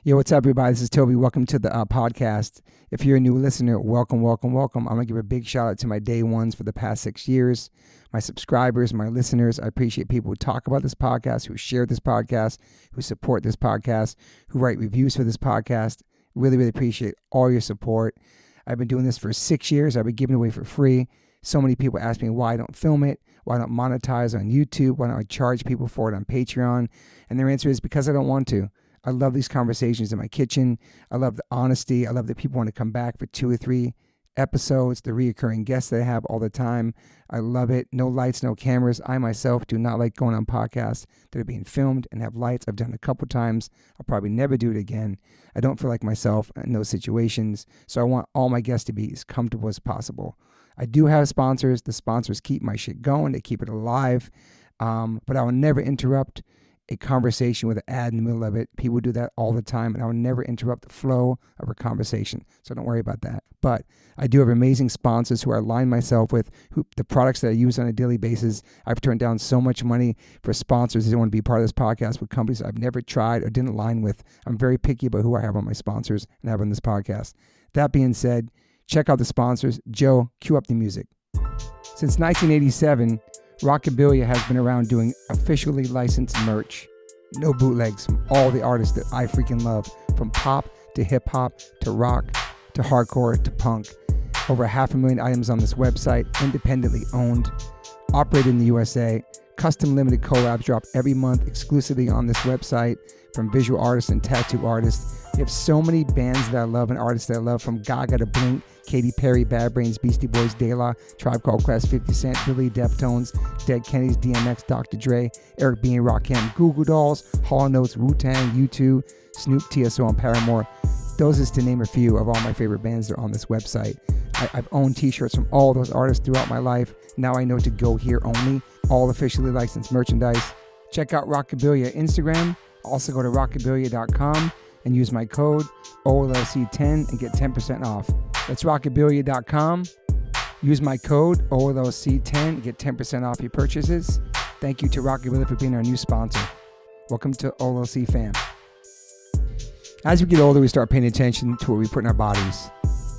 Yo, what's up, everybody? This is Toby. Welcome to the podcast. If you're a new listener, welcome. I'm going to give a big shout out to my day ones for the past 6 years, my subscribers, my listeners. I appreciate people who talk about this podcast, who share this podcast, who support this podcast, who write reviews for this podcast. Really appreciate all your support. I've been doing this for 6 years. I've been giving it away for free. So many people ask me why I don't film it, why I don't monetize on YouTube, why don't I charge people for it on Patreon? And their answer is because I don't want to. I love these conversations in my kitchen. I love the honesty. I love that people want to come back for 2 or 3 episodes, the reoccurring guests that I have all the time. I love it. No lights, no cameras. I myself do not like going on podcasts that are being filmed and have lights. I've done it a couple times. I'll probably never do it again. I don't feel like myself in those situations. So I want all my guests to be as comfortable as possible. I do have sponsors. The sponsors keep my shit going. They keep it alive. But I will never interrupt a conversation with an ad in the middle of it. People do that all the time, and I will never interrupt the flow of a conversation. So don't worry about that. But I do have amazing sponsors who I align myself with, who the products that I use on a daily basis. I've turned down so much money for sponsors that want to be part of this podcast with companies I've never tried or didn't align with. I'm very picky about who I have on my sponsors and have on this podcast. That being said, check out the sponsors. Joe, cue up the music. Since 1987, Rockabilia has been around doing officially licensed merch. No bootlegs from all the artists that I freaking love, from pop to hip hop to rock to hardcore to punk. Over 500,000 items on this website, independently owned, operated in the USA. Custom limited collabs drop every month exclusively on this website from visual artists and tattoo artists. We have so many bands that I love and artists that I love, from Gaga to Blink, Katy Perry, Bad Brains, Beastie Boys, De La, Tribe Called Quest, 50 Cent, Billy, Deftones, Dead Kennedys, DMX, Dr. Dre, Eric B. and Rakim, Goo Goo Dolls, Hall & Oates, Wu-Tang, U2, Snoop, TSO, and Paramore. Those is to name a few of all my favorite bands that are on this website. I've owned t-shirts from all those artists throughout my life. Now I know to go here only. All officially licensed merchandise. Check out Rockabilia Instagram. Also go to rockabilia.com and use my code OLLC10 and get 10% off. That's rockabilia.com. Use my code OLLC10 and get 10% off your purchases. Thank you to Rockabilia for being our new sponsor. Welcome to OLLC fam. As we get older, we start paying attention to what we put in our bodies.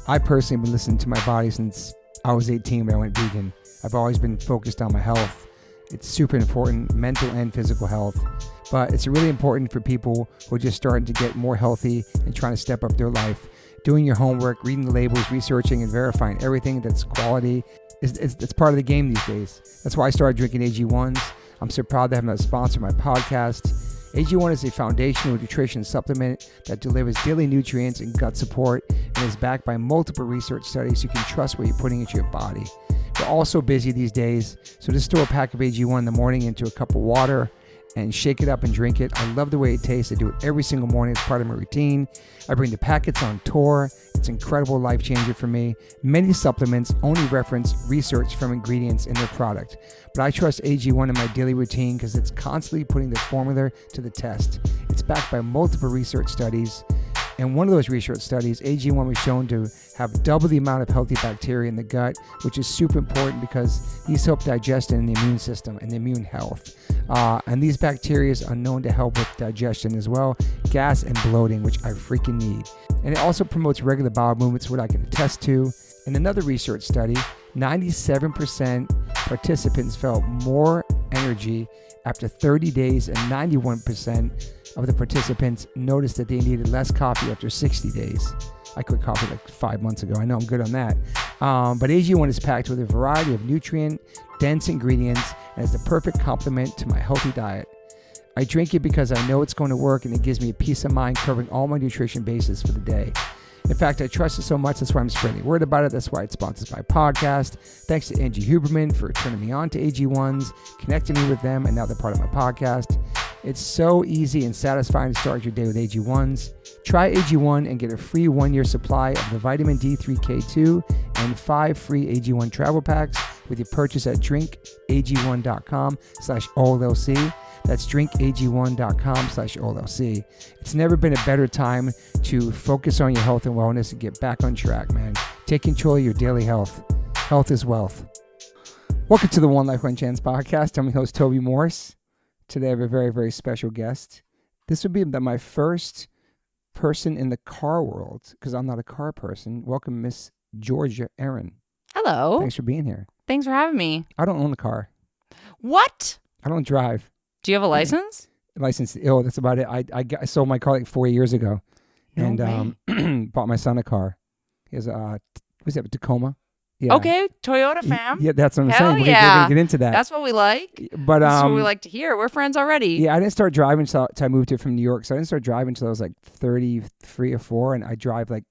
I personally have been listening to my body since I was 18 when I went vegan. I've always been focused on my health. It's super important, mental and physical health. But it's really important for people who are just starting to get more healthy and trying to step up their life. Doing your homework, reading the labels, researching and verifying everything that's quality. It's part of the game these days. That's why I started drinking AG1s. I'm so proud to have them as a sponsor of my podcast. AG1 is a foundational nutrition supplement that delivers daily nutrients and gut support and is backed by multiple research studies so you can trust what you're putting into your body. We're all so busy these days, so just store a pack of AG1 in the morning into a cup of water and shake it up and drink it. I love the way it tastes. I do it every single morning. It's part of my routine. I bring the packets on tour. It's an incredible life changer for me. Many supplements only reference research from ingredients in their product, but I trust AG1 in my daily routine because it's constantly putting the formula to the test. It's backed by multiple research studies. In one of those research studies, AG1 was shown to have double the amount of healthy bacteria in the gut, which is super important because these help digestion in the immune system and the immune health. And these bacteria are known to help with digestion as well, gas and bloating, which I freaking need. And it also promotes regular bowel movements, what I can attest to. In another research study, 97% participants felt more energy after 30 days and 91% of the participants noticed that they needed less coffee after 60 days. I quit coffee like 5 months ago. I know I'm good on that. But AG1 is packed with a variety of nutrient-dense ingredients and is the perfect complement to my healthy diet. I drink it because I know it's going to work and it gives me a peace of mind covering all my nutrition bases for the day. In fact, I trust it so much, that's why I'm spreading the word about it. That's why it sponsors my podcast. Thanks to Angie Huberman for turning me on to AG1s, connecting me with them, and now they're part of my podcast. It's so easy and satisfying to start your day with AG1s. Try AG1 and get a free 1-year supply of the vitamin D3K2 and 5 free AG1 travel packs with your purchase at drinkag1.com/OLLC. That's drinkag1.com/OLLC. It's never been a better time to focus on your health and wellness and get back on track, man. Take control of your daily health. Health is wealth. Welcome to the One Life, One Chance podcast. I'm your host, Toby Morse. Today I have a very, very special guest. This would be my first person in the car world, because I'm not a car person. Welcome, Miss Georjah Erin. Hello. Thanks for being here. Thanks for having me. I don't own a car. What? I don't drive. Do you have a license? License. Oh, that's about it. I sold my car like 4 years ago, and bought my son a car. He has what's that, Tacoma? Yeah. Okay, Toyota fam. Yeah, that's what I'm Hell saying. We're yeah. gonna get into that. That's what we like. But That's what we like to hear. We're friends already. Yeah, I didn't start driving until I moved here from New York. So I didn't start driving until I was like 33 or 4, and I drive like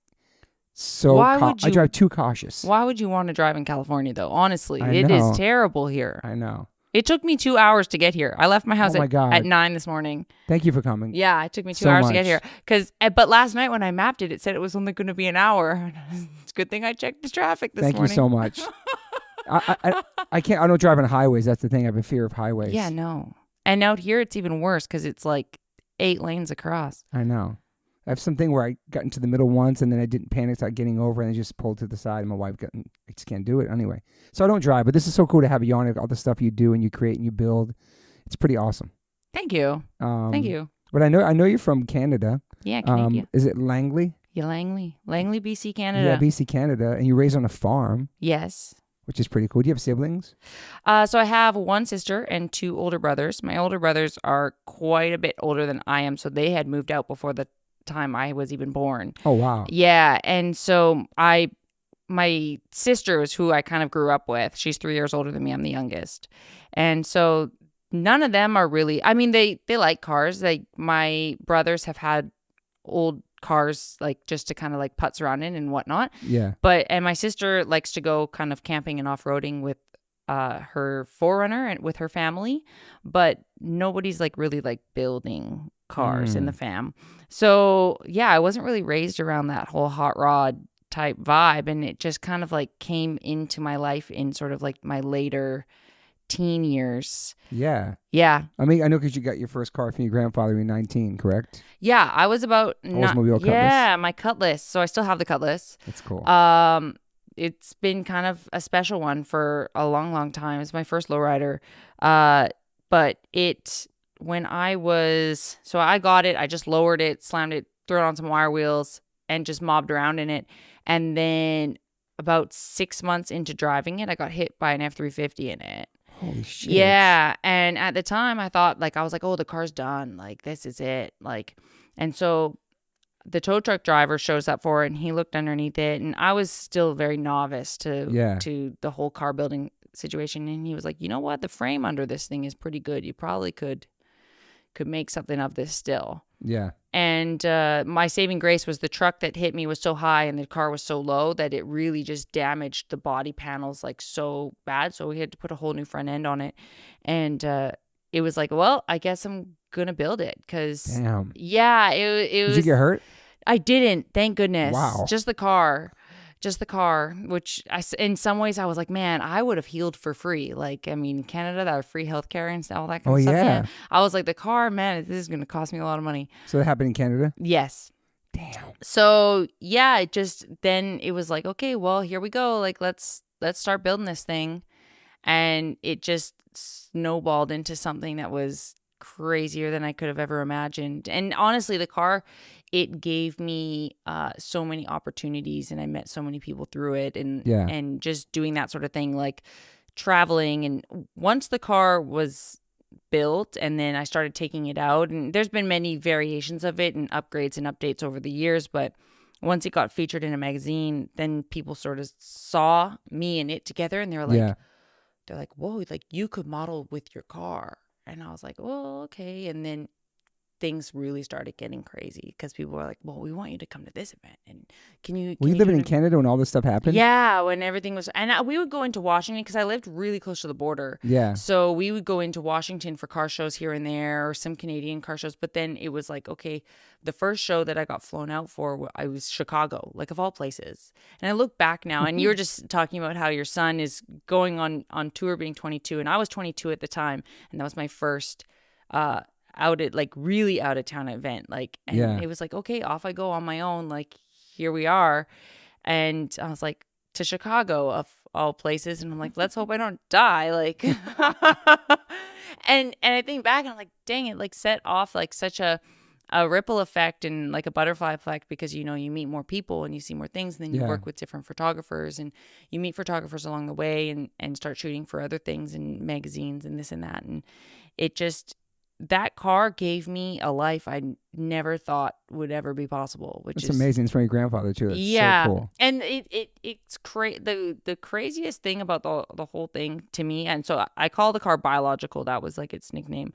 I drive too cautious. Why would you want to drive in California though? Honestly, it is terrible here. I know. It took me 2 hours to get here. I left my house at 9 this morning. Thank you for coming. Yeah, it took me 2 hours to get here. But last night when I mapped it, it said it was only going to be an hour. It's a good thing I checked the traffic this morning. Thank you so much. I can't. I don't drive on highways. That's the thing. I have a fear of highways. Yeah, no. And out here, it's even worse because it's like 8 lanes across. I know. I have something where I got into the middle once, and then I didn't panic, started getting over, and I just pulled to the side. And my wife I just can't do it anyway. So I don't drive. But this is so cool to have you on. All the stuff you do and you create and you build, it's pretty awesome. Thank you. Thank you. But I know you're from Canada. Yeah, Canada. Is it Langley? Yeah, Langley, BC, Canada. Yeah, BC, Canada, and you raised on a farm. Yes. Which is pretty cool. Do you have siblings? So I have one sister and 2 older brothers. My older brothers are quite a bit older than I am, so they had moved out before the time I was even born. Oh, wow. Yeah, and so my sister is who I kind of grew up with. She's 3 years older than me. I'm the youngest. And so none of them are really, I mean, they like cars. Like my brothers have had old cars, like just to kind of like putz around in and whatnot. Yeah. And my sister likes to go kind of camping and off-roading with her 4Runner and with her family, but nobody's like really like building cars in the fam. So yeah, I wasn't really raised around that whole hot rod type vibe, and it just kind of like came into my life in sort of like my later teen years. Yeah. Yeah. I mean, I know because you got your first car from your grandfather when you were 19, correct? Yeah, I was about Oldsmobile Cutlass. Yeah, my Cutlass. So I still have the Cutlass. That's cool. It's been kind of a special one for a long, long time. It's my first lowrider. But when I got it, I just lowered it, slammed it, threw it on some wire wheels, and just mobbed around in it. And then about 6 months into driving it, I got hit by an F-350 in it. Holy shit. Yeah. And at the time I thought I was like, oh, the car's done. Like, this is it. And so the tow truck driver shows up for it, and he looked underneath it, and I was still very novice to the whole car building situation. And he was like, you know what? The frame under this thing is pretty good. You probably could make something of this still. Yeah. And my saving grace was the truck that hit me was so high and the car was so low that it really just damaged the body panels like so bad. So we had to put a whole new front end on it. And it was like, well, I guess I'm going to build it because, yeah, it was. Did you get hurt? I didn't. Thank goodness. Wow. Just the car, which in some ways I was like, man, I would have healed for free. Like, I mean, Canada, that have free healthcare and all that kind of stuff. Yeah. I was like, the car, man, this is going to cost me a lot of money. So that happened in Canada? Yes. Damn. So yeah, then it was like, okay, well, here we go. Like, let's start building this thing. And it just snowballed into something that was crazier than I could have ever imagined. And honestly, the car, it gave me so many opportunities, and I met so many people through it, and just doing that sort of thing, like traveling. And once the car was built, and then I started taking it out, and there's been many variations of it and upgrades and updates over the years, but once it got featured in a magazine, then people sort of saw me and it together, and they're like, whoa, like you could model with your car. And I was like, well, okay. And then things really started getting crazy because people were like, well, we want you to come to this event. And were you living in Canada when all this stuff happened? Yeah, when everything was, and we would go into Washington because I lived really close to the border. Yeah. So we would go into Washington for car shows here and there, or some Canadian car shows. But then it was like, okay, the first show that I got flown out for, I was Chicago, like of all places. And I look back now, and you were just talking about how your son is going on tour being 22, and I was 22 at the time, and that was my first really out of town event, it was like, okay, off I go on my own, like here we are. And I was like, to Chicago of all places, and I'm like, let's hope I don't die, like and I think back and I'm like, dang, it like set off like such a a ripple effect and like a butterfly effect, because, you meet more people and you see more things, and then you work with different photographers and you meet photographers along the way and start shooting for other things and magazines and this and that. And it just, that car gave me a life I never thought would ever be possible, which is amazing. It's from your grandfather too. That's so cool. And it's the craziest thing about the whole thing to me. And so I call the car Biological. That was like its nickname.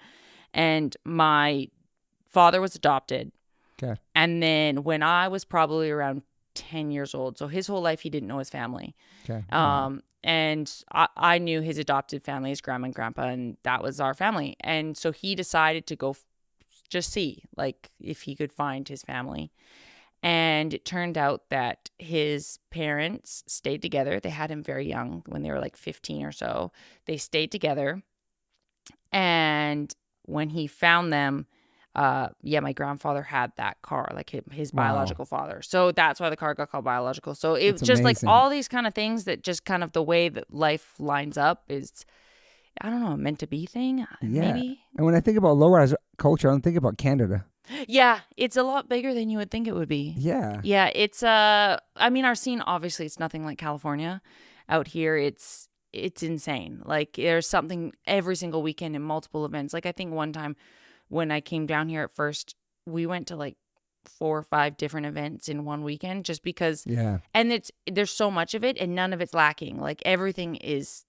And my father was adopted. Okay. And then when I was probably around 10 years old, so his whole life he didn't know his family. Okay. And I knew his adopted family, his grandma and grandpa, and that was our family. And so he decided to go just see, like, if he could find his family. And it turned out that his parents stayed together. They had him very young, when they were like 15 or so. They stayed together. And when he found them, my grandfather had that car, like his biological father. So that's why the car got called Biological. So it's just amazing. Like all these kind of things that just kind of the way that life lines up is, I don't know, a meant to be thing, maybe. And when I think about lowrider culture, I don't think about Canada. Yeah, it's a lot bigger than you would think it would be. Yeah. Yeah, it's I mean, our scene, obviously it's nothing like California. Out here it's insane. Like there's something every single weekend and multiple events. Like I think one time when I came down here at first, we went to like 4 or 5 different events in one weekend, just because. Yeah. And there's so much of it and none of it's lacking. Like everything is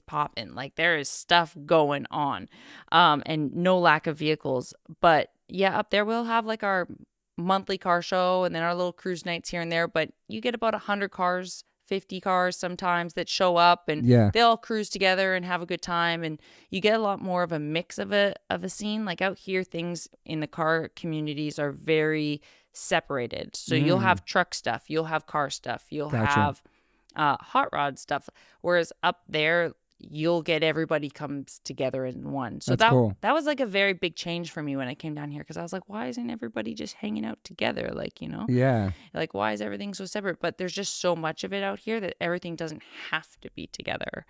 popping. Like there is stuff going on, and no lack of vehicles. But yeah, up there we'll have like our monthly car show and then our little cruise nights here and there. But you get about 100 cars, 50 cars sometimes that show up, and they all cruise together and have a good time, and you get a lot more of a mix of a scene. Like out here, things in the car communities are very separated. So you'll have truck stuff, you'll have car stuff, you'll have hot rod stuff, whereas up there you'll get everybody comes together in one. So that's cool. That was like a very big change for me when I came down here, because I was like, why isn't everybody just hanging out together? Like, Yeah. Like, why is everything so separate? But there's just so much of it out here that everything doesn't have to be together,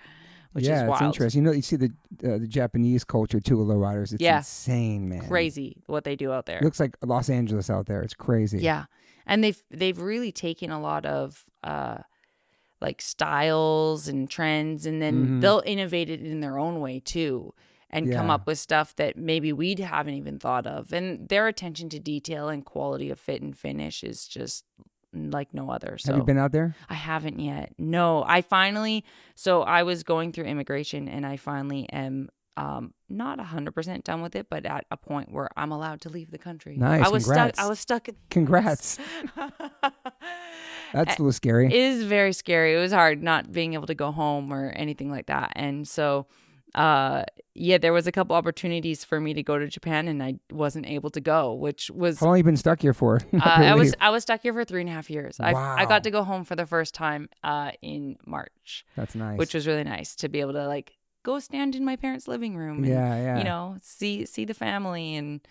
which is wild. It's interesting. You see the Japanese culture too of lowriders. It's insane, man. Crazy what they do out there. It looks like Los Angeles out there. It's crazy. Yeah. And they've really taken a lot of like styles and trends, and then they'll innovate it in their own way too, and come up with stuff that maybe we haven't even thought of. And their attention to detail and quality of fit and finish is just like no other. So, have you been out there? I haven't yet. No, I was going through immigration, and I finally am not 100% done with it, but at a point where I'm allowed to leave the country. Nice. I was stuck. Congrats. That's a little scary. It is very scary. It was hard not being able to go home or anything like that. And so, there was a couple opportunities for me to go to Japan, and I wasn't able to go, which was... How long have you been stuck here for? I was stuck here for 3.5 years. Wow. I got to go home for the first time in March. That's nice. Which was really nice to be able to like go stand in my parents' living room and, see the family. And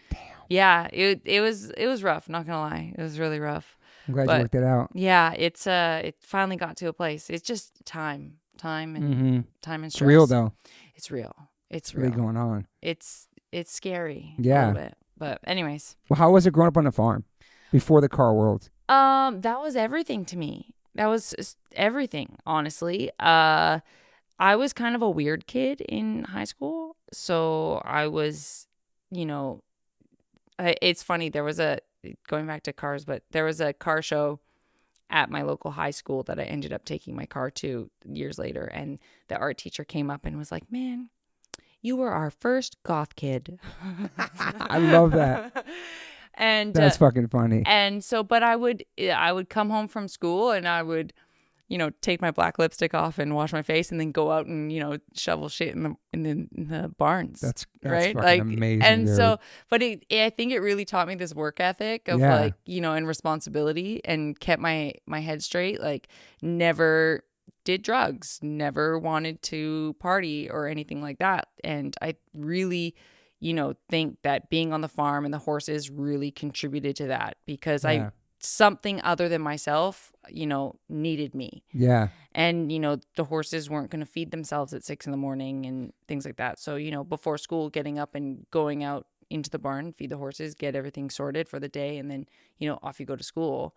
it was rough, not gonna lie. It was really rough. I'm glad you worked it out. Yeah, it finally got to a place. It's just time and time and stress. It's real though. It's real. It's really real. going on. It's scary. Yeah. A little bit. But anyways. Well, how was it growing up on a farm before the car world? That was everything to me. That was everything, honestly. I was kind of a weird kid in high school. So I was, it's funny. Going back to cars, but there was a car show at my local high school that I ended up taking my car to years later. And the art teacher came up and was like, man, you were our first goth kid. I love that. And that's fucking funny. And so, but I would come home from school and I would, take my black lipstick off and wash my face and then go out and, shovel shit in the barns. That's right. Like amazing. And dude. so, but I think it really taught me this work ethic of and responsibility, and kept my head straight. Like never did drugs, never wanted to party or anything like that. And I really, think that being on the farm and the horses really contributed to that, because something other than myself, needed me. Yeah. And, the horses weren't going to feed themselves at 6 a.m. and things like that. So, before school, getting up and going out into the barn, feed the horses, get everything sorted for the day. And then, off you go to school.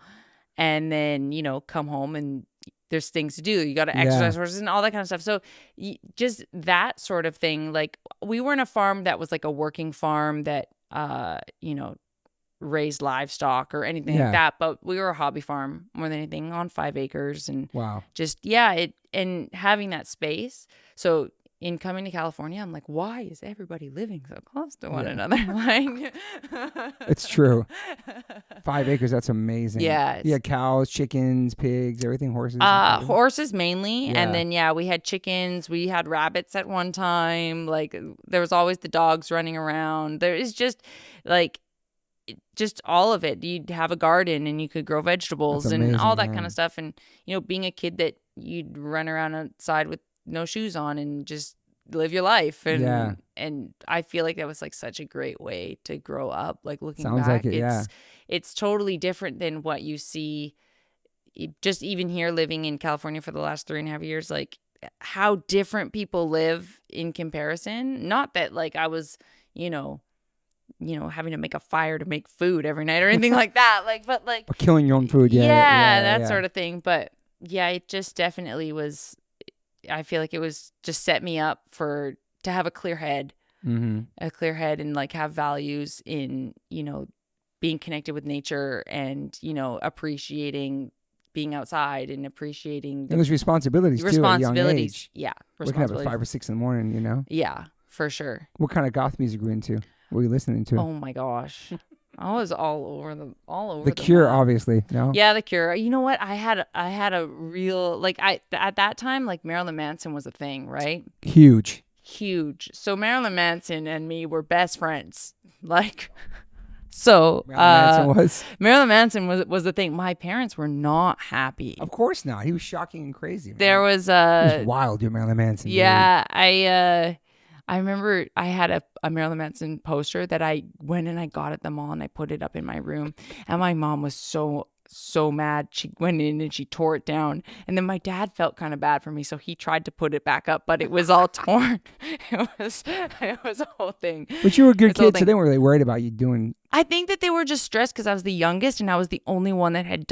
And then, come home and there's things to do. You got to exercise horses and all that kind of stuff. So just that sort of thing. Like, we weren't a farm that was like a working farm that, raised livestock or anything like that. But we were a hobby farm more than anything on 5 acres. And and having that space. So in coming to California, I'm like, why is everybody living so close to one another? Like, it's true. 5 acres, that's amazing. Yeah. Yeah, cows, chickens, pigs, everything, horses. Horses mainly. Yeah. And then, we had chickens. We had rabbits at one time. Like, there was always the dogs running around. There is just all of it. You'd have a garden and you could grow vegetables and all that kind of stuff. And, being a kid that you'd run around outside with no shoes on and just live your life. And I feel like that was like such a great way to grow up. Like, looking back, it's totally different than what you see just even here living in California for the last 3.5 years, like how different people live in comparison. Not that like I was, having to make a fire to make food every night or anything like that. Like, but like or killing your own food. That sort of thing. But yeah, it just definitely was. I feel like it was just set me up to have a clear head, and like have values in, being connected with nature and, appreciating being outside and appreciating. And there's responsibilities too at a young age. Yeah. Waking up at 5 or 6 in the morning, Yeah, for sure. What kind of goth music were you into? What were you listening to? Oh my gosh. I was all over the Cure, obviously. No. Yeah, The Cure. You know what? I had a real at that time, like Marilyn Manson was a thing, right? Huge. So Marilyn Manson and me were best friends. Like, so Marilyn Manson was the thing. My parents were not happy. Of course not. He was shocking and crazy. Man. There was he was wild, your Marilyn Manson. Yeah, dude. I remember I had a Marilyn Manson poster that I went and I got at the mall and I put it up in my room. And my mom was so mad. She went in and she tore it down. And then my dad felt kind of bad for me. So he tried to put it back up, but it was all torn. It was a whole thing. But you were a good kid, so they weren't really worried about you doing. I think that they were just stressed because I was the youngest and I was the only one that had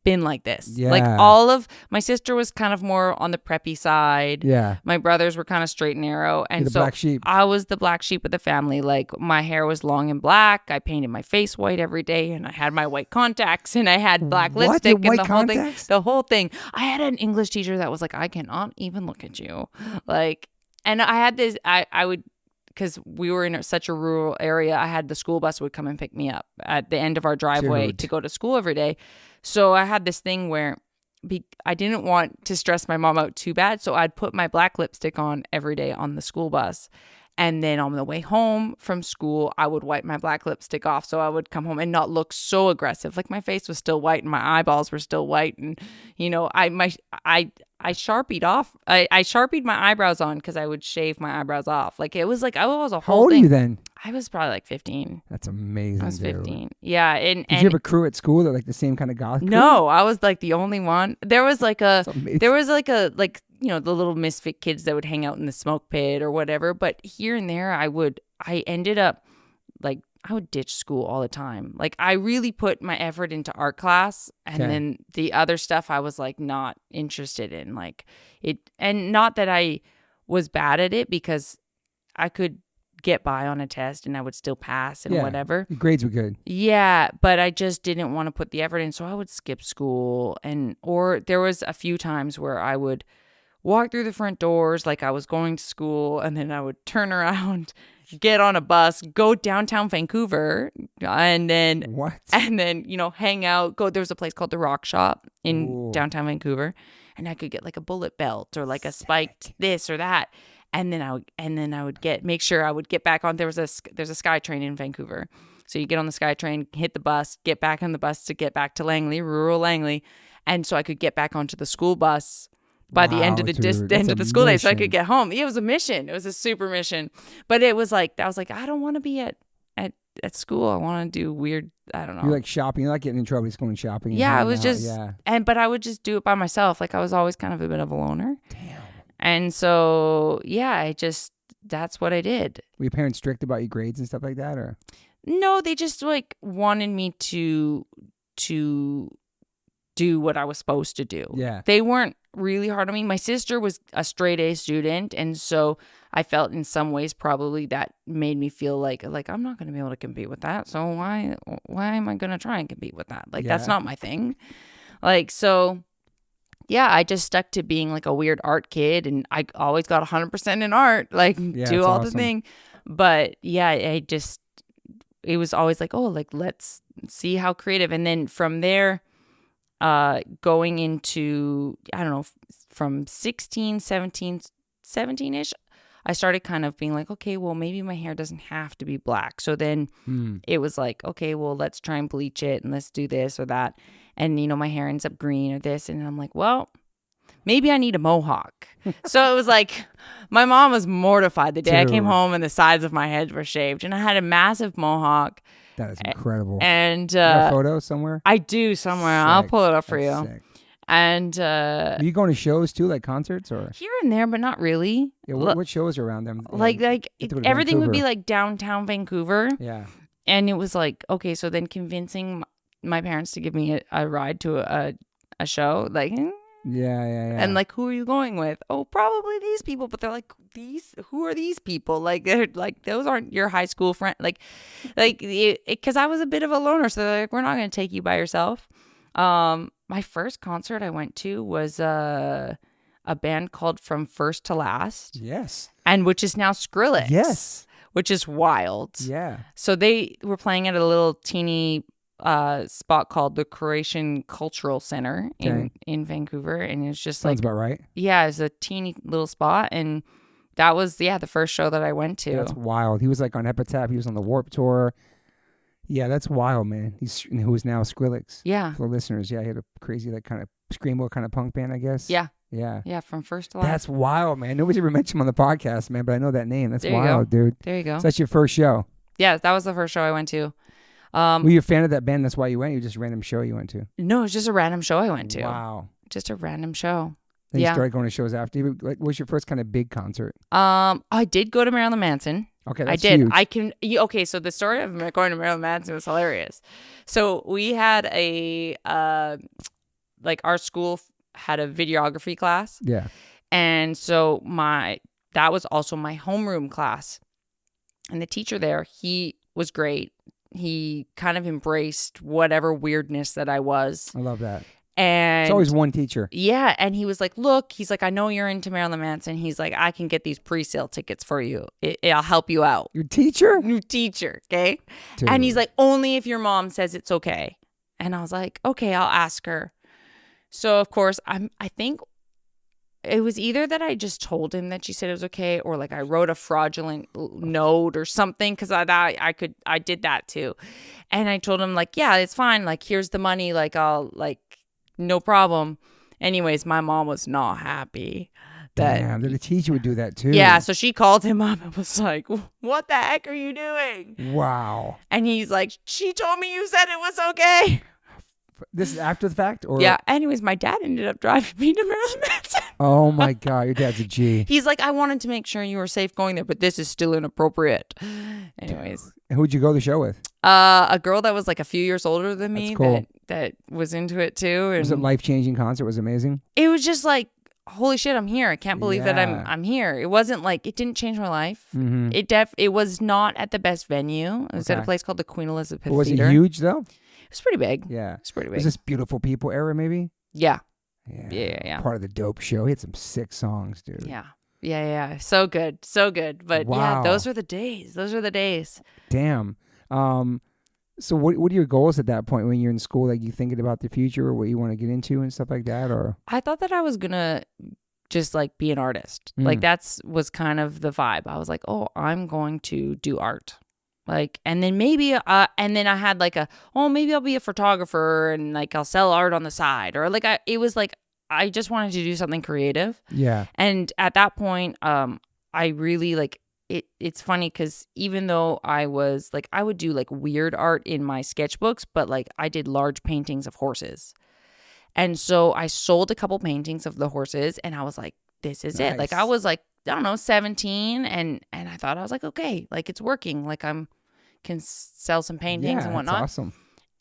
been like this. Yeah. Like my sister was kind of more on the preppy side. Yeah. My brothers were kind of straight and narrow. And so black sheep. I was the black sheep of the family. Like my hair was long and black. I painted my face white every day and I had my white contacts and I had black lipstick and the whole thing. I had an English teacher that was like, I cannot even look at you. Like, and I had this, I would, because we were in such a rural area, I had the school bus would come and pick me up at the end of our driveway to go to school every day. So I had this thing where I didn't want to stress my mom out too bad. So I'd put my black lipstick on every day on the school bus. And then on the way home from school, I would wipe my black lipstick off. So I would come home and not look so aggressive. Like my face was still white and my eyeballs were still white. And, I Sharpied off. I Sharpied my eyebrows on because I would shave my eyebrows off. Like it was like, I was a whole thing. How old are you then? I was probably like 15. That's amazing. I was 15. Yeah. Did you have a crew at school that like the same kind of goth crew? No, I was like the only one. There was like the little misfit kids that would hang out in the smoke pit or whatever. But here and there, I ended up like, I would ditch school all the time. Like I really put my effort into art class and then the other stuff I was like not interested in, like it, and not that I was bad at it because I could get by on a test and I would still pass and whatever. Your grades were good. Yeah, but I just didn't want to put the effort in. So I would skip school or there was a few times where I would walk through the front doors like I was going to school and then I would turn around, get on a bus, go downtown Vancouver, and then hang out. There was a place called the Rock Shop in downtown Vancouver, and I could get like a bullet belt or like a spiked this or that, and then I would make sure I would get back on. There's a SkyTrain in Vancouver, so you get on the SkyTrain, hit the bus, get back on the bus to get back to Langley, rural Langley, and so I could get back onto the school bus by the end of the school day, so I could get home. It was a mission. It was a super mission. But it was like, I was like, I don't want to be at school. I want to do weird, I don't know. You like shopping. You like getting in trouble. Just going shopping. Yeah, it was just, but I would just do it by myself. Like I was always kind of a bit of a loner. Damn. And so, yeah, I just that's what I did. Were your parents strict about your grades and stuff like that, or? No, they just like wanted me to do what I was supposed to do. Yeah. They weren't really hard on me. My sister was a straight A student, and so I felt in some ways probably that made me feel like I'm not going to be able to compete with that. So why am I going to try and compete with that? Like that's not my thing. Like so yeah, I just stuck to being like a weird art kid, and I always got 100% in art, like do all the thing. But yeah, it was always like, oh, like let's see how creative. And then from there, going into, I don't know, from 16, 17, 17-ish, I started kind of being like, okay, well, maybe my hair doesn't have to be black. So then it was like, okay, well, let's try and bleach it and let's do this or that. And, you know, my hair ends up green or this. And I'm like, well, maybe I need a mohawk. So it was like, my mom was mortified the day I came home and the sides of my head were shaved. And I had a massive mohawk. That is incredible. And you got a photo somewhere? I do somewhere. Sick. I'll pull it up for you. Sick. And are you going to shows too, like concerts or here and there, but not really? Yeah, what shows are around them? Like everything would be like downtown Vancouver. Yeah. And it was like, okay, so then convincing my parents to give me a ride to a show, like yeah. And like, who are you going with? Oh, probably these people. But they're like, who are these people? Like, they're like, those aren't your high school friend. Like, because I was a bit of a loner. So they're like, we're not going to take you by yourself. My first concert I went to was a band called From First to Last. Yes. And which is now Skrillex. Yes. Which is wild. Yeah. So they were playing at a little teeny spot called the Croatian Cultural Center in Vancouver, and it's just sounds about right. Yeah, it's a teeny little spot, and that was the first show that I went to. That's wild. He was like on Epitaph. He was on the Warped Tour. Yeah, that's wild, man. Who is now Skrillex. Yeah. For listeners, yeah, he had a crazy like kind of screamo kind of punk band, I guess. Yeah. Yeah. Yeah, From First to Last. That's wild, man. Nobody's ever mentioned him on the podcast, man, but I know that name. That's wild, dude. There you go. So that's your first show. Yeah, that was the first show I went to. Were you a fan of that band? That's why you went? You just a random show you went to? No, it was just a random show I went to. Wow. Just a random show. Then you started going to shows after. Like, what was your first kind of big concert? I did go to Marilyn Manson. Okay, that's I did. Huge. Okay, so the story of going to Marilyn Manson was hilarious. So we had our school had a videography class. Yeah. And so that was also my homeroom class. And the teacher there, he was great. He kind of embraced whatever weirdness that I was. I love that. And it's always one teacher. Yeah. And he was like, look, he's like, I know you're into Marilyn Manson. He's like, I can get these pre-sale tickets for you. I'll help you out. Your teacher? Your teacher. Okay. Dude. And he's like, only if your mom says it's okay. And I was like, okay, I'll ask her. So of course, I think it was either that I just told him that she said it was okay, or like I wrote a fraudulent note or something, because I did that too. And I told him like, yeah, it's fine. Like, here's the money. Like, I'll like, no problem. Anyways, my mom was not happy. Damn, the teacher would do that too. Yeah, so she called him up and was like, what the heck are you doing? Wow. And he's like, she told me you said it was okay. This is after the fact? Or? Yeah. Anyways, my dad ended up driving me to Marilyn Manson. Oh my God, your dad's a G. He's like, I wanted to make sure you were safe going there, but this is still inappropriate. Anyways. Who'd you go to the show with? A girl that was like a few years older than me. That's cool. That was into it too. And was it a life-changing concert? Was it amazing? It was just like, holy shit, I'm here. I can't believe that I'm here. It wasn't like, it didn't change my life. Mm-hmm. It was not at the best venue. It was at a place called the Queen Elizabeth Theater. Was it huge though? It was pretty big. Yeah. It's pretty big. Was this Beautiful People era maybe? Yeah. Yeah. Part of the dope show. He had some sick songs, dude. Yeah. So good. But yeah, those were the days. Damn. So what are your goals at that point when you're in school? Like, you thinking about the future or what you want to get into and stuff like that? Or I thought that I was going to just like be an artist. Like, was kind of the vibe. I was like, oh, I'm going to do art. Like, and then maybe, and then I had like maybe I'll be a photographer and like I'll sell art on the side, or like it was like, I just wanted to do something creative. Yeah. And at that point, I really like it. It's funny because even though I would do like weird art in my sketchbooks, but like I did large paintings of horses. And so I sold a couple paintings of the horses and I was like, this is it. Like, I was like, I don't know, 17, and I thought, I was like, okay, like it's working, like can sell some paintings and whatnot. That's awesome.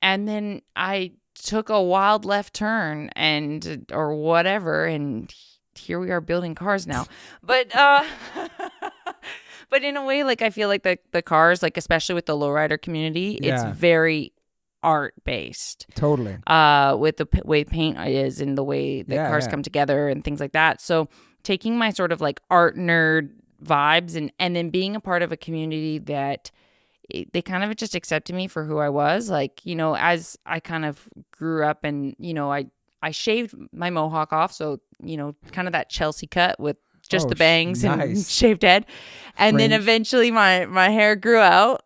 And then I took a wild left turn or whatever, and here we are building cars now. But but in a way, like I feel like the cars, like especially with the lowrider community, it's very art based. Totally. With the way paint is and the way the cars come together and things like that. So taking my sort of like art nerd vibes and then being a part of a community that they kind of just accepted me for who I was. Like, you know, as I kind of grew up and, you know, I shaved my mohawk off. So, you know, kind of that Chelsea cut with just the bangs and shaved head. And then eventually my hair grew out.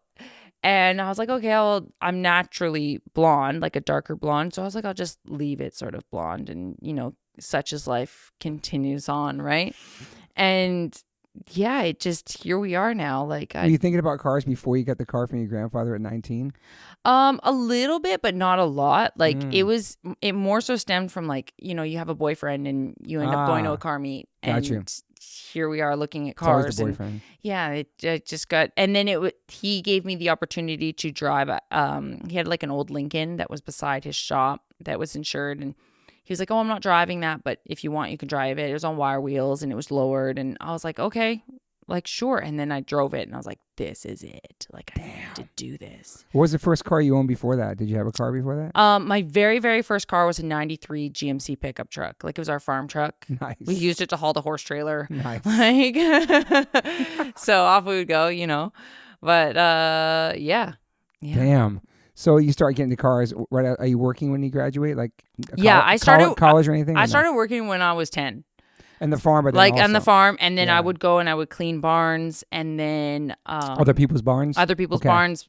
And I was like, okay, I'm naturally blonde, like a darker blonde. So I was like, I'll just leave it sort of blonde. And, you know, such as life continues on, right? And yeah, it just, here we are now. Like, were you thinking about cars before you got the car from your grandfather at 19? A little bit, but not a lot. Like it more so stemmed from like, you know, you have a boyfriend and you end up going to a car meet and here we are looking at cars. It's always the boyfriend. And, it just got, and then he gave me the opportunity to drive. He had like an old Lincoln that was beside his shop that was insured, and he was like, "Oh, I'm not driving that, but if you want, you can drive it." It was on wire wheels and it was lowered, and I was like, "Okay." Like, sure. And then I drove it and I was like, this is it. Like, I need to do this. What was the first car you owned before that? Did you have a car before that? My very, very first car was a 93 GMC pickup truck. Like, it was our farm truck. Nice. We used it to haul the horse trailer. Nice. Like, so off we would go, you know. But, yeah. Damn. So you start getting the cars right out. Are you working when you graduate? Like, I started college or anything? I started working when I was 10. And the farm, but like also on the farm, and then I would go and I would clean barns, and then other people's barns. Barns.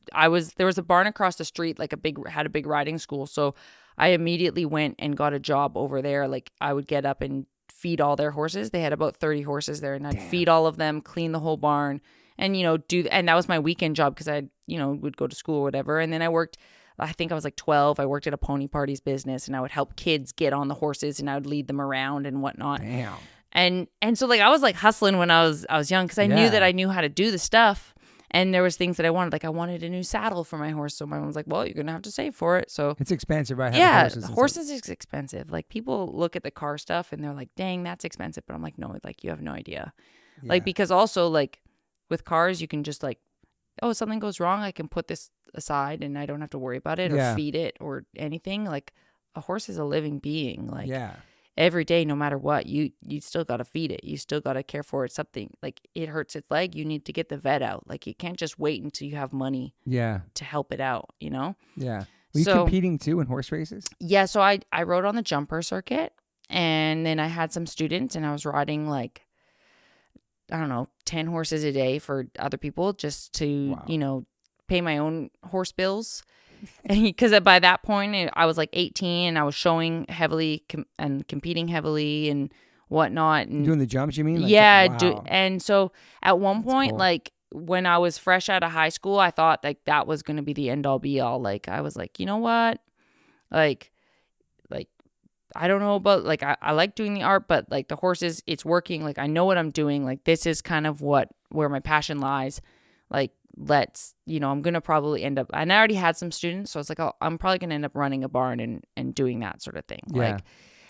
There was a barn across the street, like had a big riding school, so I immediately went and got a job over there. Like, I would get up and feed all their horses. They had about 30 horses there, and I'd feed all of them, clean the whole barn, and and that was my weekend job because I would go to school or whatever, and then I worked. I think I was like 12. I worked at a pony parties business, and I would help kids get on the horses, and I would lead them around and whatnot. Damn. And so like I was like hustling when I was young because I knew that I knew how to do the stuff, and there was things that I wanted. Like, I wanted a new saddle for my horse, so my mom was like, "Well, you're gonna have to save for it." So it's expensive, right? Horses is expensive. Like, people look at the car stuff and they're like, "Dang, that's expensive," but I'm like, no, like, you have no idea. Yeah. Like, because also like with cars, you can just like, oh, if something goes wrong, I can put this aside and I don't have to worry about it or feed it or anything. Like, a horse is a living being. Like, every day, no matter what, you still got to feed it. You still got to care for it. Something like it hurts its leg, you need to get the vet out. Like, you can't just wait until you have money to help it out, you know? Yeah. Were you competing too in horse races? Yeah. So I rode on the jumper circuit, and then I had some students, and I was riding like, I don't know, 10 horses a day for other people just to, pay my own horse bills. Because by that point I was like 18 and I was showing heavily and competing heavily and whatnot. And doing the jumps, you mean? Like, and so at one point, like when I was fresh out of high school, I thought like that was going to be the end all be all. Like, I was like, you know what? Like I don't know about, like, I like doing the art, but like the horses, it's working. Like, I know what I'm doing. Like, this is kind of where my passion lies. Like, I'm going to probably end up, and I already had some students, so I was like, oh, I'm probably going to end up running a barn and doing that sort of thing. Yeah. Like,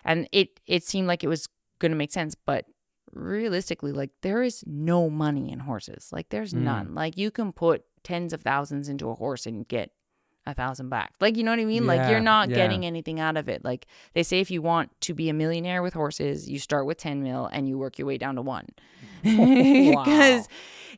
and it seemed like it was going to make sense, but realistically, like, there is no money in horses. Like, there's none. Like, you can put tens of thousands into a horse and get 1,000 back. Like, you know what I mean? Like, you're not getting anything out of it. Like, they say if you want to be a millionaire with horses, you start with 10 mil and you work your way down to 1. Because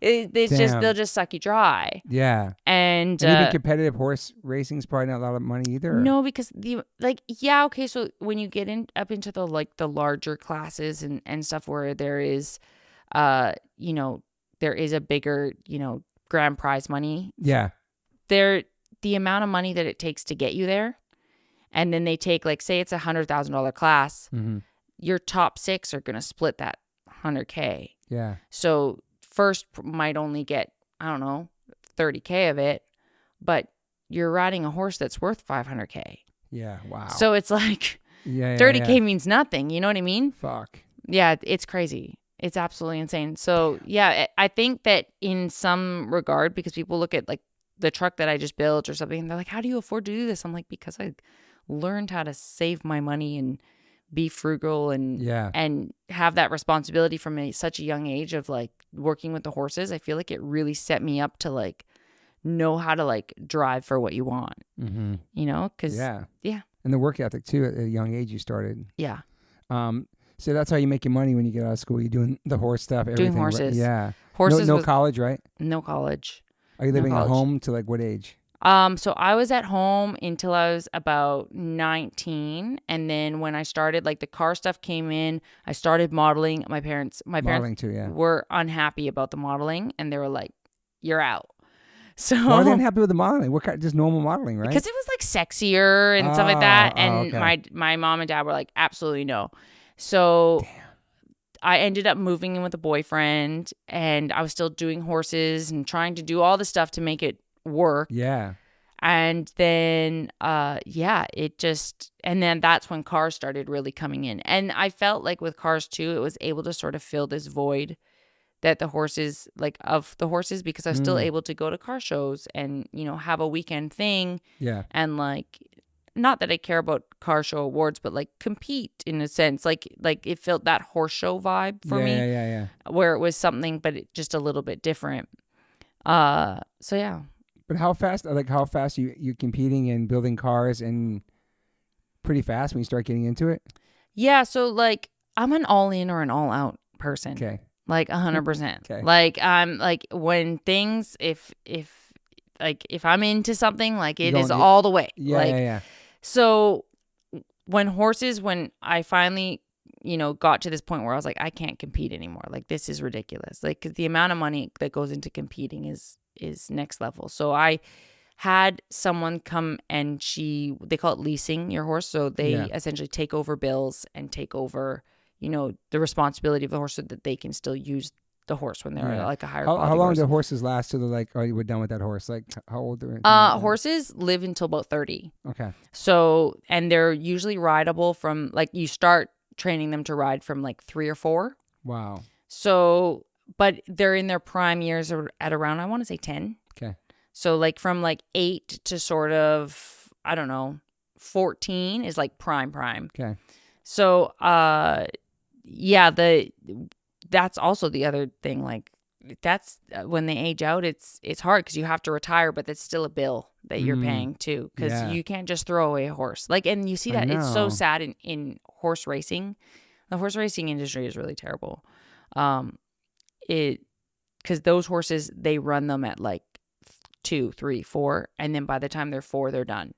they'll just suck you dry. Yeah. And even competitive horse racing is probably not a lot of money either. No, because okay, so when you get up into the larger classes and stuff where there is there is a bigger, grand prize money. Yeah. The amount of money that it takes to get you there, and then they take, like, say it's $100,000 class, your top 6 are going to split that $100K. Yeah. So first might only get, I don't know, $30K of it, but you're riding a horse that's worth $500K. Yeah. Wow. So it's like $30K means nothing. You know what I mean? Fuck. Yeah, it's crazy. It's absolutely insane. So yeah, I think that in some regard, because people look at like the truck that I just built or something, and they're like, how do you afford to do this? I'm like, because I learned how to save my money and be frugal and have that responsibility from such a young age of like working with the horses. I feel like it really set me up to like know how to like drive for what you want, you know? Cause and the work ethic too, at a young age you started. Yeah. So that's how you make your money when you get out of school. You're doing the horse stuff, everything. Doing horses. Right? Yeah. Horses. No college, right? No college. Are you living at home to like what age? So I was at home until I was about 19. And then when I started, like the car stuff came in, I started modeling. My parents Modeling too, were unhappy about the modeling and they were like, you're out. So why are they unhappy with the modeling? What kind? Just normal modeling, right? Because it was like sexier and stuff like that. And okay. my mom and dad were like, absolutely no. So I ended up moving in with a boyfriend and I was still doing horses and trying to do all the stuff to make it work. Yeah. And then, it just, and then that's when cars started really coming in. And I felt like with cars too, it was able to sort of fill this void that the horses, like of the horses, because I was still able to go to car shows and, you know, have a weekend thing. Yeah. And like, not that I care about car show awards, but like compete in a sense, like it felt that horse show vibe for me. Yeah. Where it was something, but it just a little bit different. So yeah. But how fast you're competing and building cars and pretty fast when you start getting into it? Yeah. So like I'm an all in or an all out person. Okay. Like 100%. Okay. Like I'm like when things, if I'm into something, like it is all the way. Yeah. So when I finally, you know, got to this point where I was like, I can't compete anymore. Like this is ridiculous. Like 'cause the amount of money that goes into competing is next level. So I had someone come and they call it leasing your horse. So they essentially take over bills and take over, you know, the responsibility of the horse so that they can still use the horse when they're like a higher quality How long horse. do horses last till they're like, oh, we're done with that horse? Like how old are they? Horses live until about 30. Okay. So, and they're usually rideable from like, you start training them to ride from like 3 or 4. Wow. So, but they're in their prime years at around, I want to say 10. Okay. So like from like 8 to sort of, I don't know, 14 is like prime. Okay. So, that's also the other thing. Like that's when they age out, it's hard because you have to retire, but that's still a bill that you're paying too. Because you can't just throw away a horse. Like, and you see that it's so sad in horse racing. The horse racing industry is really terrible. Because those horses, they run them at like 2, 3, 4, and then by the time they're 4, they're done.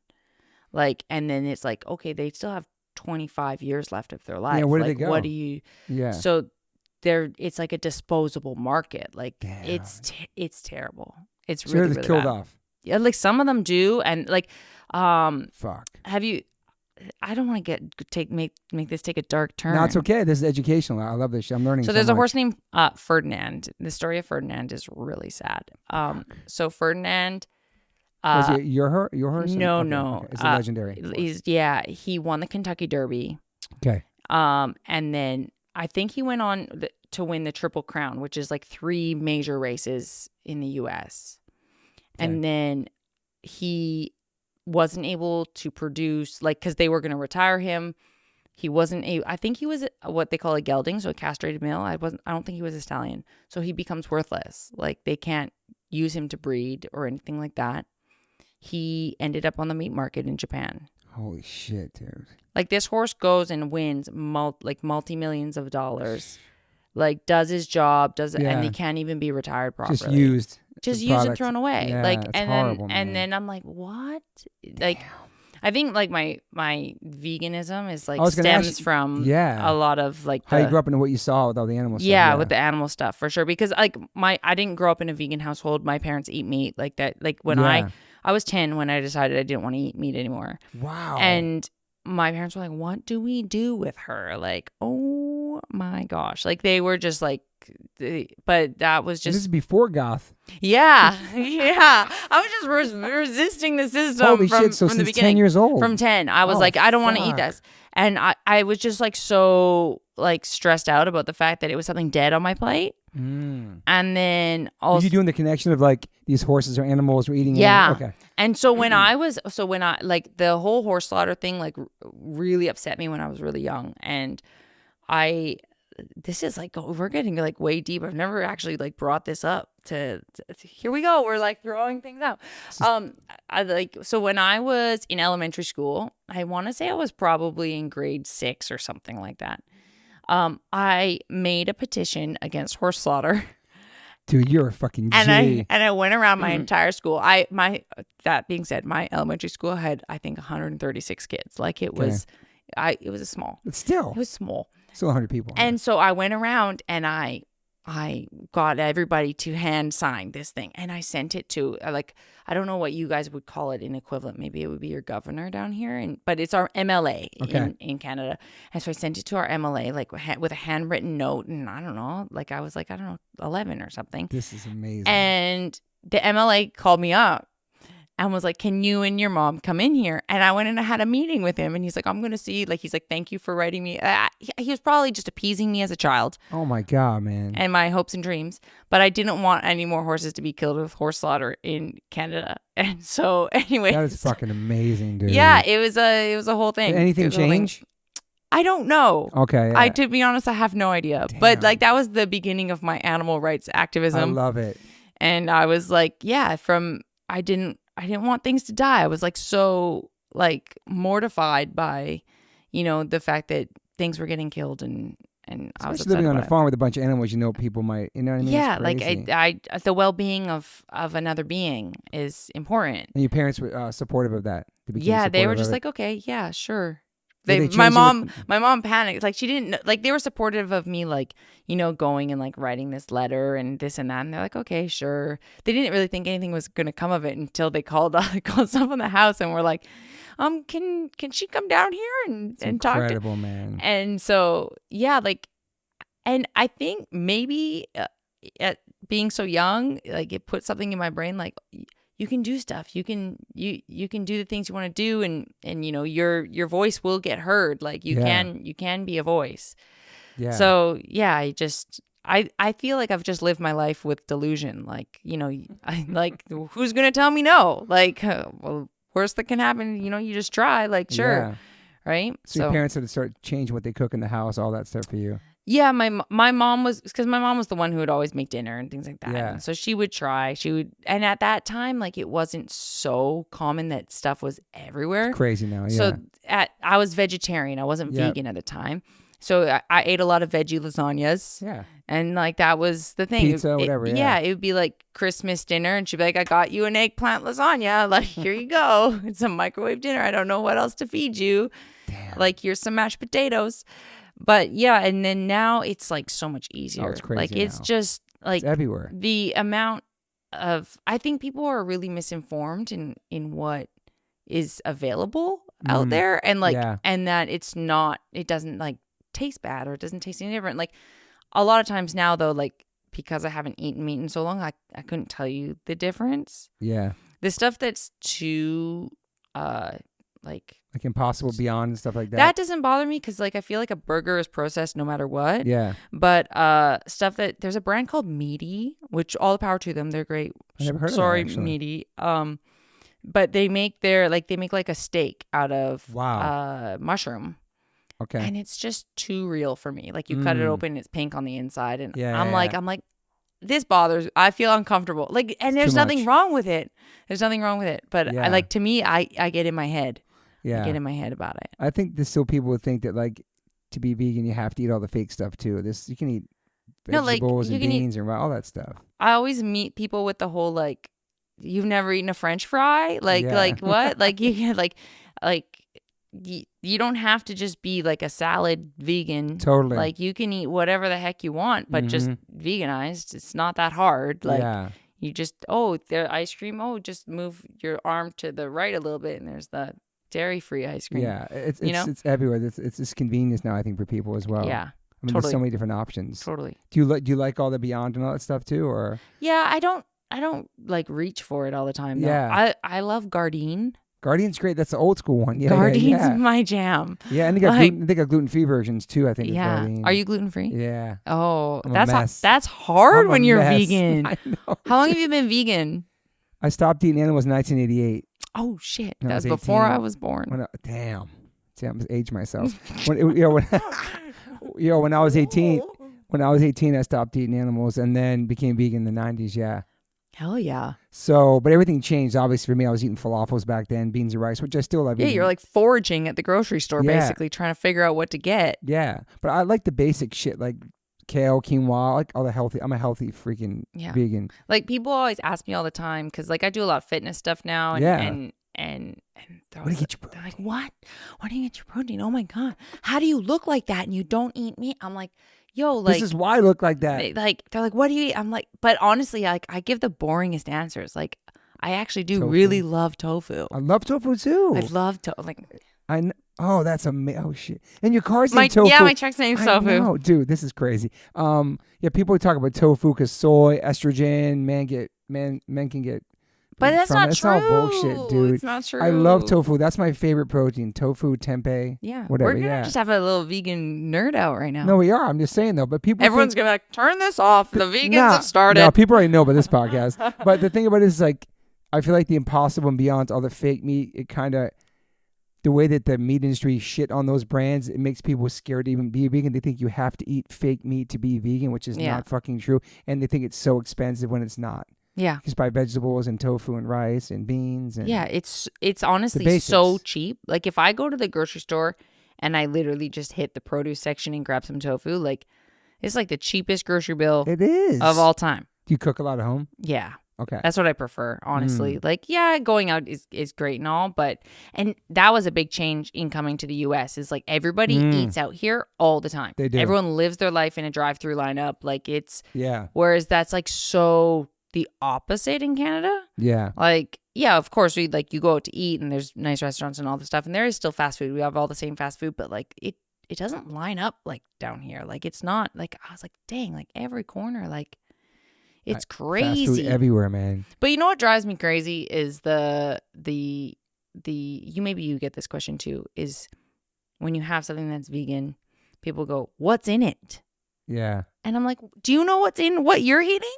Like, and then it's like, okay, they still have 25 years left of their life. Yeah, where do like, they go? What do you? Yeah. So it's like a disposable market. Like it's terrible. It's so really, they're really killed bad. off. Yeah, like some of them do, and like, fuck. Have you? I don't want to make this take a dark turn. No, it's okay. This is educational. I love this shit. I'm learning. So there's a horse named Ferdinand. The story of Ferdinand is really sad. So Ferdinand. Was it your horse? No, okay, no. Okay. It's a legendary. He won the Kentucky Derby. Okay. And then I think he went on to win the Triple Crown, which is like 3 major races in the U.S. Okay. And then he wasn't able to produce, like, because they were going to retire him. He wasn't I think he was what they call a gelding, so a castrated male. I don't think he was a stallion. So he becomes worthless. Like, they can't use him to breed or anything like that. He ended up on the meat market in Japan. Holy shit, dude. Like, this horse goes and wins multi-millions of dollars. Like, does his job, and he can't even be retired properly. Just used and thrown away. Yeah, like, and horrible, then I'm like, what? Damn. Like, I think like my veganism is like stems from a lot of like how you grew up into what you saw with all the animal stuff. Yeah, with the animal stuff for sure. Because like I didn't grow up in a vegan household. My parents eat meat like that. Like when I was 10 when I decided I didn't want to eat meat anymore. Wow. And my parents were like, what do we do with her? Like, oh my gosh. Like they were just like, but that was just. This is before goth. Yeah. I was just resisting the system. Holy shit. So from the since beginning. 10 years old. From 10. I was like, I don't want to eat this. And I was just like, so like stressed out about the fact that it was something dead on my plate. And then also, Were you doing the connection of like these horses or animals were eating? Yeah. Okay. And so when I like the whole horse slaughter thing, like really upset me when I was really young. And this is like, we're getting like way deep. I've never actually like brought this up to here we go. We're like throwing things out. So when I was in elementary school, I want to say I was probably in grade 6 or something like that. I made a petition against horse slaughter. Dude, you're a fucking G. And I went around my entire school. That being said, my elementary school had, I think, 136 kids. Like it was, it was a small. But still. It was small. Still 100 people. And so I went around and I got everybody to hand sign this thing. And I sent it to, like, I don't know what you guys would call it in equivalent. Maybe it would be your governor down here. But it's our MLA in Canada. And so I sent it to our MLA, like with a handwritten note. And I don't know, like I was like, I don't know, 11 or something. This is amazing. And the MLA called me up and was like, can you and your mom come in here? And I went and I had a meeting with him. And he's like, I'm going to see. Like, he's like, thank you for writing me. He was probably just appeasing me as a child. Oh, my God, man. And my hopes and dreams. But I didn't want any more horses to be killed with horse slaughter in Canada. And so, anyway. That is fucking amazing, dude. Yeah, it was a whole thing. Did anything change? I don't know. Okay. Yeah. To be honest, I have no idea. Damn. But like that was the beginning of my animal rights activism. I love it. And I was like, yeah, I didn't want things to die. I was like so like mortified by, the fact that things were getting killed and I was living on a farm with a bunch of animals, people might, you know what I mean? Yeah, like I the well-being of another being is important. And your parents were supportive of that? Yeah, they were just like, okay, yeah, sure. My mom panicked. Like she didn't like they were supportive of me, like, going and like writing this letter and this and that. And they're like, okay, sure. They didn't really think anything was going to come of it until they called someone in the house and were like, can she come down here and talk? Incredible, man. And so, yeah, like, and I think maybe at being so young, like it put something in my brain, like, you can do stuff. You can do the things you want to do, and your voice will get heard. Like you can be a voice. Yeah. So yeah, I feel like I've just lived my life with delusion. Like who's gonna tell me no? Like well, worst that can happen, you just try. Like sure, yeah. Right. So your parents had to start changing what they cook in the house, all that stuff for you. Yeah, my mom was, because my mom was the one who would always make dinner and things like that. Yeah. And so she would try. And at that time, like it wasn't so common that stuff was everywhere. It's crazy now, yeah. So I was vegetarian. I wasn't vegan at the time. So I ate a lot of veggie lasagnas. Yeah. And like that was the thing. Pizza, whatever. Yeah, it would be like Christmas dinner, and she'd be like, "I got you an eggplant lasagna. Like here you go. It's a microwave dinner. I don't know what else to feed you. Damn. Like here's some mashed potatoes." But yeah, and then now it's like so much easier. Oh, it's crazy. Like it's just like it's everywhere. The amount of, I think people are really misinformed in what is available out there, and like and that it doesn't like taste bad or it doesn't taste any different. Like a lot of times now though, like because I haven't eaten meat in so long, I couldn't tell you the difference. Yeah. The stuff that's too like Impossible Beyond and stuff like that. That doesn't bother me because like I feel like a burger is processed no matter what. Yeah. But stuff that there's a brand called Meaty, which all the power to them. They're great. I never heard of that, actually. Meaty. But they make like a steak out of mushroom. Okay. And it's just too real for me. Like you cut it open, it's pink on the inside, and I'm like, this bothers. I feel uncomfortable. Like, and there's nothing wrong with it. There's nothing wrong with it. But I like, to me, I get in my head. Yeah. I get in my head about it. I think there's still people who think that like to be vegan you have to eat all the fake stuff too. You can eat vegetables and beans and all that stuff. I always meet people with the whole like, you've never eaten a French fry, like what? Like you can you don't have to just be like a salad vegan. Totally. Like you can eat whatever the heck you want, but just veganized. It's not that hard. Like you just the ice cream. Just move your arm to the right a little bit, and there's the dairy-free ice cream. Yeah, it's everywhere. It's just convenience now, I think, for people as well. Yeah, I mean, there's so many different options. Totally. Do you like all the Beyond and all that stuff too, or? Yeah, I don't like reach for it all the time. Though. Yeah, I love Gardein. Guardian's great. That's the old school one. Yeah, Guardian's my jam. Yeah, and they got gluten-free versions too, I think. Yeah. Are you gluten-free? Yeah. Oh, I'm a mess. that's hard when you're mess. vegan. I know. How long have you been vegan? I stopped eating animals in 1988. Oh shit, When I that was was before 18. I was born. Damn, I'm age myself. When I was 18, I stopped eating animals and then became vegan in the 90s. Yeah. Hell yeah. So, but everything changed. Obviously, for me, I was eating falafels back then, beans and rice, which I still love. Yeah, eating. you're like foraging at the grocery store, Yeah. basically trying to figure out what to get. Yeah, but I like the basic shit like kale, quinoa, like all the healthy. I'm a healthy freaking vegan. Like people always ask me all the time because like I do a lot of fitness stuff now. And, and where do you get your protein? They're like, what? Where do you get your protein? Oh my God. How do you look like that and you don't eat meat? I'm like, yo, like this is why I look like that. They're like, what do you eat? I'm like, but honestly, like I give the boringest answers. Like I actually do Tofu. really love tofu. I love tofu too. I love tofu. Like oh, that's amazing. Oh shit. And your car's named tofu. Yeah, my truck's named tofu. I know, dude, this is crazy. Yeah, people talk about tofu because soy, estrogen, men can get. But that's not true. That's all bullshit, dude. It's not true. I love tofu. That's my favorite protein. Tofu, tempeh. Yeah. Whatever. We're gonna just have a little vegan nerd out right now. No, we are. I'm just saying though. But everyone's gonna be like, turn this off. The vegans have started. No, people already know about this podcast. But the thing about it is like, I feel like the Impossible and Beyond, all the fake meat, it kind of, the way that the meat industry shit on those brands, it makes people scared to even be vegan. They think you have to eat fake meat to be vegan, which is not fucking true. And they think it's so expensive when it's not. Yeah. Just buy vegetables and tofu and rice and beans. And it's honestly so cheap. Like if I go to the grocery store and I literally just hit the produce section and grab some tofu, like it's like the cheapest grocery bill it is of all time. Do you cook a lot at home? Yeah. Okay. That's what I prefer, honestly. Like, yeah, going out is great and all, and that was a big change in coming to the U.S. is like everybody eats out here all the time. They do. Everyone lives their life in a drive-through lineup. Like it's, whereas that's like so the opposite in Canada. Yeah. Like, yeah, of course, you go out to eat and there's nice restaurants and all this stuff. And there is still fast food. We have all the same fast food, but like it doesn't line up like down here. Like it's not like, I was like, dang, like every corner, like it's crazy. Fast food everywhere, man. But you know what drives me crazy is maybe you get this question too, is when you have something that's vegan, people go, what's in it? Yeah. And I'm like, do you know what's in what you're eating?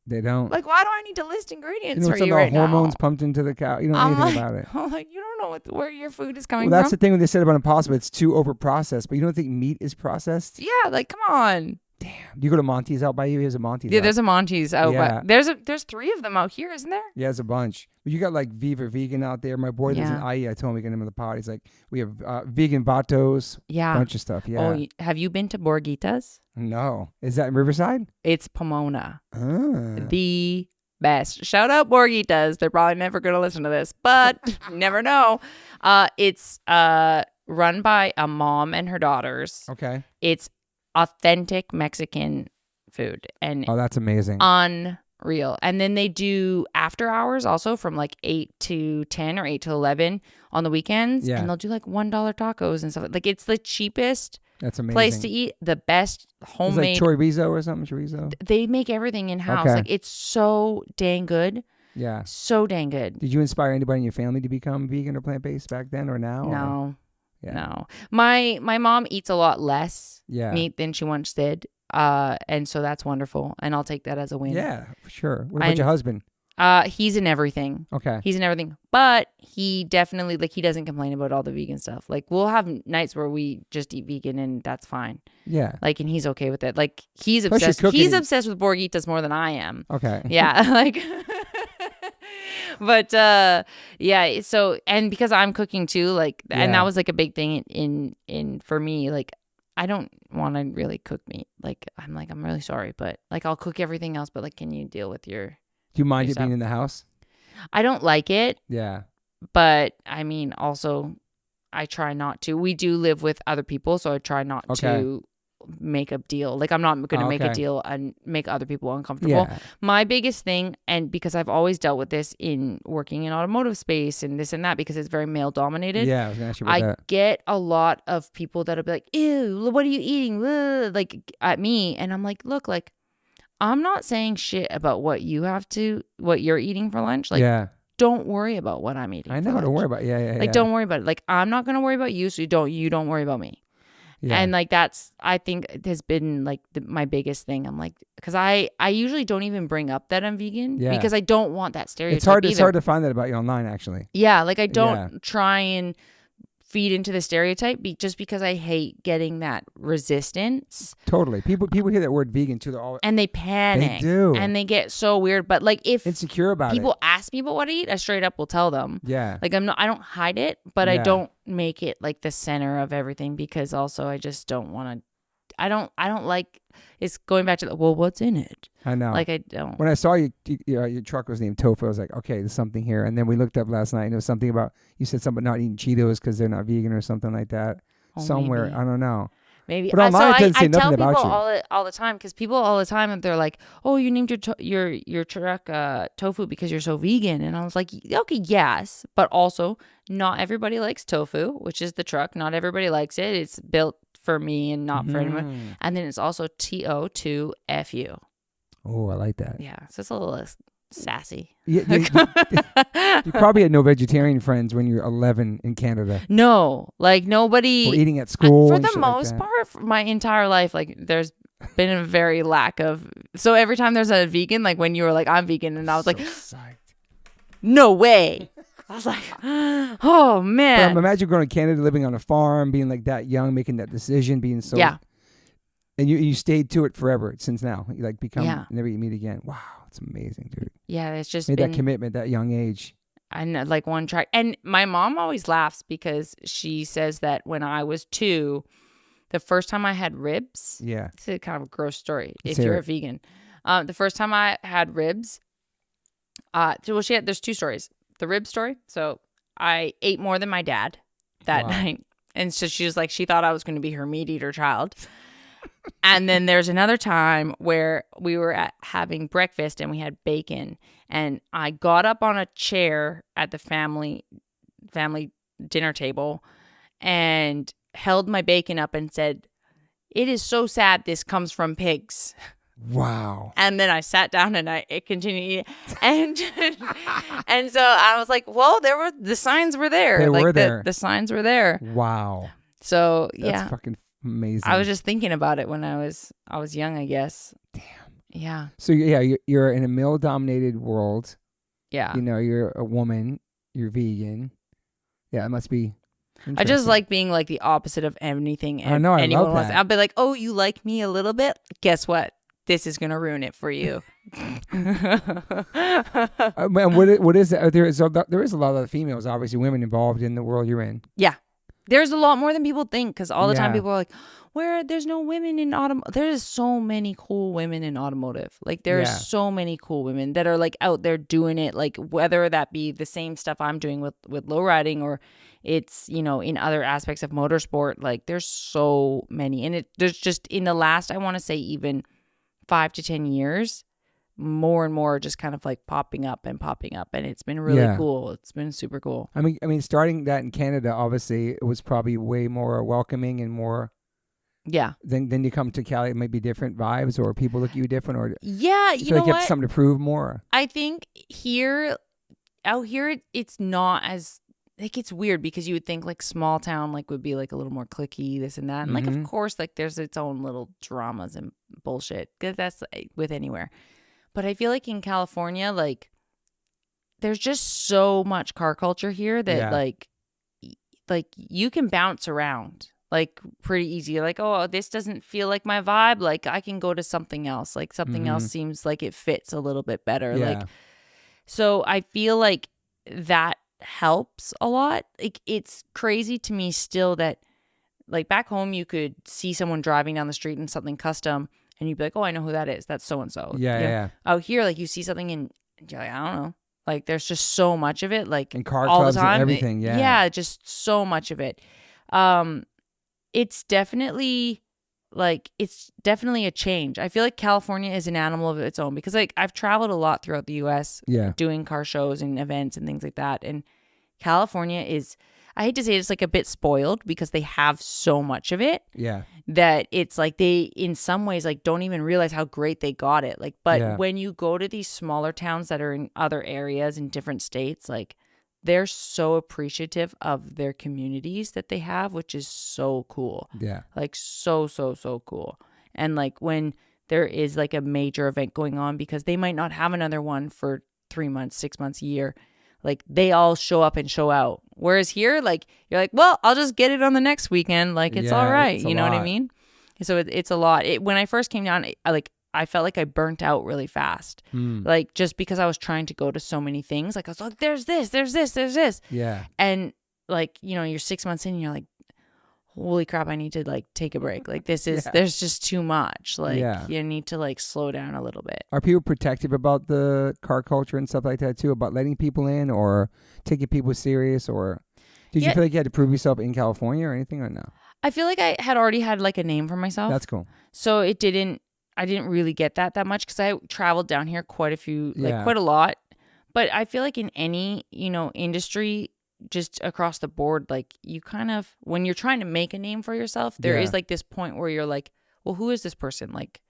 They don't. Like, why do I need to list ingredients for you right now? Hormones pumped into the cow. You don't know anything about it. I'm like, you don't know where your food is coming from. Well, that's the thing when they said about Impossible. It's too over-processed. But you don't think meat is processed? Yeah, like, come on. Damn. Do you go to Monty's out by you? Here's a Monty's Yeah, there's a Monty's out by. There's 3 of them out here, isn't there? Yeah, there's a bunch. But you got like Viva Vegan out there. My boy lives in IE. I told him we get him in the pod. He's like, we have vegan vatos. Yeah. Bunch of stuff. Yeah. Oh, have you been to Borgitas? No. Is that in Riverside? It's Pomona. The best. Shout out Borgitas. They're probably never going to listen to this, but you never know. It's run by a mom and her daughters. Okay. It's authentic Mexican food. And that's amazing. Unreal. And then they do after hours also from like 8 to 10 or 8 to 11 on the weekends. Yeah. And they'll do like $1 tacos and stuff. Like it's the cheapest That's amazing. place to eat, the best homemade. It's like chorizo or something, chorizo? They make everything in-house. Okay. Like it's so dang good. Yeah. So dang good. Did you inspire anybody in your family to become vegan or plant-based back then or now? No. Yeah. No. My mom eats a lot less meat than she once did. And so that's wonderful. And I'll take that as a win. Yeah, for sure. What about your husband? He's in everything. Okay. He's in everything. But he definitely, like, he doesn't complain about all the vegan stuff. Like, we'll have nights where we just eat vegan and that's fine. Yeah. Like, and he's okay with it. Like, he's obsessed. He's obsessed with Borgitas more than I am. Okay. Yeah. Like, but, yeah. So, and because I'm cooking too, like, and that was like a big thing in for me, like, I don't want to really cook meat. Like, I'm really sorry, but like, I'll cook everything else, but like, can you deal with your... Do you mind it being in the house? I don't like it. Yeah. But I mean, also, I try not to. We do live with other people, so I try not to make a deal. Like, I'm not going to make a deal and make other people uncomfortable. Yeah. My biggest thing, and because I've always dealt with this in working in automotive space and this and that, because it's very male dominated. Yeah, I was going to ask you about that. I get a lot of people that'll be like, ew, what are you eating? Like, at me. And I'm like, look, like, I'm not saying shit about what you're eating for lunch. Like, don't worry about what I'm eating. I know. Don't worry about it. Yeah. Don't worry about it. Like, I'm not going to worry about you. So you don't worry about me. Yeah. And like, I think it has been like my biggest thing. I'm like, because I usually don't even bring up that I'm vegan because I don't want that stereotype. It's hard to find that about you online, actually. Yeah. Like, I don't try and feed into the stereotype just because I hate getting that resistance. Totally. People hear that word vegan too. And they panic. They do. And they get so weird. But like, if insecure about people ask me about what I eat, I straight up will tell them. Yeah. Like, I don't hide it, but I don't make it like the center of everything, because also I just don't want to. I don't like. It's going back to what's in it? I know. Like, I don't. When I saw your truck was named TOFU, I was like, okay, there's something here. And then we looked up last night, and it was something about, you said something about not eating Cheetos because they're not vegan or something like that. Somewhere, maybe. I don't know. Maybe. But online it doesn't say nothing about you. I tell people all the time, because people all the time, they're like, oh, you named your truck tofu because you're so vegan. And I was like, okay, yes. But also, not everybody likes tofu, which is the truck. Not everybody likes it. It's built for me and not for anyone. And then it's also TOFU. Oh, I like that. Yeah, so it's a little sassy. You probably had no vegetarian friends when you were 11 in Canada. No, like nobody. Or eating at school. For the most part, for my entire life, like there's been a very lack of. So every time there's a vegan, like when you were like, I'm vegan, and I was like, psyched. No way. I was like, oh man. But imagine going to Canada, living on a farm, being like that young, making that decision, being so. Yeah. And you stayed to it forever since now. You like never you meet again. Wow, it's amazing, dude. Yeah, it's just made that commitment at that young age. And like one track. And my mom always laughs because she says that when I was 2, the first time I had ribs. Yeah. It's a kind of a gross story if you're a vegan. The first time I had ribs. There's 2 stories. The rib story. So I ate more than my dad that night. And so she was like, she thought I was going to be her meat eater child. And then there's another time where we were having breakfast and we had bacon, and I got up on a chair at the family dinner table and held my bacon up and said, "It is so sad this comes from pigs." Wow. And then I sat down and I continued eating. And and so I was like, well, the signs were there. They were there. The signs were there. Wow. So That's fucking amazing. I was just thinking about it when I was young, I guess. Damn. Yeah. So you're in a male-dominated world. Yeah. You know, you're a woman. You're vegan. Yeah, it must be. I just like being like the opposite of anything. I know. I love that. I'll be like, oh, you like me a little bit? Guess what? This is gonna ruin it for you. What is that? There is a lot of females, obviously women involved in the world you're in. Yeah. There's a lot more than people think, because all the time people are like, there's no women in automotive. There's so many cool women in automotive. Like there's so many cool women that are like out there doing it, like whether that be the same stuff I'm doing with lowriding, or it's, in other aspects of motorsport. Like there's so many. And there's just in the last, I want to say even 5 to 10 years, more and more just kind of like popping up, and it's been really cool. It's been super cool. I mean, starting that in Canada, obviously it was probably way more welcoming and more. Yeah. Then you come to Cali, it might be different vibes, or people look at you different, or you know like you have something to prove more. I think out here, it's not as like, it's weird because you would think like small town like would be like a little more cliquey, this and that, and like of course like there's its own little dramas and bullshit, because that's with anywhere. But I feel like in California, like there's just so much car culture here that like you can bounce around like pretty easy. Like, oh, this doesn't feel like my vibe. Like I can go to something else. Like something else seems like it fits a little bit better. Yeah. Like, so I feel like that helps a lot. Like it's crazy to me still that like back home you could see someone driving down the street in something custom, and you'd be like, oh, I know who that is. That's so-and-so. Yeah. Out here, like, you see something and you're like, I don't know. Like, there's just so much of it. Like, in car all clubs the time. And everything, yeah. Yeah, just so much of it. It's definitely, a change. I feel like California is an animal of its own, because, like, I've traveled a lot throughout the U.S. doing car shows and events and things like that. And California is, I hate to say it's like a bit spoiled because they have so much of it. Yeah. That it's like they, in some ways, like don't even realize how great they got it. Like, but Yeah. when you go to these smaller towns that are in other areas in different states, like they're so appreciative of their communities that they have, which is so cool. Yeah. Like so cool. And like when there is like a major event going on, because they might not have another one for 3 months, 6 months, a year. Like they all show up and show out. Whereas here, like you're like, well, I'll just get it on the next weekend. Like it's all right. You know what I mean? So it's a lot. When I first came down, I felt like I burnt out really fast. Like just because I was trying to go to so many things. Like I was like, there's this. Yeah. And like, you know, you're 6 months in and you're like, holy crap, I need to like take a break. Like this is, there's just too much. Like you need to like slow down a little bit. Are people protective about the car culture and stuff like that too? About letting people in or taking people serious? Or did you feel like you had to prove yourself in California or anything or no? I feel like I had already had like a name for myself. That's cool. So I didn't really get that much because I traveled down here quite a lot. But I feel like in any, you know, industry, just across the board, like you kind of, when you're trying to make a name for yourself, there is like this point where you're like, well, who is this person? Like,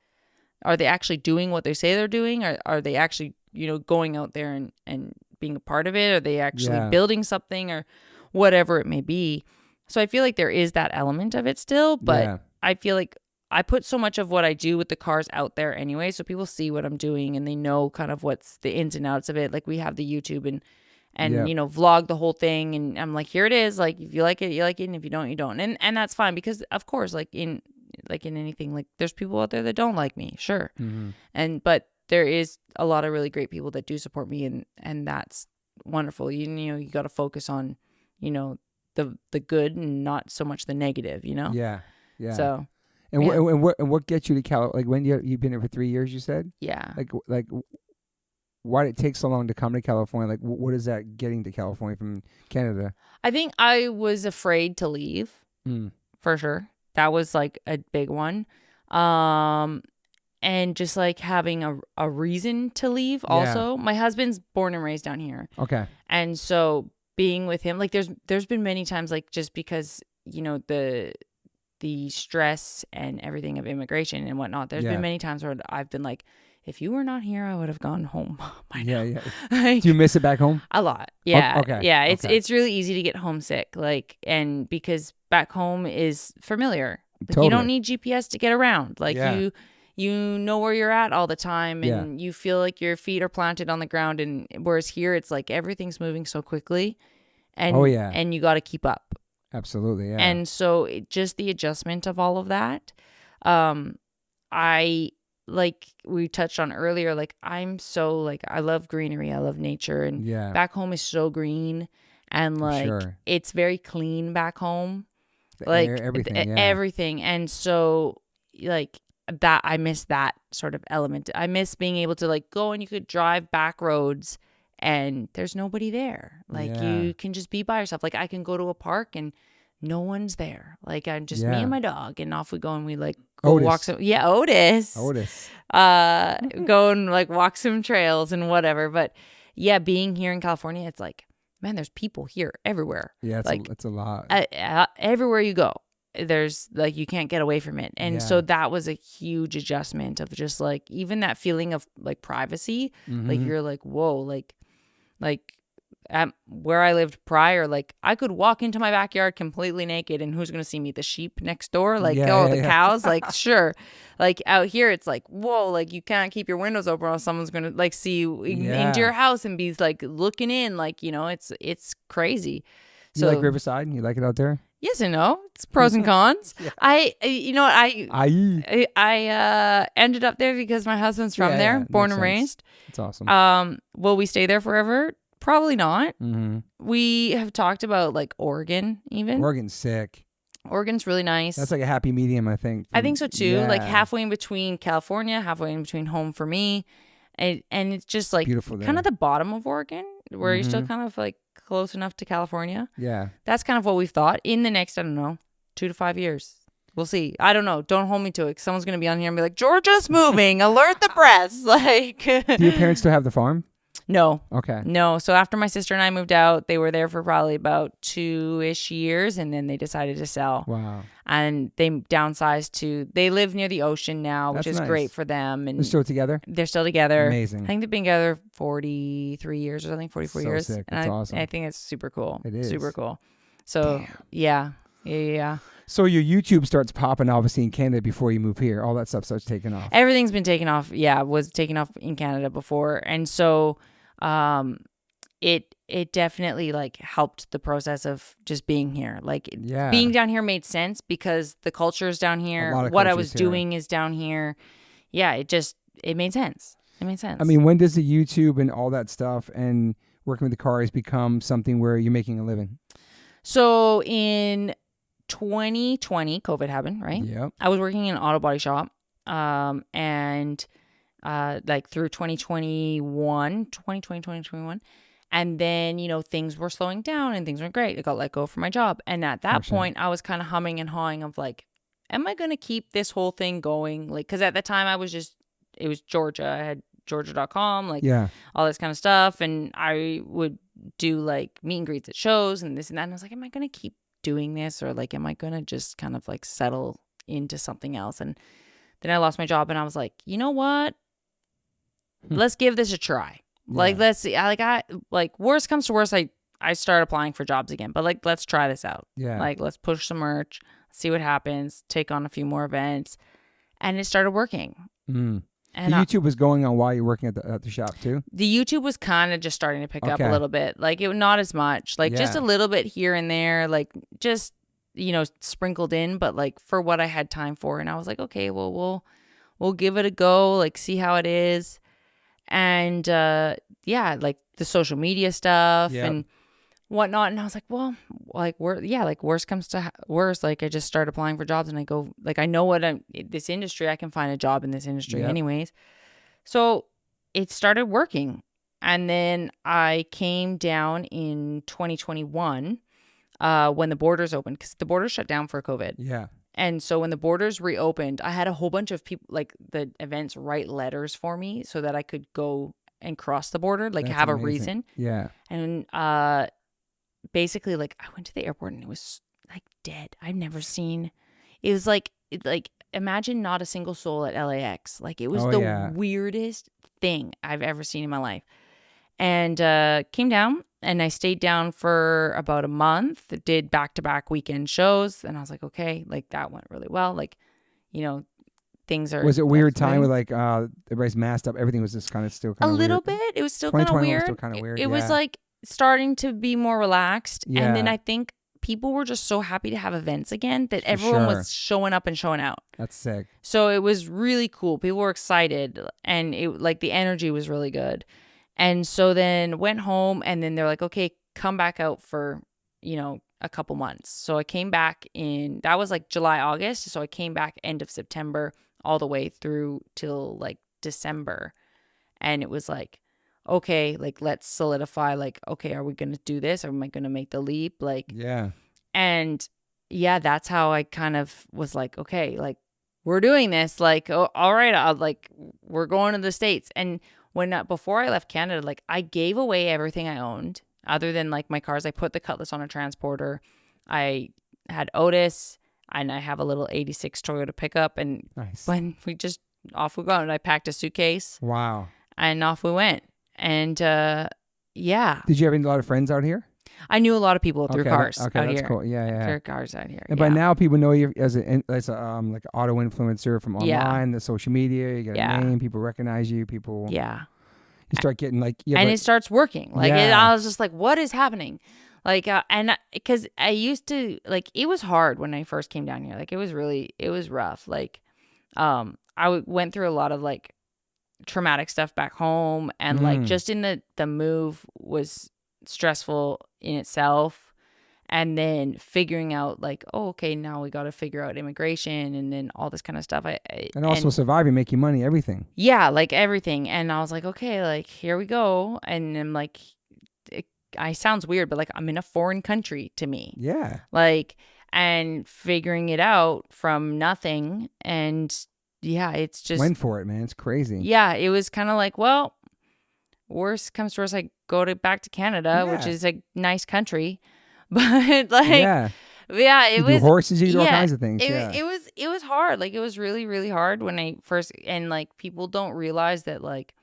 are they actually doing what they say they're doing? Or are they actually, you know, going out there and being a part of it? Are they actually building something or whatever it may be? So I feel like there is that element of it still, but I feel like I put so much of what I do with the cars out there anyway. So people see what I'm doing and they know kind of what's the ins and outs of it. Like we have the YouTube and you know, vlog the whole thing. And I'm like, here it is. Like, if you like it, you like it. And if you don't, you don't. And that's fine because of course, like in anything, like there's people out there that don't like me. Sure. But there is a lot of really great people that do support me. And that's wonderful. You know, you got to focus on, you know, the good and not so much the negative, you know? Yeah. Yeah. So. And what gets you to California? Like when you've been here for 3 years, you said? Yeah. Like why did it take so long to come to California? Like, what is that getting to California from Canada? I think I was afraid to leave, for sure. That was like a big one. And just like having a reason to leave also. My husband's born and raised down here. Okay. And so being with him, like there's been many times, like just because, you know, the stress and everything of immigration and whatnot, there's been many times where I've been like, if you were not here, I would have gone home by now. Yeah. Like, do you miss it back home? A lot. Yeah. Okay. Yeah. It's really easy to get homesick. like, and because back home is familiar. Like, totally. You don't need GPS to get around. Like you know where you're at all the time and you feel like your feet are planted on the ground. And whereas here, it's like everything's moving so quickly and, and you got to keep up. Absolutely. Yeah. And so just the adjustment of all of that, like we touched on earlier, like I'm so like, I love greenery. I love nature. And back home is so green and like it's very clean back home. Like everything. And so like that, I miss that sort of element. I miss being able to like go and you could drive back roads and there's nobody there. Like you can just be by yourself. Like I can go to a park and no one's there. Like I'm just me and my dog and off we go and we like go walk some Otis. Go and like walk some trails and whatever. But yeah, being here in California, it's like, man, there's people here everywhere. Yeah, it's a lot. Everywhere you go, there's like you can't get away from it. And so that was a huge adjustment of just like even that feeling of like privacy. Like you're like, whoa, like at where I lived prior, like I could walk into my backyard completely naked and who's going to see me? The sheep next door? Like, the cows? Like, sure. Like out here, it's like, whoa, like you can't keep your windows open or someone's going to like see you into your house and be like looking in. Like, you know, it's crazy. You like Riverside? You like it out there? Yes and no. It's pros and cons. I ended up there because my husband's from there, born and raised. It's awesome. Will we stay there forever? Probably not. We have talked about like Oregon even. Oregon's sick. Oregon's really nice. That's like a happy medium, I think. I think so too. Yeah. Like halfway in between California, halfway in between home for me. And it's just like kind of the bottom of Oregon where you're still kind of like close enough to California. Yeah. That's kind of what we've thought in the next, I don't know, 2 to 5 years. We'll see. I don't know. Don't hold me to it. Someone's going to be on here and be like, Georgia's moving. Alert the press. Like, do your parents still have the farm? No. Okay. No. So after my sister and I moved out, they were there for probably about 2-ish years, and then they decided to sell. Wow. And they downsized they live near the ocean now, which That's is nice. great for them. And They're still together? they're still together. Amazing. I think they've been together 43 years or something, 44 So years. sick. And That's awesome. I think it's super cool. It is. Super cool. So, yeah. So your YouTube starts popping, obviously, in Canada before you move here. All that stuff starts taking off. Everything's been taken off. Yeah, was taken off in Canada before. And so it definitely like helped the process of just being here. Like being down here made sense because the culture is down here. What I was doing is down here. Yeah, it made sense. It made sense. I mean, when does the YouTube and all that stuff and working with the cars become something where you're making a living? So in 2020, COVID happened, right? Yeah. I was working in an auto body shop, and like through 2021, and then things were slowing down and things weren't great. I got let go from my job, and at that point, I was kind of humming and hawing of like, am I gonna keep this whole thing going? Like, because at the time it was Georgia. I had Georjah.com, like all this kind of stuff, and I would do like meet and greets at shows and this and that. And I was like, am I gonna keep doing this, or like am I gonna just kind of like settle into something else? And then I lost my job, and I was like, you know what, let's give this a try. Like, let's see, worst comes to worst, I start applying for jobs again, but like, let's try this out. Like, let's push some merch, see what happens, take on a few more events. And it started working. And the YouTube was going on while you're working at the shop too? The YouTube was kind of just starting to pick up a little bit. Like, it not as much. Like, just a little bit here and there. Like, just, sprinkled in. But, like, for what I had time for. And I was like, okay, well, we'll give it a go. Like, see how it is. And, like, the social media stuff and whatnot. And I was like, well, like, worst comes to worst. Like, I just start applying for jobs, and I go, like, I know this industry, I can find a job in this industry anyways. So it started working. And then I came down in 2021 when the borders opened, because the borders shut down for COVID. Yeah. And so when the borders reopened, I had a whole bunch of people, like the events, write letters for me so that I could go and cross the border, like have a reason. Yeah. And basically, like, I went to the airport and it was like dead. I've never seen. It was like imagine not a single soul at LAX. Like, it was the weirdest thing I've ever seen in my life. And came down, and I stayed down for about a month. Did back-to-back weekend shows, and I was like, okay, like, that went really well. Like, things are. Was it a weird time where like everybody's masked up? Everything was just kind of still kind of a little bit. It was still kind of weird. Was still kind of weird. It was like starting to be more relaxed, and then I think people were just so happy to have events again that everyone was showing up and showing out. That's sick. So it was really cool. People were excited, and it like the energy was really good. And so then went home, and then they're like, okay, come back out for, a couple months. So I came back that was like July, August. So I came back end of September all the way through till like December. And it was like, okay, like, let's solidify, like, okay, are we going to do this? Am I going to make the leap? Like, and that's how I kind of was like, okay, like, we're doing this. Like, oh, all right, we're going to the States. And before I left Canada, like, I gave away everything I owned other than like my cars. I put the Cutlass on a transporter. I had Otis, and I have a little 86 Toyota pickup. And when off we go, and I packed a suitcase. Wow. And off we went. And Did you have a lot of friends out here? I knew a lot of people through cars. Okay, that's cool. Yeah. Through cars out here. And by now, people know you as a like an auto influencer from online, the social media. You get a name. People recognize you. People. Yeah. You start getting like. And it starts working. Like, I was just like, what is happening? Like, and because I used to, like, it was hard when I first came down here. Like, it was rough. Like, I went through a lot of like traumatic stuff back home, and like just in the move was stressful in itself, and then figuring out like, oh, okay, now we got to figure out immigration and then all this kind of stuff. And also surviving, making money, everything. Yeah, like everything. And I was like, okay, like, here we go. And I'm like, I sounds weird, but like, I'm in a foreign country to me. Yeah. Like, and figuring it out from nothing. And it's just went for it, man. It's crazy. Yeah, it was kind of like, well, worst comes to worst, I go back to Canada, which Yeah. is a nice country. But like, Yeah. it You was do horses, you do all yeah, kinds of things. Yeah. it was hard. Like it was really, really hard when I first, and like people don't realize that like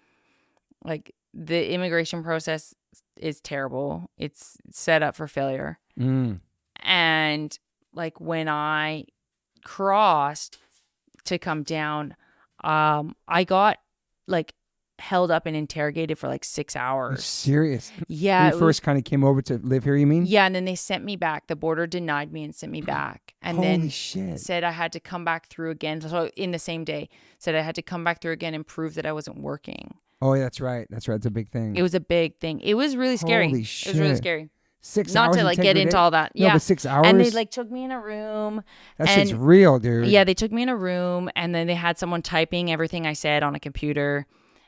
the immigration process is terrible. It's set up for failure. Mm. And like when I crossed to come down, I got like held up and interrogated for like 6 You're hours. serious? Yeah. When you first kind of came over to live here, you mean? Yeah, and then they sent me back. The border denied me and sent me back. And Holy then shit. said I had to come back through again. So in the same day, said I had to come back through again and prove that I wasn't working. Oh, yeah, that's right. That's right. It's a big thing. It was a big thing. It was really scary. Holy It was really shit. scary. 6 Not hours to like get into all that. No, Yeah. but 6 hours? And they like took me in a room. That shit's real, dude. Yeah, they took me in a room and then they had someone typing everything I said on a computer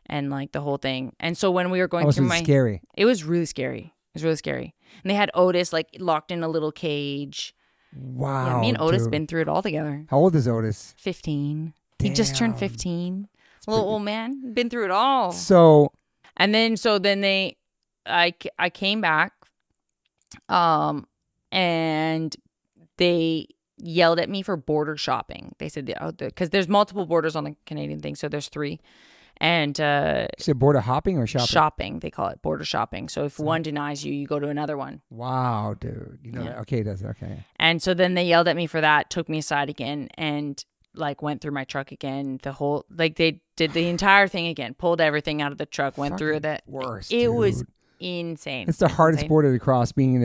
and like the whole thing. And so when we were going through scary. It was really scary. It was really scary. And they had Otis like locked in a little cage. Wow. Yeah, me and Otis dude. been through it all together. How old is Otis? 15. He just turned Damn. 15. Little old man. Been through it all. So And then I came back, and they yelled at me for border shopping. They said, because there's multiple borders on the Canadian thing, so there's 3. And you said border hopping or shopping? shopping, they call it border shopping. So if one denies you, you go to another one. Wow, dude. You know that? Okay, that's okay. And so then they yelled at me for that, took me aside again, and like went through my truck again. The whole, like they did the entire thing again, pulled everything out of the truck, went through that. Worse. It was dude. insane. It's the hardest insane. border to cross. Being in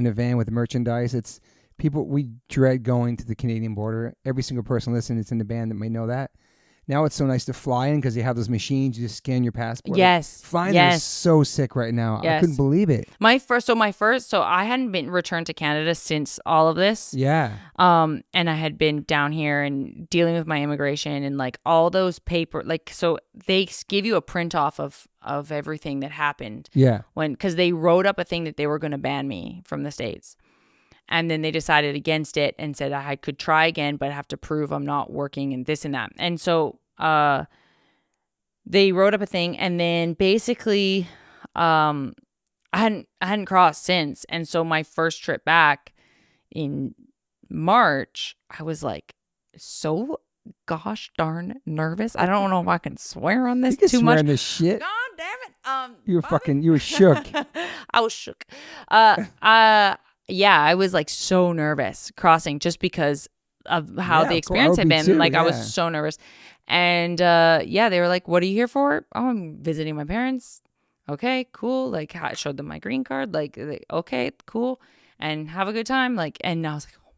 a van with merchandise. It's people. We dread going to the Canadian border. Every single person listening that's in the band that may know that. Now it's so nice to fly in because you have those machines. You just scan your passport. Yes. Flying there is so sick right now. Yes. I couldn't believe it. So I hadn't been returned to Canada since all of this. Yeah. And I had been down here and dealing with my immigration and like all those paper, like, so they give you a print off of everything that happened. Yeah. Because they wrote up a thing that they were going to ban me from the States. And then they decided against it and said I could try again, but I have to prove I'm not working and this and that. And so they wrote up a thing, and then basically I hadn't crossed since. And so my first trip back in March, I was like so gosh darn nervous. I don't know if I can swear on this You can too swear much. on this shit. God damn it. You were shook. I was shook. Yeah, I was like so nervous crossing just because of how the experience had been. I was so nervous. And they were like, "What are you here for?" "Oh, I'm visiting my parents." "Okay, cool." Like, I showed them my green card. Like, okay, cool. And have a good time. Like, and I was like, oh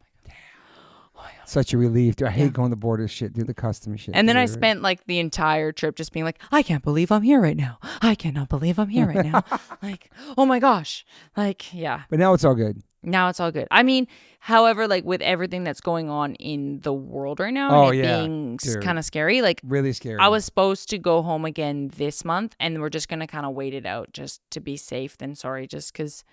my God. Such a relief. Dude, I hate going to the border shit, do the customs shit. And then I spent like the entire trip just being like, I can't believe I'm here right now. I cannot believe I'm here right now. Like, oh my gosh. Like, yeah. But now it's all good. Now it's all good. I mean, however, like with everything that's going on in the world right now, and it being kind of scary, like really scary. I was supposed to go home again this month, and we're just going to kind of wait it out just to be safe. Then just because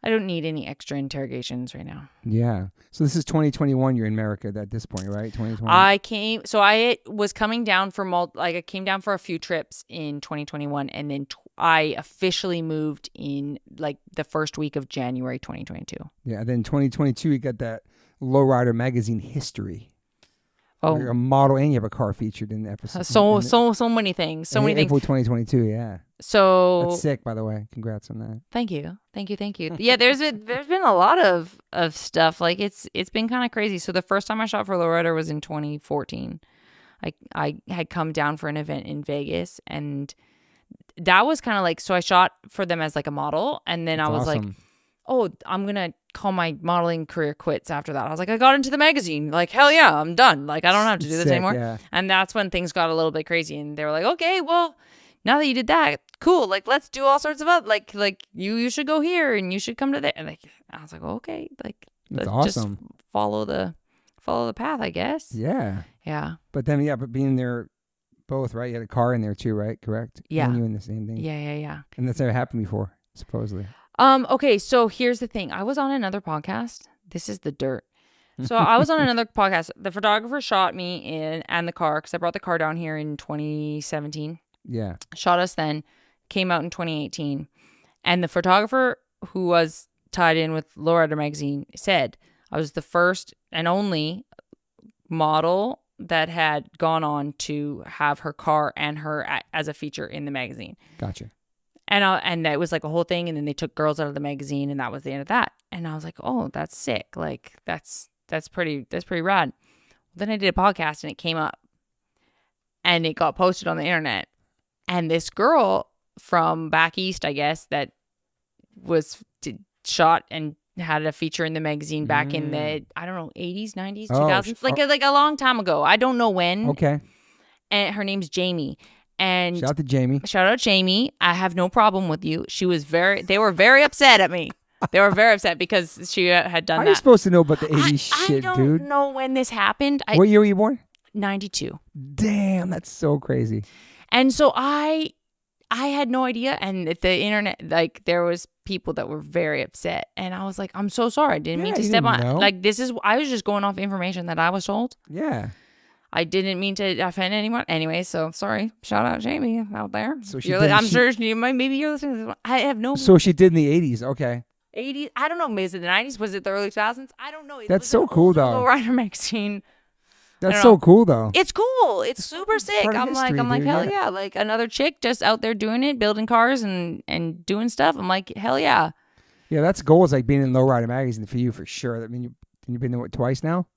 I don't need any extra interrogations right now. Yeah. So this is 2021. You're in America at this point, right? 2020. I was coming down for I came down for a few trips in 2021, and then I officially moved in like the first week of January 2022. Yeah. Then 2022, you got that Lowrider magazine history. Oh, you're a model and you have a car featured in the episode. So many things. So many things. April 2022. Yeah. So that's sick, by the way. Congrats on that. Thank you. Yeah, there's been a lot of stuff. Like it's been kind of crazy. So the first time I shot for Lowrider was in 2014. I had come down for an event in Vegas, and that was kind of like, so I shot for them as like a model, and then I was awesome. Like, oh, I'm gonna call my modeling career quits after that. I was like, I got into the magazine. Like, hell yeah, I'm done. Like, I don't have to do this anymore. Yeah. And that's when things got a little bit crazy, and they were like, okay, well, now that you did that, cool. Like, let's do all sorts of other, like you should go here and you should come to there. And like, I was like, okay, like, that's awesome. Just follow the path, I guess. Yeah. Yeah. But then, but being there both, right? You had a car in there too, right? Correct? Yeah. And you in the same thing. Yeah. And that's never happened before, supposedly. Okay, so here's the thing. I was on another podcast. This is the dirt. So I was on another podcast. The photographer shot me in and the car, because I brought the car down here in 2017. Yeah. Shot us then. came out in 2018. And the photographer who was tied in with Lowrider magazine said, I was the first and only model that had gone on to have her car and her as a feature in the magazine. Gotcha. And that was like a whole thing. And then they took girls out of the magazine, and that was the end of that. And I was like, oh, that's sick. Like that's pretty rad. Then I did a podcast, and it came up, and it got posted on the internet. And this girl from back east, I guess, that was shot and had a feature in the magazine back in the, I don't know, 80s, 90s, 2000s, like a long time ago. I don't know when. Okay. And her name's Jamie. And shout out to Jamie. Shout out Jamie. I have no problem with you. They were very upset at me. They were very upset because she had done that. How are you supposed to know about the 80s shit, dude? I don't know when this happened. What year were you born? 92. Damn, that's so crazy. And so I had no idea. And at the internet, like, there was people that were very upset. And I was like, I'm so sorry. I didn't mean to step on. Know. Like, I was just going off information that I was told. Yeah. I didn't mean to offend anyone. Anyway, so sorry. Shout out Jamie out there. So I'm sure maybe you're listening to this one. I have no. So she did in the 80s. Okay. 80s. I don't know. Was it the 90s? Was it the early 2000s? I don't know. That's so cool, though. Lowrider magazine. That's so cool, though. It's cool. It's super sick. I'm like, hell yeah. Like another chick just out there doing it, building cars and doing stuff. I'm like, hell yeah. Yeah, that's goals, like being in Lowrider magazine for you, for sure. I mean, you've been there, what, twice now?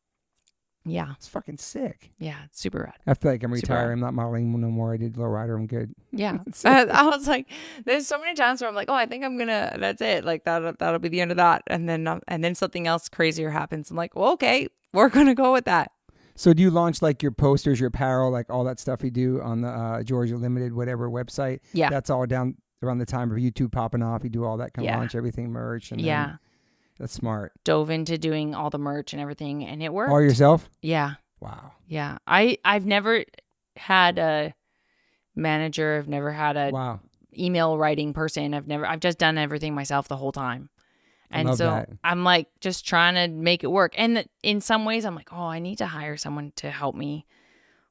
Yeah. It's fucking sick. Yeah, it's super rad. I feel like I'm retired. I'm not modeling no more. I did Lowrider. I'm good. Yeah. I was like, there's so many times where I'm like, oh, I think I'm gonna. That's it. Like that'll be the end of that. And then something else crazier happens. I'm like, well, okay, we're gonna go with that. So do you launch like your posters, your apparel, like all that stuff you do on the Georgia Limited, whatever website? Yeah. That's all down around the time of YouTube popping off. You do all that kind of launch everything, merch. And yeah. That's smart. Dove into doing all the merch and everything, and it worked. All yourself? Yeah. Wow. Yeah. I've never had a manager. I've never had a email writing person. I've just done everything myself the whole time. And so that. I'm like just trying to make it work. And in some ways I'm like, oh, I need to hire someone to help me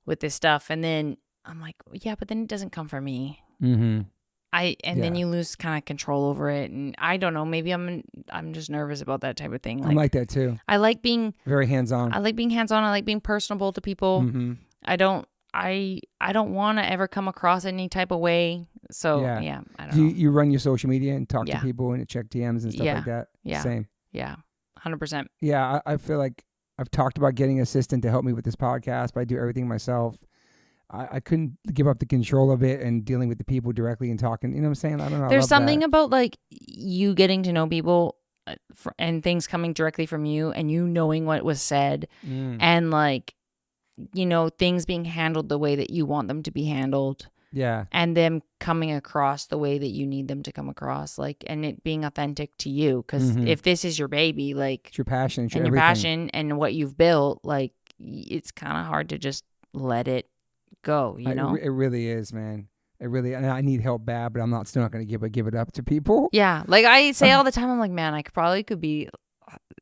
with this stuff. And then I'm like, yeah, but then it doesn't come from me. Mm-hmm. Then you lose kind of control over it. And I don't know, maybe I'm just nervous about that type of thing. I'm like that too. I like being very hands-on. I like being hands-on. I like being personable to people. Mm-hmm. I don't want to ever come across any type of way. So yeah, I don't know. You run your social media and talk to people and check DMs and stuff like that? Yeah. Same. Yeah. 100%. Yeah. I feel like I've talked about getting an assistant to help me with this podcast, but I do everything myself. I couldn't give up the control of it and dealing with the people directly and talking. You know what I'm saying? I don't know. There's something about like you getting to know people and things coming directly from you and you knowing what was said and like, you know, things being handled the way that you want them to be handled. Yeah. And them coming across the way that you need them to come across, like, and it being authentic to you. Because if this is your baby, like, it's your passion, and your passion and what you've built, like, it's kind of hard to just let it go, you know? It really is, man. And I need help bad, but I'm still not going to give it up to people. Yeah. Like I say all the time, I'm like, man, I could be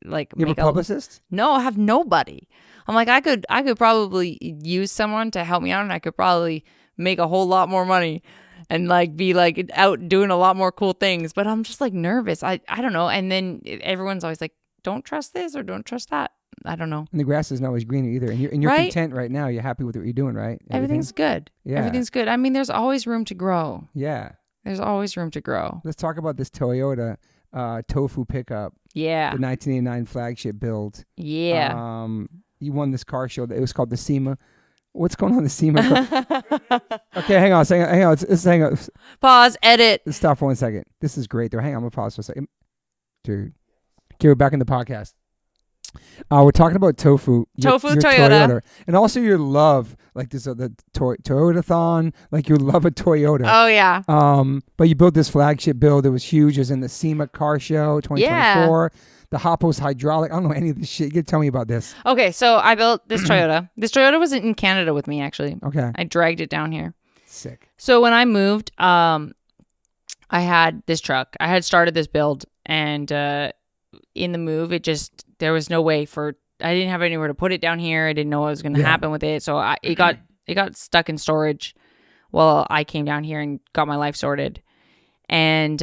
like, you have a publicist? No, I have nobody. I'm like, I could probably use someone to help me out and I could probably make a whole lot more money and like be like out doing a lot more cool things. But I'm just like nervous. I don't know. And then everyone's always like, don't trust this or don't trust that. I don't know. And the grass isn't always greener either. And you're content right now. You're happy with what you're doing, right? Everything's good. Yeah. Everything's good. I mean, there's always room to grow. Yeah. There's always room to grow. Let's talk about this Toyota TOFU pickup. Yeah. The 1989 flagship build. Yeah. You won this car show. It was called the SEMA. What's going on in the SEMA? Okay, hang on. Let's hang on. Pause. Edit. Let's stop for 1 second. This is great. Hang on. I'm going to pause for a second. Dude. Okay, we're back in the podcast. We're talking about TOFU. Your Toyota. And also your love. Like this, the Toyota-thon. Like you love a Toyota. Oh, yeah. But you built this flagship build. It was huge. It was in the SEMA car show 2024. Yeah. The Hoppo's hydraulic. I don't know any of this shit. You tell me about this. Okay, so I built this Toyota. This Toyota was in Canada with me, actually. Okay. I dragged it down here. Sick. So when I moved, I had this truck. I had started this build, and in the move, there was no way I didn't have anywhere to put it down here. I didn't know what was going to happen with it. So it got stuck in storage while I came down here and got my life sorted. and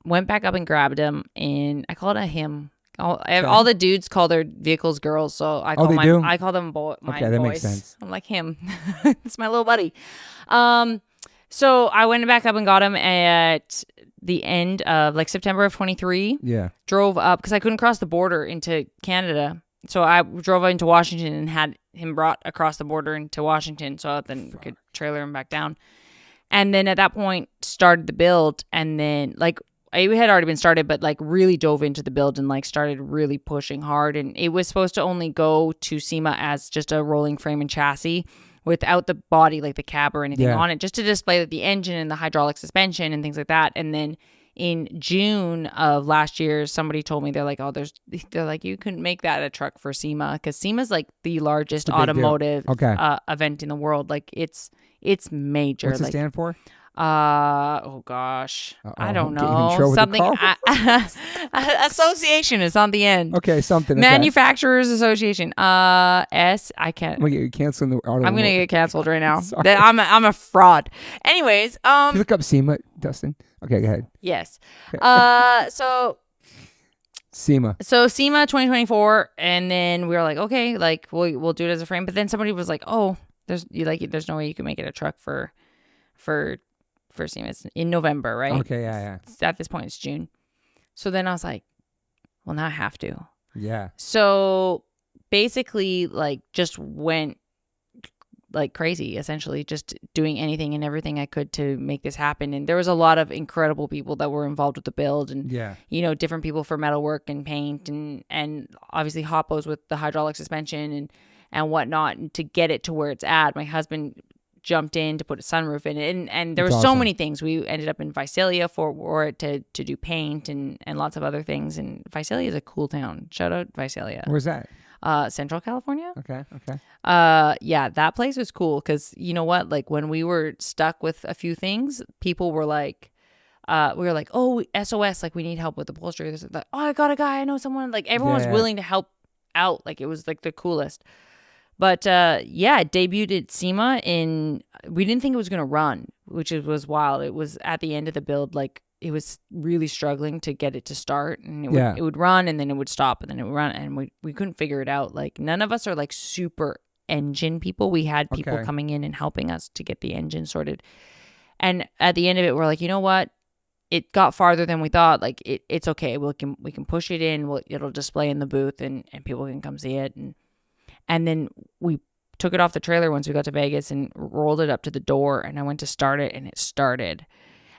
went back up and grabbed him. And I call it a him. All the dudes call their vehicles girls, so I call I call them my okay, that boys. makes sense. I'm like him. It's my little buddy. So I went back up and got him at the end of like September of 23. Yeah. Drove up because I couldn't cross the border into Canada. So I drove into Washington and had him brought across the border into Washington so then we could trailer him back down. And then at that point started the build, and then like it had already been started, but like really dove into the build and like started really pushing hard. And it was supposed to only go to SEMA as just a rolling frame and chassis without the body, like the cab or anything on it, just to display the engine and the hydraulic suspension and things like that. And then in June of last year, somebody told me, they're like, you couldn't make that a truck for SEMA, because SEMA's like the largest automotive event in the world. Like it's major. What's it stand for? Oh gosh, I don't know. Something association is on the end. Okay, something. Manufacturers Association. S. I can't. I'm gonna get you canceled. I'm gonna get canceled right now. I'm a fraud. Anyways, you look up SEMA, Dustin. Okay, go ahead. Yes. Okay. So SEMA. So SEMA 2024, and then we were like, okay, like we'll do it as a frame. But then somebody was like, oh, there's no way you can make it a truck for SEMA. It's in November, right? Okay, yeah. At this point, it's June. So then I was like, well, now I have to. Yeah. So basically, like, just went like crazy, essentially, just doing anything and everything I could to make this happen. And there was a lot of incredible people that were involved with the build, and different people for metalwork and paint, and obviously Hoppos with the hydraulic suspension and whatnot, and to get it to where it's at. My husband jumped in to put a sunroof in it, and there were so many things. We ended up in Visalia for it to do paint and lots of other things. And Visalia is a cool town. Shout out Visalia. Where's that? Central California. Okay. Yeah, that place was cool because you know what? Like when we were stuck with a few things, people were like, we were like, oh, SOS, like we need help with upholstery. Like, oh, I got a guy, I know someone. Like everyone was willing to help out. Like it was like the coolest. But it debuted at SEMA we didn't think it was going to run, which was wild. It was at the end of the build, like it was really struggling to get it to start, and it would run and then it would stop and then it would run, and we couldn't figure it out. Like none of us are like super engine people. We had people coming in and helping us to get the engine sorted. And at the end of it, we're like, you know what? It got farther than we thought. Like it's okay. We can push it in. It'll display in the booth and people can come see it. And then we took it off the trailer once we got to Vegas and rolled it up to the door, and I went to start it, and it started.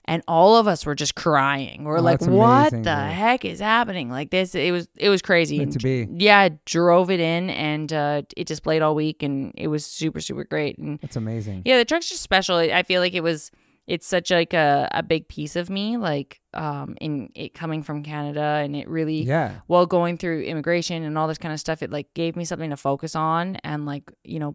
And all of us were just crying. We're like, what the heck is happening? Like this, it was crazy. Meant to be. Yeah, I drove it in, and it displayed all week, and it was super, super great. And that's amazing. Yeah, the truck's just special. I feel like it's such like a big piece of me, like in it coming from Canada, and it really while going through immigration and all this kind of stuff, it like gave me something to focus on and like,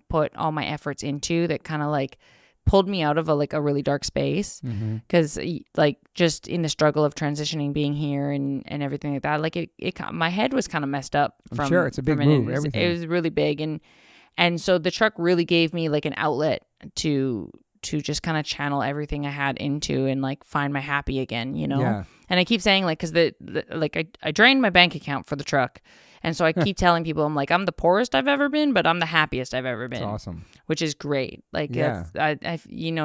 put all my efforts into, that kind of like pulled me out of a really dark space, because like just in the struggle of transitioning, being here and everything like that, like it my head was kind of messed up from, I'm sure it's a big move. It was really big, and so the truck really gave me like an outlet to just kind of channel everything I had into and like find my happy again, Yeah. And I keep saying like, cause I drained my bank account for the truck. And so I keep telling people, I'm like, I'm the poorest I've ever been, but I'm the happiest I've ever been. That's awesome. Which is great. Like, I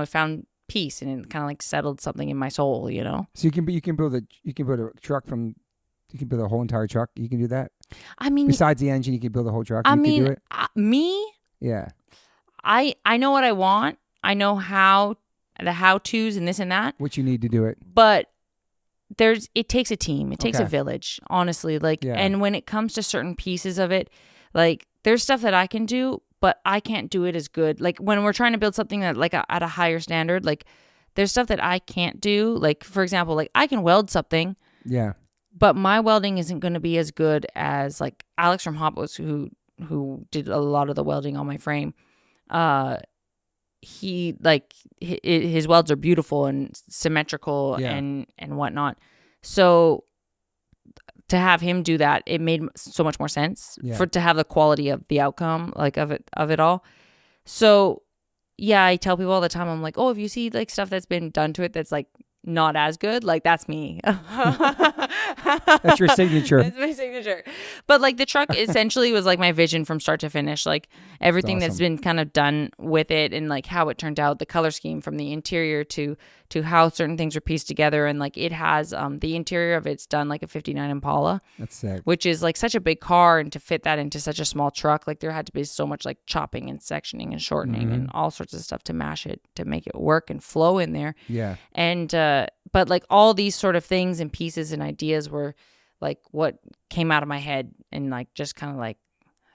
found peace, and it kind of like settled something in my soul, So you can build a truck from, you can build a whole entire truck. You can do that. I mean, besides the engine, you can build a whole truck. I can mean, do it. Yeah. I know what I want. I know the how-tos and this and that. What you need to do it. But it takes a team. It takes a village, honestly. Like, and when it comes to certain pieces of it, like there's stuff that I can do, but I can't do it as good. Like when we're trying to build something that like at a higher standard, like there's stuff that I can't do. Like for example, like I can weld something. Yeah. But my welding isn't going to be as good as like Alex from Hoppos, who did a lot of the welding on my frame. He like his welds are beautiful and symmetrical and whatnot. So to have him do that, it made so much more sense to have the quality of the outcome, like of it all. So I tell people all the time, I'm like, oh, if you see like stuff that's been done to it that's like not as good. Like that's me. That's your signature. That's my signature. But like the truck essentially was like my vision from start to finish. Like everything that's been kind of done with it and like how it turned out, the color scheme from the interior to how certain things were pieced together. And like it has the interior of it's done like a 59 Impala. That's sick. Which is like such a big car, and to fit that into such a small truck, like there had to be so much like chopping and sectioning and shortening and all sorts of stuff to mash it, to make it work and flow in there. Yeah. And but like all these sort of things and pieces and ideas were like what came out of my head and like just kind of like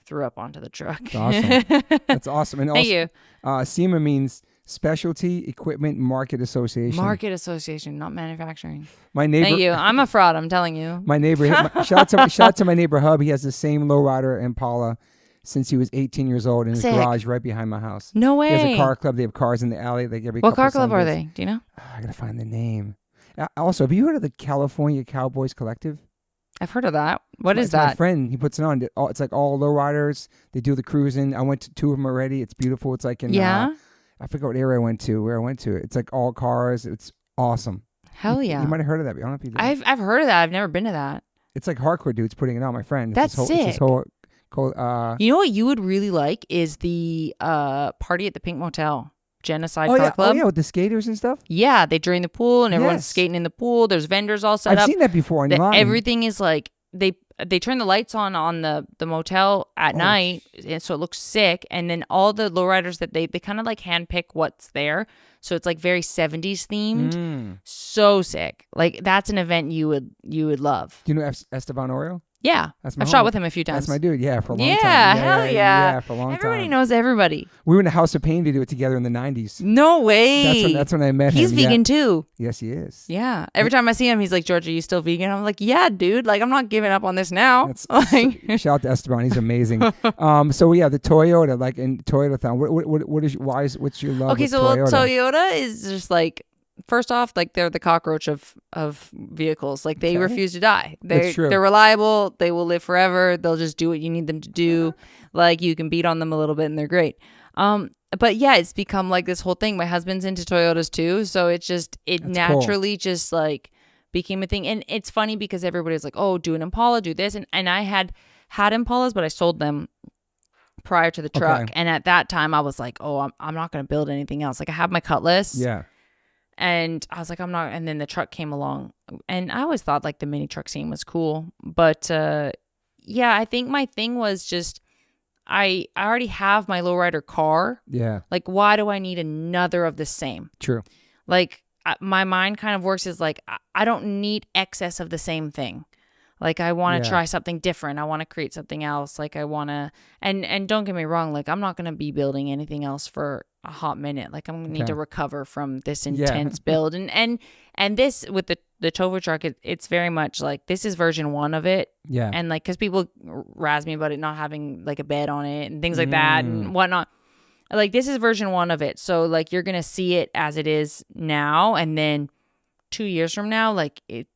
threw up onto the truck. That's awesome. That's awesome. And Thank also, you. SEMA means Specialty Equipment Market Association. Market Association, not manufacturing. My neighbor. Thank you. I'm a fraud. I'm telling you. My neighbor. Shout out to my neighbor Hub. He has the same Lowrider Impala since he was 18 years old in his garage right behind my house. No way. He has a car club. They have cars in the alley. Like every what couple car club Sundays. are they? Do you know? I gotta find the name. Also, have you heard of the California Cowboys Collective? I've heard of that. What is It's my that? friend. He puts it on. It's like all lowriders. They do the cruising. I went to 2 of them already. It's beautiful. It's like in I forgot what area I went to. Where I went to. It's like all cars. It's awesome. Hell yeah. You might have heard of that. But I don't know if you did. I've heard of that. I've never been to that. It's like hardcore dudes putting it on. My friend. That's sick. It's this whole, you know what you would really like is the party at the Pink Motel. Genocide Car Club. Oh yeah, with the skaters and stuff. Yeah, they drain the pool and everyone's skating in the pool. There's vendors all set up. I've seen that before online. Everything is like they turn the lights on the motel at night, and so it looks sick. And then all the lowriders that they kind of like handpick what's there, so it's like very 70s themed. So sick. Like that's an event you would love. Do you know Esteban Oreo? Yeah, I've shot with him a few times. That's my dude. Yeah, for a long time. Yeah, hell yeah. Yeah, for a long time. Everybody knows everybody. We were in the House of Pain to do it together in the 90s. No way. That's when I met him. He's vegan too. Yes, he is. Yeah. Every time I see him, he's like, Georgia, you still vegan? I'm like, yeah, dude. Like, I'm not giving up on this now. Shout out to Esteban. He's amazing. So yeah, the Toyota, like in Toyota-thon. What's your love? Okay, with so Toyota? Toyota is just like, first off, like they're the cockroach of vehicles. Like they refuse to die. That's true. They're reliable. They will live forever. They'll just do what you need them to do. Like you can beat on them a little bit and they're great. But yeah, it's become like this whole thing. My husband's into Toyotas too. So That's naturally cool. Just like became a thing. And it's funny because everybody's like, oh, do an Impala, do this. And I had Impalas, but I sold them prior to the truck. Okay. And at that time I was like, oh, I'm not going to build anything else. Like I have my Cutlass. Yeah. And I was like, I'm not. And then the truck came along. And I always thought like the mini truck scene was cool. But yeah, I think my thing was just I already have my lowrider car. Yeah. Like, why do I need another of the same? True. Like my mind kind of works as like, I don't need excess of the same thing. Like I want to try something different. I want to create something else. Like I want to, and don't get me wrong. Like I'm not going to be building anything else for a hot minute. Like I'm going to need to recover from this intense build. And this with the TOFU truck, it's very much like this is version 1 of it. Yeah. And like, cause people razz me about it not having like a bed on it and things like that and whatnot. Like this is version 1 of it. So like you're going to see it as it is now. And then 2 years from now, like it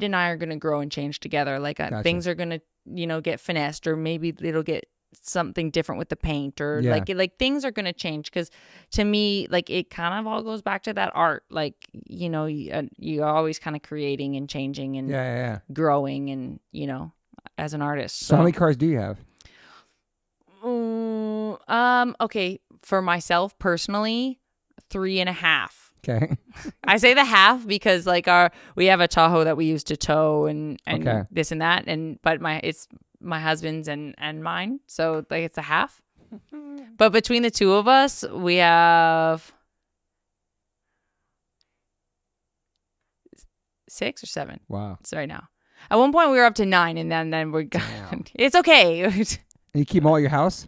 and I are going to grow and change together. Like things are going to, get finessed, or maybe it'll get something different with the paint, or like things are going to change. Cause to me, like it kind of all goes back to that art. Like, you're always kind of creating and changing and growing and, as an artist. So how many cars do you have? Okay. For myself personally, 3.5. Okay. I say the half because like we have a Tahoe that we use to tow and this and that, but it's my husband's and mine, so like it's a half. But between the two of us, we have 6 or 7. Wow. So right now, at one point we were up to 9, and then we're it's okay. And you keep them all at your house?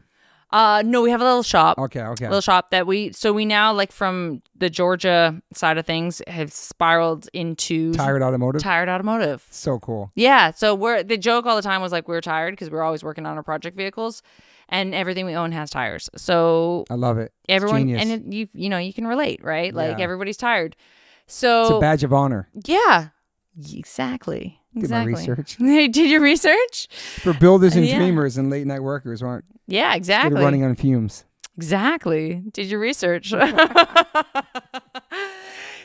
No, we have a little shop. Okay. Little shop that we now, like, from the Georgia side of things, have spiraled into Tired Automotive. So cool. Yeah. So the joke all the time was like, we're tired because we're always working on our project vehicles, and everything we own has tires. So I love it. Everyone, and you can relate, right? Like everybody's tired. So it's a badge of honor. Yeah. Exactly. Did my research. Did your research? For builders and dreamers and late night workers, aren't? Yeah, exactly. Running on fumes. Exactly. Did your research.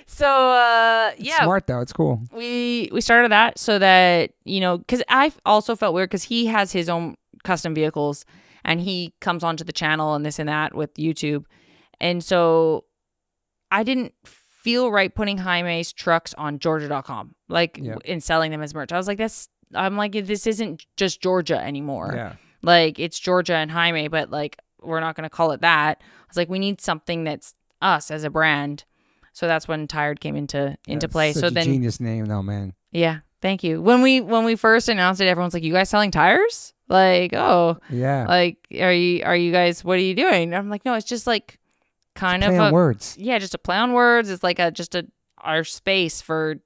So It's smart though. It's cool. we started that so that, because I also felt weird because he has his own custom vehicles and he comes onto the channel and this and that with YouTube. And so I didn't feel right putting Jaime's trucks on Georgia.com, and selling them as merch. I was like, this isn't just Georgia anymore. Yeah. Like, it's Georgia and Jaime, but like, we're not going to call it that. I was like, we need something that's us as a brand. So that's when Tired came into play. Such a genius name though, man. Yeah. Thank you. When we first announced it, everyone's like, you guys selling tires? Like, oh, yeah. Like, are you guys, what are you doing? And I'm like, no, it's just like kind of words. Yeah. Just a play on words. It's like our space for,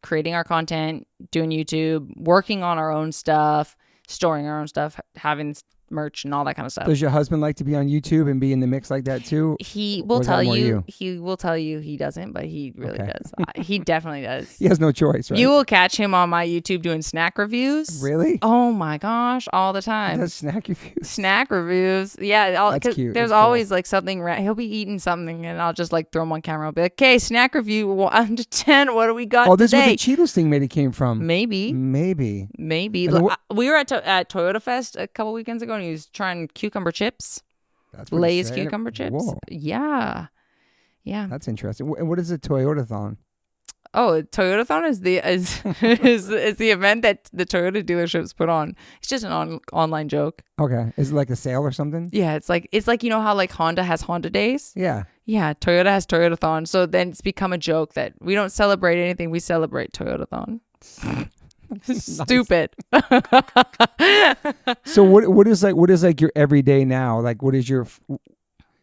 creating our content, doing YouTube, working on our own stuff, storing our own stuff, having merch and all that kind of stuff. Does your husband like to be on YouTube and be in the mix like that too? He will tell you. He will tell you he doesn't, but he really does. He definitely does. He has no choice, right? You will catch him on my YouTube doing snack reviews. Really? Oh my gosh, all the time. He does snack reviews. Snack reviews. Yeah, that's cute. There's always like something. He'll be eating something, and I'll just like throw him on camera. I'll be like, "Okay, snack review 1 to 10. What do we got today?" This is where the Cheetos thing maybe came from. Maybe. Look, we were at Toyota Fest a couple weekends ago, and he was trying cucumber chips. That's Lay's cucumber chips. Whoa. Yeah. That's interesting. And what is a Toyota-thon? Oh, Toyota-thon is the event that the Toyota dealerships put on. It's just an online joke. Okay. Is it like a sale or something? Yeah, it's like how like Honda has Honda Days. Yeah. Yeah, Toyota has Toyota-thon. So then it's become a joke that we don't celebrate anything. We celebrate Toyota-thon. Stupid. So what is like your everyday now? Like what is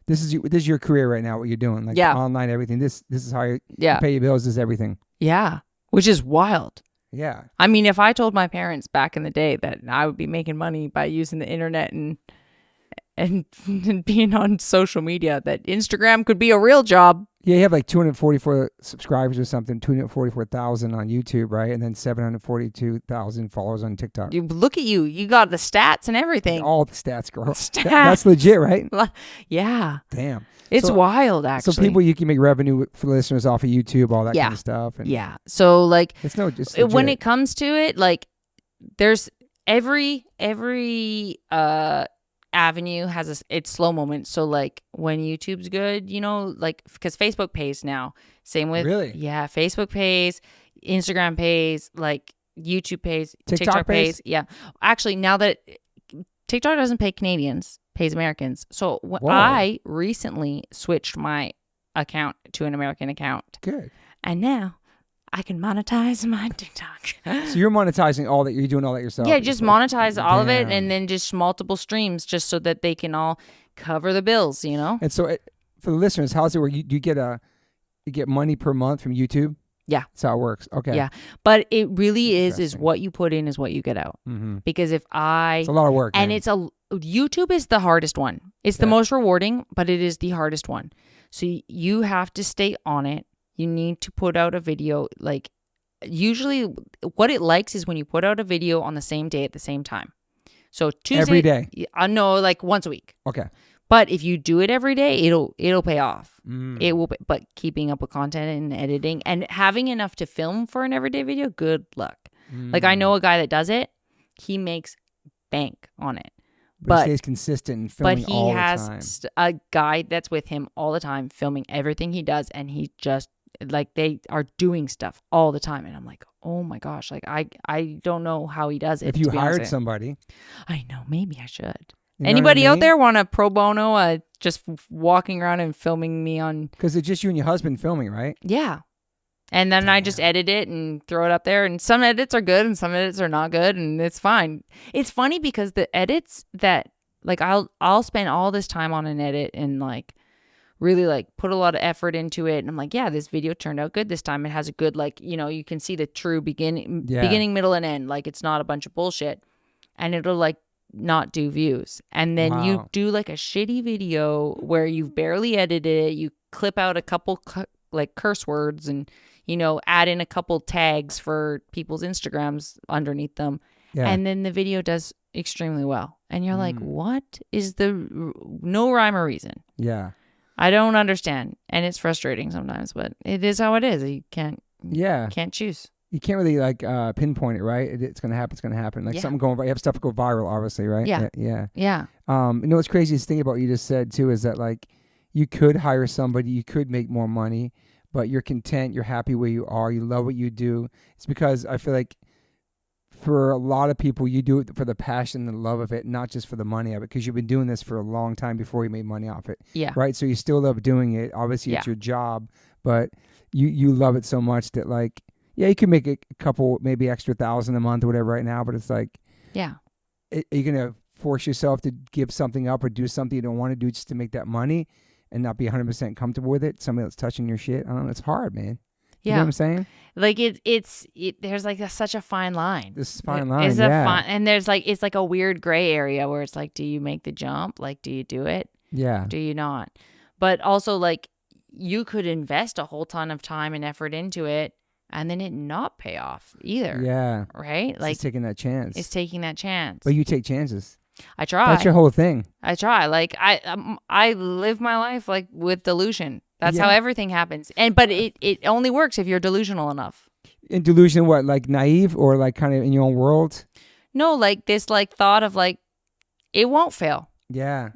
this is your career right now, what you're doing? Like online everything. This is how you pay your bills, this is everything. Yeah. Which is wild. Yeah. I mean, if I told my parents back in the day that I would be making money by using the internet and being on social media, that Instagram could be a real job. Yeah, you have like 244 subscribers or something, 244,000 on YouTube, right? And then 742,000 followers on TikTok. You look at you. You got the stats and everything. All the stats, girl. That's legit, right? Yeah. Damn. It's wild, actually. So people, you can make revenue for listeners off of YouTube, all that kind of stuff. And so like, it's when it comes to it, like there's every avenue has its slow moment. So like when YouTube's good, like because Facebook pays now. Same with Facebook pays, Instagram pays, like YouTube pays, TikTok pays. Yeah, actually now that TikTok doesn't pay Canadians, pays Americans. So I recently switched my account to an American account. Good. And now I can monetize my TikTok. So you're monetizing all that, you're doing all that yourself? Yeah, just monetize all of it and then just multiple streams just so that they can all cover the bills, And so for the listeners, how is it where you get money per month from YouTube? Yeah. That's how it works. Okay. Yeah. But it really is what you put in is what you get out. Mm-hmm. Because it's a lot of work. And YouTube is the hardest one. It's the most rewarding, but it is the hardest one. So you have to stay on it. You need to put out a video. Like usually what it likes is when you put out a video on the same day at the same time. So Tuesday. Every day? No, like once a week. Okay. But if you do it every day, it'll pay off. Mm. It will. But keeping up with content and editing and having enough to film for an everyday video, good luck. Like I know a guy that does it. He makes bank on it. But he stays consistent and filming all the time. But he has a guy that's with him all the time, filming everything he does, and he just like they are doing stuff all the time. And I'm like, oh my gosh, like I don't know how he does it. If you hired somebody, I know, maybe I should. Anybody out there want a pro bono, just walking around and filming me on? Because it's just you and your husband filming, right? Yeah. And then I just edit it and throw it up there. And some edits are good and some edits are not good. And it's fine. It's funny because the edits that like I'll spend all this time on an edit and like really like put a lot of effort into it. And I'm like, yeah, this video turned out good this time. It has a good, like, you can see the true beginning, middle, and end. Like it's not a bunch of bullshit. And it'll like not do views. And then you do like a shitty video where you've barely edited it. You clip out a couple like curse words and add in a couple tags for people's Instagrams underneath them. Yeah. And then the video does extremely well. And you're like, what is no rhyme or reason? Yeah. I don't understand. And it's frustrating sometimes, but it is how it is. You can't choose. You can't really like pinpoint it, right? It's going to happen. It's going to happen. Like something going, you have stuff go viral, obviously, right? Yeah. Yeah. Yeah. What's craziest thing about what you just said too is that like you could hire somebody, you could make more money, but you're content, you're happy where you are, you love what you do. It's because I feel like for a lot of people, you do it for the passion and the love of it, not just for the money of it, because you've been doing this for a long time before you made money off it. Yeah. Right? So you still love doing it. Obviously, it's your job, but you love it so much that like, yeah, you can make a couple, maybe extra $1,000 a month or whatever right now, but it's like, are you going to force yourself to give something up or do something you don't want to do just to make that money and not be 100% comfortable with it? Somebody that's touching your shit. I don't know. It's hard, man. You know what I'm saying? Like there's like such a fine line. This fine line, and there's like, it's like a weird gray area where it's like, do you make the jump? Like, do you do it? Yeah. Do you not? But also like you could invest a whole ton of time and effort into it and then it not pay off either. Yeah. Right? Like it's taking that chance. It's taking that chance. But you take chances. I try. That's your whole thing. I try. Like I live my life like with delusion. That's how everything happens. But it only works if you're delusional enough. In delusion, what, like naive or like kind of in your own world? No, like this like thought of like it won't fail. Yeah.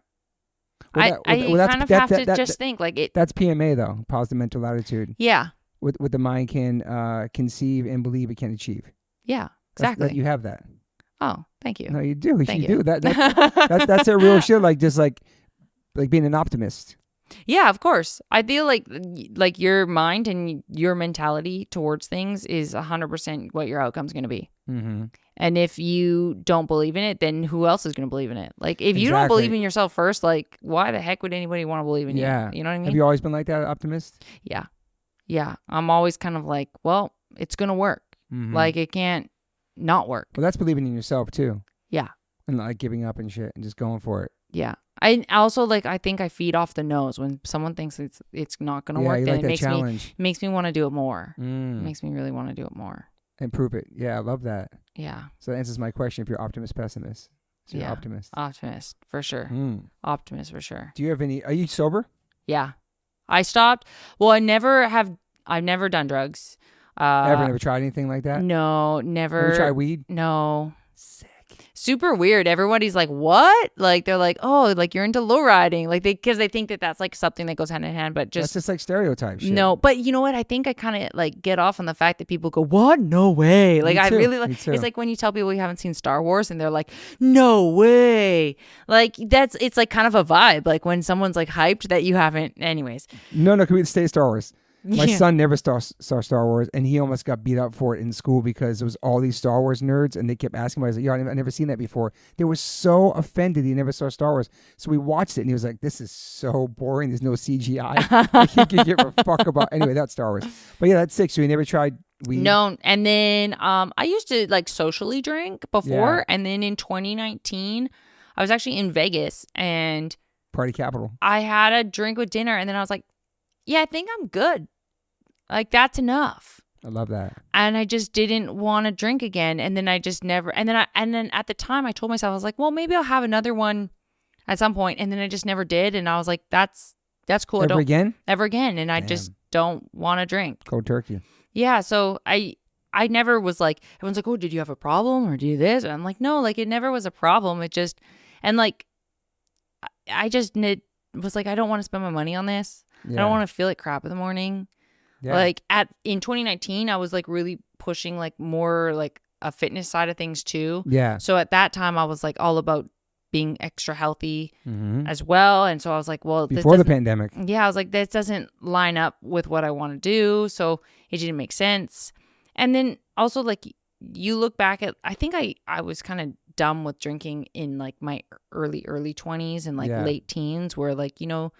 I kind of have to just think like it. That's PMA though, positive mental attitude. Yeah. What the mind can conceive and believe it can achieve. Yeah, exactly. You have that. Oh, thank you. No, you do. You do. That's a real shit. Like just like being an optimist. Yeah, of course. I feel like your mind and your mentality towards things is 100% what your outcome's going to be. Mm-hmm. And if you don't believe in it, then who else is going to believe in it? Like if you don't believe in yourself first, like why the heck would anybody want to believe in you? You know what I mean? Have you always been like that, optimist? Yeah. Yeah. I'm always kind of like, well, it's going to work. Mm-hmm. Like it can't not work. Well, that's believing in yourself too. Yeah. And like giving up and shit and just going for it. Yeah. I also like I think I feed off the nose when someone thinks it's not going to work. Then it makes me want to do it more. It makes me really want to do it more. Improve it. Yeah, I love that. Yeah. So that answers my question. If you're optimist, pessimist. So you're optimist. Optimist for sure. Optimist for sure. Do you have any? Are you sober? Yeah. I stopped. Well, I've never done drugs. Never tried anything like that? No, never. Never tried weed? No. Sick. Super weird. Everybody's like, what? Like, they're like, oh, like you're into lowriding. Like because they think that that's like something that goes hand in hand, but that's just like stereotype shit. No, but you know what? I think I kind of like get off on the fact that people go, what? No way. Like I really like, it's like when you tell people you haven't seen Star Wars and they're like, no way. Like it's like kind of a vibe. Like when someone's like hyped that you haven't anyways. No, can we stay Star Wars? My son never saw Star Wars, and he almost got beat up for it in school because there was all these Star Wars nerds, and they kept asking him. I was like, "Yo, I've never seen that before." They were so offended he never saw Star Wars. So we watched it, and he was like, "This is so boring. There's no CGI. I can't give a fuck about." Anyway, that's Star Wars. But yeah, that's sick. So he never tried weed. No, and then I used to like socially drink before, and then in 2019, I was actually in Vegas and party capital. I had a drink with dinner, and then I was like, yeah, I think I'm good. Like, that's enough. I love that. And I just didn't want to drink again. And then I just never, and then at the time I told myself, I was like, well, maybe I'll have another one at some point. And then I just never did. And I was like, that's cool. Ever again? And I just don't want to drink. Cold turkey. Yeah. So I never was like, everyone's like, oh, did you have a problem or do this? And I'm like, no, like it never was a problem. It just, and like, I just was like, I don't want to spend my money on this. Yeah. I don't want to feel like crap in the morning. Yeah. Like in 2019, I was like really pushing like more like a fitness side of things too. Yeah. So at that time, I was like all about being extra healthy as well. And so I was like, well, before the pandemic. Yeah. I was like, this doesn't line up with what I want to do. So it didn't make sense. And then also like you look back at, I think I was kind of dumb with drinking in like my early 20s and like late teens where like, you know,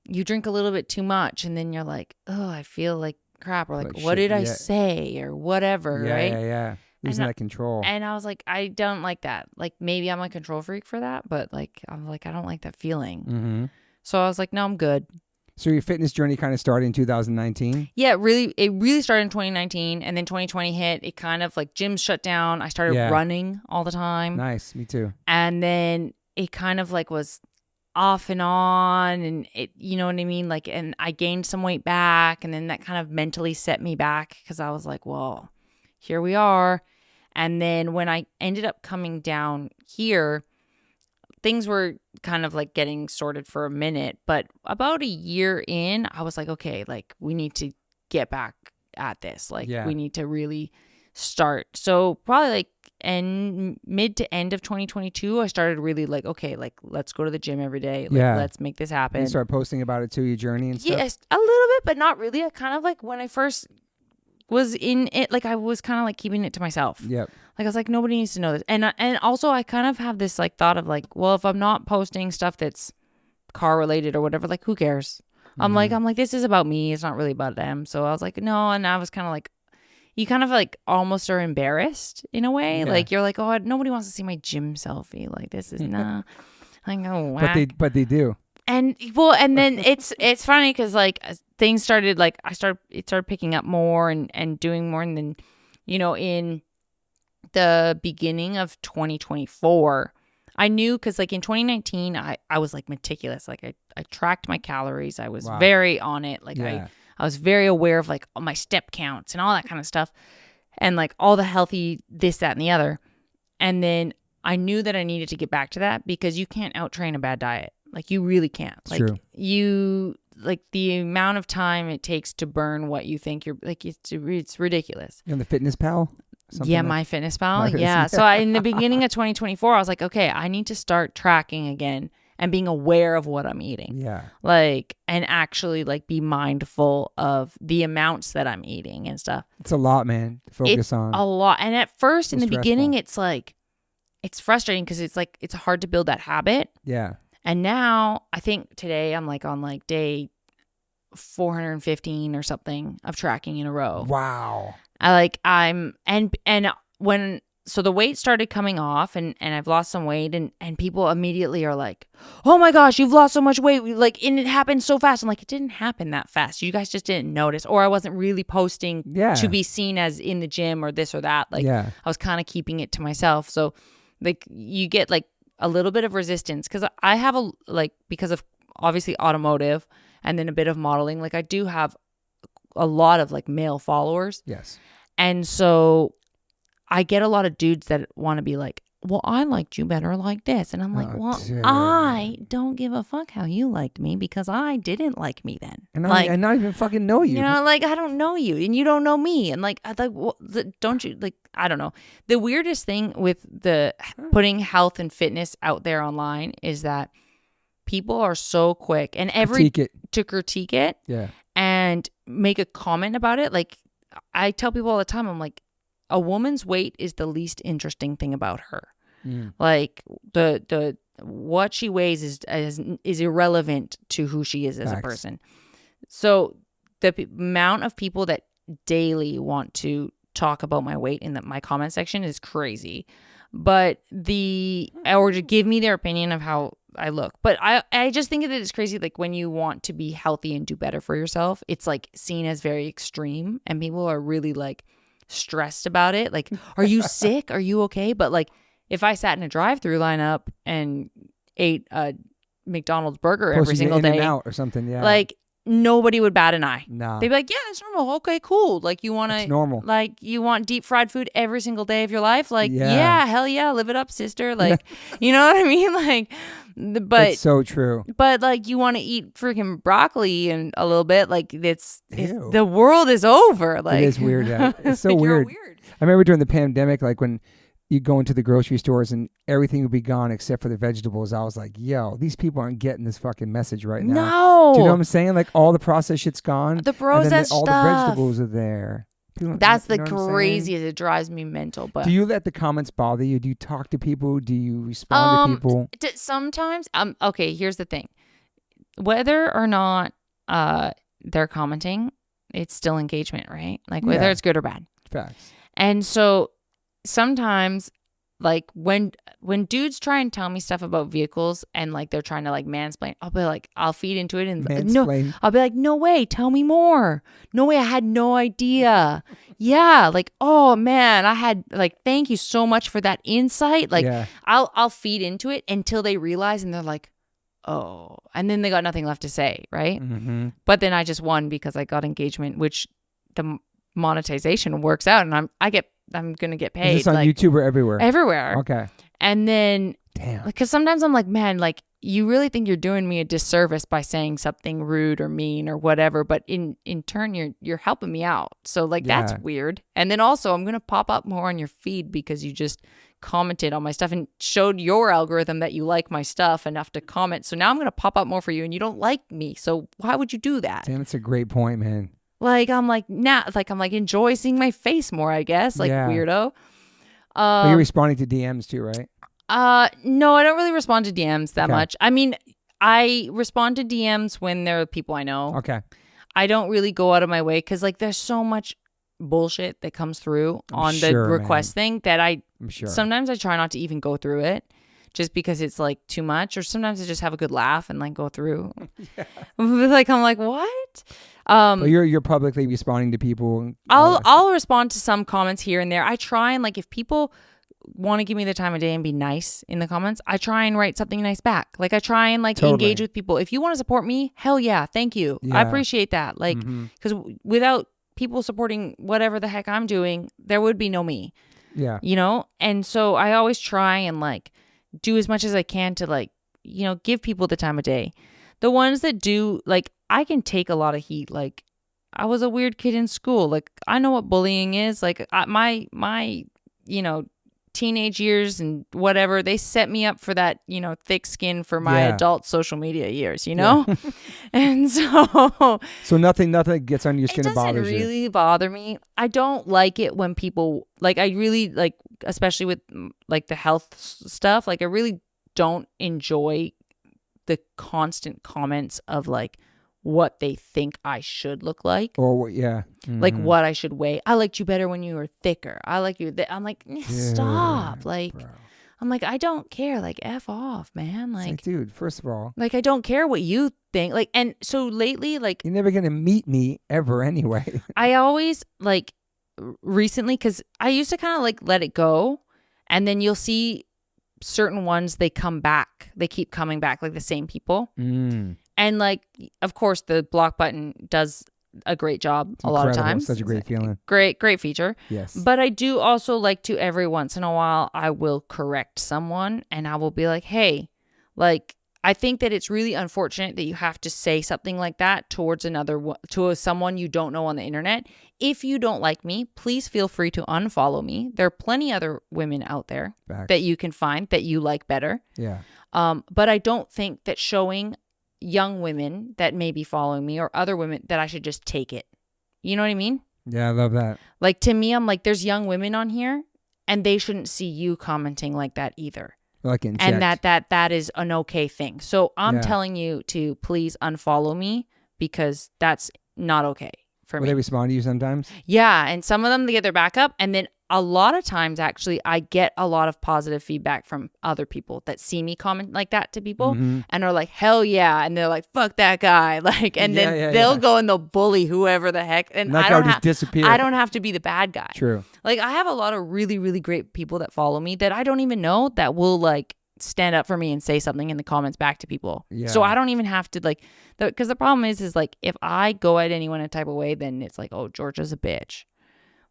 you drink a little bit too much and then you're like, oh, I feel like crap. Or like, what did I say or whatever, right? Yeah. Losing that control. And I was like, I don't like that. Like maybe I'm a control freak for that, but like, I'm like, I don't like that feeling. Mm-hmm. So I was like, no, I'm good. So your fitness journey kind of started in 2019? Yeah, it really started in 2019 and then 2020 hit. It kind of like gyms shut down. I started running all the time. Nice. Me too. And then it kind of like was off and on, and it, you know what I mean? Like, and I gained some weight back, and then that kind of mentally set me back because I was like, well, here we are. And then when I ended up coming down here, things were kind of like getting sorted for a minute, but about a year in, I was like, okay, like we need to get back at this. Like we need to really start. So probably like mid to end of 2022, I started really like, okay, like let's go to the gym every day. Like let's make this happen. And start posting about it too, your journey and stuff? Yes, a little bit, but not really. I kind of like when I first was in it, like I was kind of like keeping it to myself. Yep. Like I was like, nobody needs to know this. And also I kind of have this like thought of like, well, if I'm not posting stuff that's car related or whatever, like who cares? I'm like, this is about me. It's not really about them. So I was like, no. And I was kind of like, you kind of like almost are embarrassed in a way. Yeah. Like you're like, oh, nobody wants to see my gym selfie. Like this is nah. I go, but they do. And well, and then it's funny because like things started like it started picking up more and doing more, and then in the beginning of 2024, I knew because like in 2019 I was like meticulous. Like I tracked my calories. I was very on it. Like I was very aware of like my step counts and all that kind of stuff, and like all the healthy this, that, and the other. And then I knew that I needed to get back to that because you can't out-train a bad diet. Like you really can't. It's like true. You like the amount of time it takes to burn what you think you're like it's ridiculous. You on the Fitness Pal? My Fitness Pal. Yeah. So in the beginning of 2024, I was like, okay, I need to start tracking again and being aware of what I'm eating. Yeah. Like, and actually like be mindful of the amounts that I'm eating and stuff. It's a lot, man, to focus on. A lot. And at first in the beginning, it's like, it's frustrating because it's like, it's hard to build that habit. Yeah. And now I think today I'm like on like day 415 or something of tracking in a row. Wow. So the weight started coming off and I've lost some weight and people immediately are like, oh my gosh, you've lost so much weight. Like, and it happened so fast. I'm like, it didn't happen that fast. You guys just didn't notice. Or I wasn't really posting to be seen as in the gym or this or that. Like I was kind of keeping it to myself. So like you get like a little bit of resistance because I have because of obviously automotive and then a bit of modeling, like I do have a lot of like male followers. Yes. And so I get a lot of dudes that want to be like, well, I liked you better like this. And I'm like, dude. I don't give a fuck how you liked me because I didn't like me then. And I not even fucking know you. Like I don't know you and you don't know me. And like, don't you like, I don't know. The weirdest thing with the putting health and fitness out there online is that people are so quick and to critique it and make a comment about it. Like I tell people all the time, I'm like, a woman's weight is the least interesting thing about her. Like the what she weighs is irrelevant to who she is as a person. So the amount of people that daily want to talk about my weight in my comment section is crazy. But or to give me their opinion of how I look. But I just think that it's crazy. Like when you want to be healthy and do better for yourself, it's like seen as very extreme and people are really like stressed about it. Like, are you sick? Are you okay? But like, if I sat in a drive-through lineup and ate a McDonald's burger every single day, In-N-Out or something, like nobody would bat an eye. Nah. They'd be like, yeah, that's normal. Okay, cool. Like you want It's normal. Like you want deep fried food every single day of your life? Like, yeah, hell yeah, live it up, sister. Like, you know what I mean? Like, but it's so true. But like you want to eat freaking broccoli and a little bit, like it's the world is over. Like it is weird. It's so weird. I remember during the pandemic, like when you go into the grocery stores and everything would be gone except for the vegetables. I was like, yo, these people aren't getting this fucking message right now. No. Do you know what I'm saying? Like all the processed shit's gone. The processed stuff. All the vegetables are there. That's the craziest. It drives me mental. But do you let the comments bother you? Do you talk to people? Do you respond to people? Sometimes. Okay, here's the thing. Whether or not they're commenting, it's still engagement, right? Like whether it's good or bad. Facts. And so sometimes like when dudes try and tell me stuff about vehicles and like they're trying to like mansplain, I'll be like, I'll feed into it and I'll be like, no way, tell me more. No way, I had no idea. Yeah, like, oh man, I had like, thank you so much for that insight. Like I'll feed into it until they realize and they're like, oh, and then they got nothing left to say, right? Mm-hmm. But then I just won because I got engagement, which the monetization works out, and I'm gonna get paid. Is this on YouTube or everywhere? Everywhere. Okay. And then, damn, because sometimes I'm like, man, like you really think you're doing me a disservice by saying something rude or mean or whatever, but in turn you're helping me out. So like that's weird. And then also I'm gonna pop up more on your feed because you just commented on my stuff and showed your algorithm that you like my stuff enough to comment. So now I'm gonna pop up more for you, and you don't like me. So why would you do that? Damn, that's a great point, man. Like I'm like enjoy seeing my face more, I guess. Like weirdo. But you're responding to DMs too, right? No, I don't really respond to DMs that much. I mean, I respond to DMs when there are people I know. Okay. I don't really go out of my way because like there's so much bullshit that comes through on the request thing that I'm sure. Sometimes I try not to even go through it just because it's like too much, or sometimes I just have a good laugh and like go through. Like I'm like, what? But you're publicly responding to people. I'll respond to some comments here and there. I try and like if people want to give me the time of day and be nice in the comments, I try and write something nice back. Like I try and like engage with people. If you want to support me, hell yeah, thank you. I appreciate that. Like because without people supporting whatever the heck I'm doing, there would be no me. Yeah. You know? And so I always try and like do as much as I can to like, you know, give people the time of day. The ones that do, like, I can take a lot of heat. Like, I was a weird kid in school. Like, I know what bullying is. Like, my, you know, teenage years and whatever, they set me up for that, you know, thick skin for my adult social media years, you know? Yeah. And so nothing gets under your skin and bothers you. It doesn't really bother me. I don't like it when people, like, I really, like, especially with, like, the health stuff, like, I really don't enjoy the constant comments of, like, what they think I should look like. Or like what I should weigh. I liked you better when you were thicker. I like you. I'm like, stop. Like, bro. I'm like, I don't care. Like, F off, man. Like, dude, first of all, like, I don't care what you think. Like, and so lately, like, you're never going to meet me ever anyway. I always like recently, cause I used to kind of like let it go. And then you'll see certain ones, they come back. They keep coming back, like the same people. And like, of course, the block button does a great job a lot of times. Such a great feeling. Great feature. Yes. But I do also like to every once in a while, I will correct someone and I will be like, hey, like, I think that it's really unfortunate that you have to say something like that towards someone you don't know on the internet. If you don't like me, please feel free to unfollow me. There are plenty other women out there that you can find that you like better. Yeah. But I don't think that showing young women that may be following me or other women that I should just take it. You know what I mean? Yeah, I love that. Like, to me, I'm like, there's young women on here and they shouldn't see you commenting like that either. Like and that is an okay thing. So I'm telling you to please unfollow me because that's not okay for me. Will they respond to you sometimes? Yeah. And some of them, they get their back up. And then a lot of times, actually, I get a lot of positive feedback from other people that see me comment like that to people and are like, hell yeah. And they're like, fuck that guy. Like, and then they'll go and they'll bully whoever the heck. And I don't have to be the bad guy. True. Like, I have a lot of really, really great people that follow me that I don't even know that will like stand up for me and say something in the comments back to people. Yeah. So I don't even have to like, because the problem is like, if I go at anyone in a type of way, then it's like, oh, Georgia's a bitch.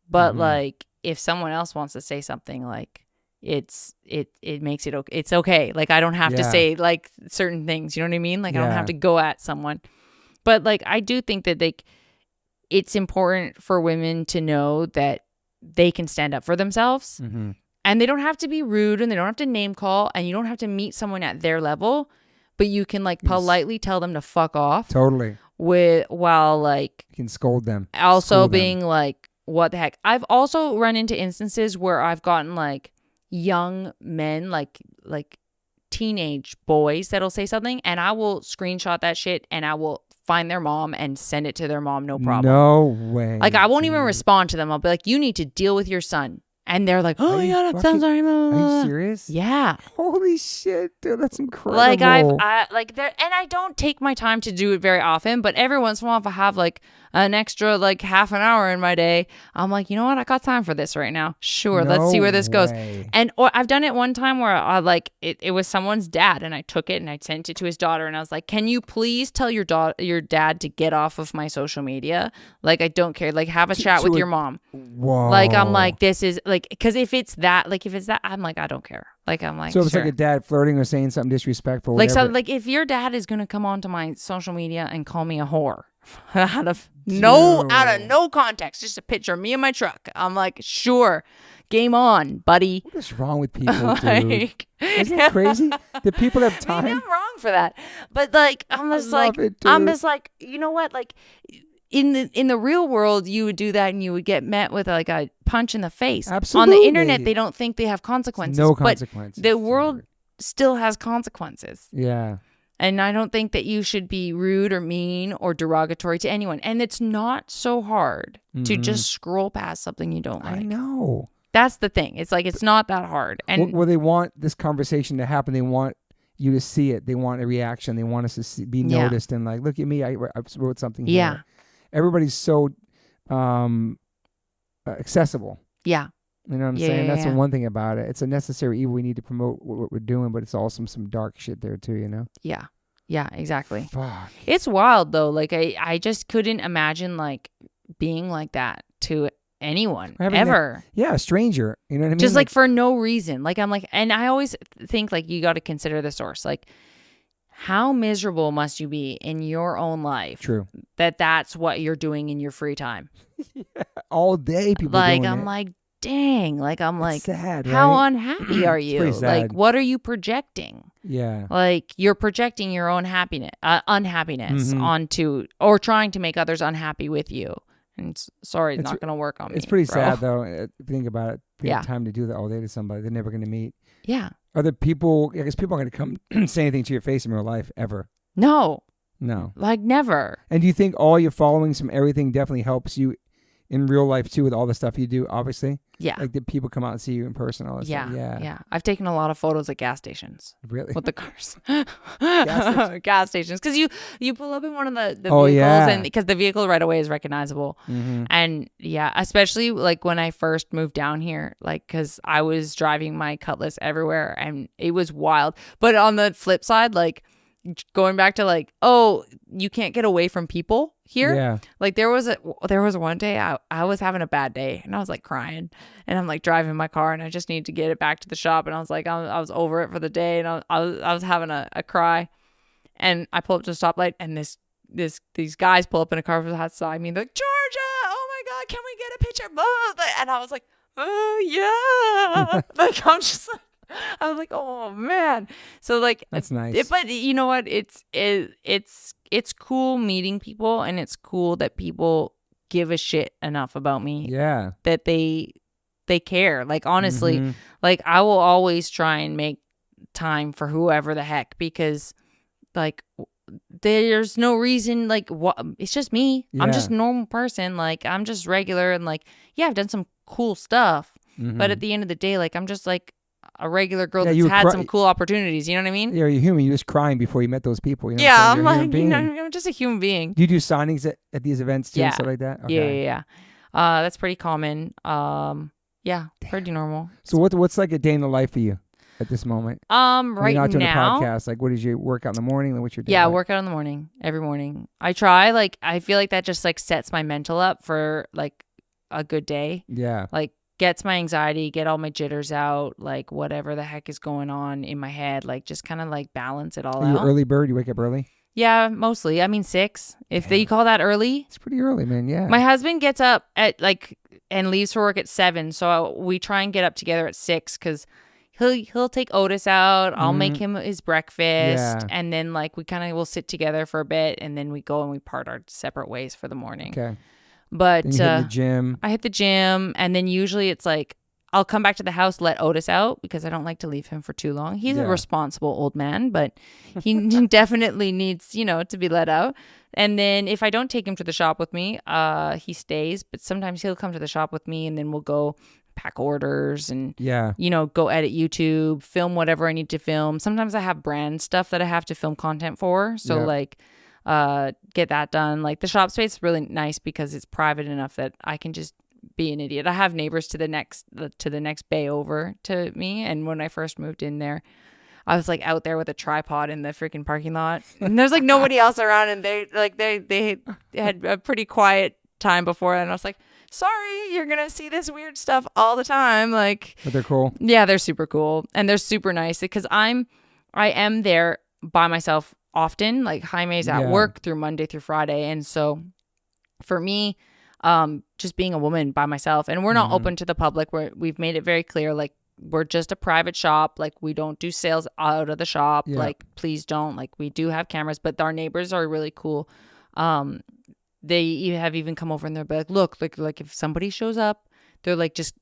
But like, if someone else wants to say something, like it makes it okay. It's okay. Like, I don't have to say like certain things. You know what I mean? Like I don't have to go at someone. But like, I do think that like it's important for women to know that they can stand up for themselves and they don't have to be rude and they don't have to name call and you don't have to meet someone at their level, but you can like politely tell them to fuck off. Totally. While like you can scold them. Also being like, what the heck? I've also run into instances where I've gotten like young men, like teenage boys that'll say something and I will screenshot that shit and I will find their mom and send it to their mom. No problem. No way. Like I won't even respond to them. I'll be like, you need to deal with your son. And they're like, oh, Are you yeah, that sounds fucking- right. Are you serious? Yeah. Holy shit, dude, that's incredible. Like I don't take my time to do it very often, but every once in a while, if I have like an extra like half an hour in my day, I'm like, you know what? I got time for this right now. Sure. Let's see where this goes. And or I've done it one time where I like it was someone's dad and I took it and I sent it to his daughter and I was like, can you please tell your dad to get off of my social media? Like, I don't care. Like, have a chat with your mom. Whoa. Like, I'm like, this is like, because if it's that, I'm like, I don't care. Like, I'm like, so if it's sure. like a dad flirting or saying something disrespectful, like, whatever. so like if your dad is gonna come onto my social media and call me a whore out of no context, just a picture of me in my truck, I'm like, sure, game on, buddy. What is wrong with people, dude? Like, Isn't it crazy? Do people have time? Maybe I'm wrong for that, but like, I'm just like, you know what, like. In the real world, you would do that and you would get met with like a punch in the face. Absolutely. On the internet, they don't think they have consequences. No consequences. But the world still has consequences. Yeah. And I don't think that you should be rude or mean or derogatory to anyone. And it's not so hard to just scroll past something you don't like. I know. That's the thing. It's like, it's not that hard. And well, they want this conversation to happen. They want you to see it. They want a reaction. They want us to be noticed and like, look at me. I wrote something here. Yeah. Everybody's so accessible. Yeah. You know what I'm saying? That's the one thing about it. It's a necessary evil. We need to promote what we're doing, but it's also some dark shit there too, you know? Yeah. Yeah, exactly. Fuck. It's wild though. Like I just couldn't imagine like being like that to anyone ever. A stranger. You know what I mean? Just like for no reason. Like I'm like, and I always think like you got to consider the source. Like, how miserable must you be in your own life? True. That's what you're doing in your free time. All day people like doing I'm it. like, dang. Like I'm like, sad, how right? unhappy are you? Pretty sad. Like, what are you projecting? Yeah. Like you're projecting your own unhappiness onto, or trying to make others unhappy with you. And sorry, it's not going to work on me. It's pretty bro. sad though. If you think about it. They have Yeah. time to do that all day to somebody they're never going to meet. Yeah. Other people, I guess people aren't going to come say anything to your face in real life ever. No. Like never. And do you think all your followings from everything definitely helps you in real life too with all the stuff you do, obviously? Yeah. Like did people come out and see you in person? All this stuff? Yeah. I've taken a lot of photos at gas stations. Really? With the cars. Gas stations. Because you pull up in one of the Oh, vehicles yeah. and because the vehicle right away is recognizable. And yeah, especially like when I first moved down here, like because I was driving my Cutlass everywhere and it was wild. But on the flip side, like going back to like, oh, you can't get away from people here. Yeah. Like there was one day I was having a bad day and I was like crying and I'm like driving my car and I just need to get it back to the shop and I was like I was over it for the day and I was having a cry and I pull up to a stoplight and these guys pull up in a car outside me and they're like, Georgia, oh my God, can we get a picture? And I was like, oh yeah. Like I'm just like, I was like, oh man. So like that's nice. But you know what? It's cool meeting people and it's cool that people give a shit enough about me. Yeah. That they care. Like honestly, like I will always try and make time for whoever the heck because like there's no reason like what it's just me. Yeah. I'm just a normal person. Like I'm just regular and like yeah, I've done some cool stuff. But at the end of the day, like I'm just like a regular girl that's had some cool opportunities. You know what I mean? Yeah, you're human. You're just crying before you met those people. You know yeah, I'm like, you know, I'm just a human being. Do you do signings at these events too and stuff like that? Okay. Yeah. That's pretty common. Yeah, pretty normal. So what's like a day in the life for you at this moment? Right you're not doing now, a podcast. Like, what is your workout in the morning? Like, what's your day? Yeah, like? workout in the morning, every morning. I try. Like, I feel like that just like sets my mental up for like a good day. Yeah. Like, gets my anxiety, get all my jitters out, like whatever the heck is going on in my head, like just kind of like balance it all out. Are you an early bird? You wake up early? Yeah, mostly. I mean 6. If you call that early. It's pretty early, man. Yeah. My husband gets up at like and leaves for work at 7, so we try and get up together at 6 because he'll take Otis out. I'll make him his breakfast, and then like we kind of will sit together for a bit, and then we go and we part our separate ways for the morning. Okay. But then you hit the gym. I hit the gym, and then usually it's like I'll come back to the house, let Otis out because I don't like to leave him for too long. He's a responsible old man, but he definitely needs, to be let out. And then if I don't take him to the shop with me, he stays. But sometimes he'll come to the shop with me, and then we'll go pack orders and, Yeah. go edit YouTube, film whatever I need to film. Sometimes I have brand stuff that I have to film content for. So get that done. Like the shop space is really nice because it's private enough that I can just be an idiot. I have neighbors to the next bay over to me. And when I first moved in there, I was like out there with a tripod in the freaking parking lot, and there's like nobody else around, and they had a pretty quiet time before, and I was like, sorry, you're gonna see this weird stuff all the time. Like, But they're cool. Yeah, they're super cool, and they're super nice because I am there by myself often. Like Jaime's at work through Monday through Friday, and so for me, just being a woman by myself, and we're not open to the public. We've made it very clear, like, we're just a private shop. Like, we don't do sales out of the shop. Yeah. Like, please don't. Like, we do have cameras, but our neighbors are really cool. They have even come over and they're like, look, like if somebody shows up, they're like, just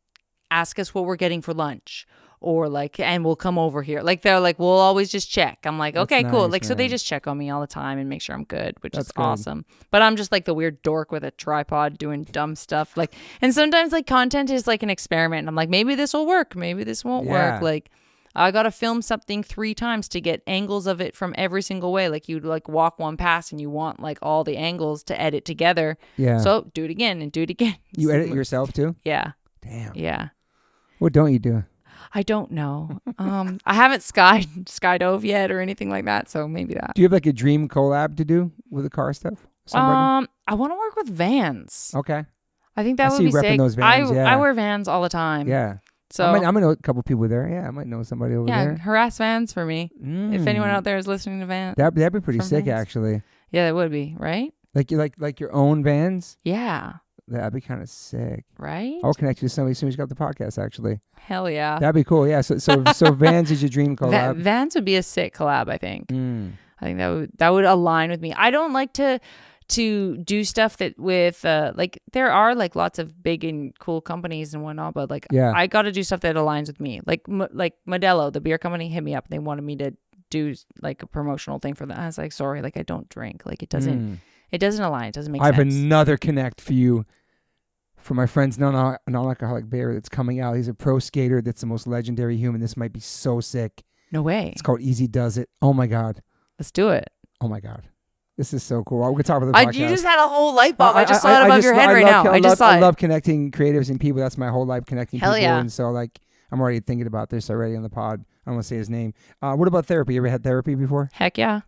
ask us what we're getting for lunch, or like, and we'll come over here. Like, they're like, we'll always just check. I'm like, okay, cool. Like, so they just check on me all the time and make sure I'm good, which is awesome. But I'm just like the weird dork with a tripod doing dumb stuff. Like, and sometimes like content is like an experiment. And I'm like, maybe this will work. Maybe this won't work. Like, I got to film something 3 times to get angles of it from every single way. Like, you'd like walk one pass and you want like all the angles to edit together. Yeah. So do it again and do it again. You edit yourself too? Yeah. Damn. Yeah. What don't you do? I don't know. I haven't skydove yet or anything like that, so maybe that. Do you have like a dream collab to do with the car stuff? Somebody? I want to work with Vans. Okay. I think that would be sick. Those Vans, I wear Vans all the time. Yeah. So I might know a couple people there. Yeah, I might know somebody over there. Yeah, harass Vans for me. If anyone out there is listening to Vans. That'd be pretty sick, Vans. Actually. Yeah, it would be, right? Like your own Vans? Yeah. That'd be kind of sick. Right? I'll connect you to somebody as soon as you got the podcast, actually. Hell yeah. That'd be cool. Yeah. So Vans is your dream collab. Vans would be a sick collab, I think. I think that would align with me. I don't like to do stuff that with like, there are like lots of big and cool companies and whatnot, but like I got to do stuff that aligns with me. Like Modelo, the beer company, hit me up. They wanted me to do like a promotional thing for them. I was like, sorry, like I don't drink. Like it doesn't align. It doesn't make sense. I have another connect for you. For my friend's non-alcoholic beer that's coming out. He's a pro skater that's the most legendary human. This might be so sick. No way. It's called Easy Does It. Oh my God. Let's do it. Oh my God. This is so cool. We're going to talk about the podcast. You just had a whole light bulb. I just saw it above your head right now. I love connecting creatives and people. That's my whole life, connecting people. Yeah. And so like, I'm already thinking about this already on the pod. I don't want to say his name. What about therapy? You ever had therapy before? Heck yeah.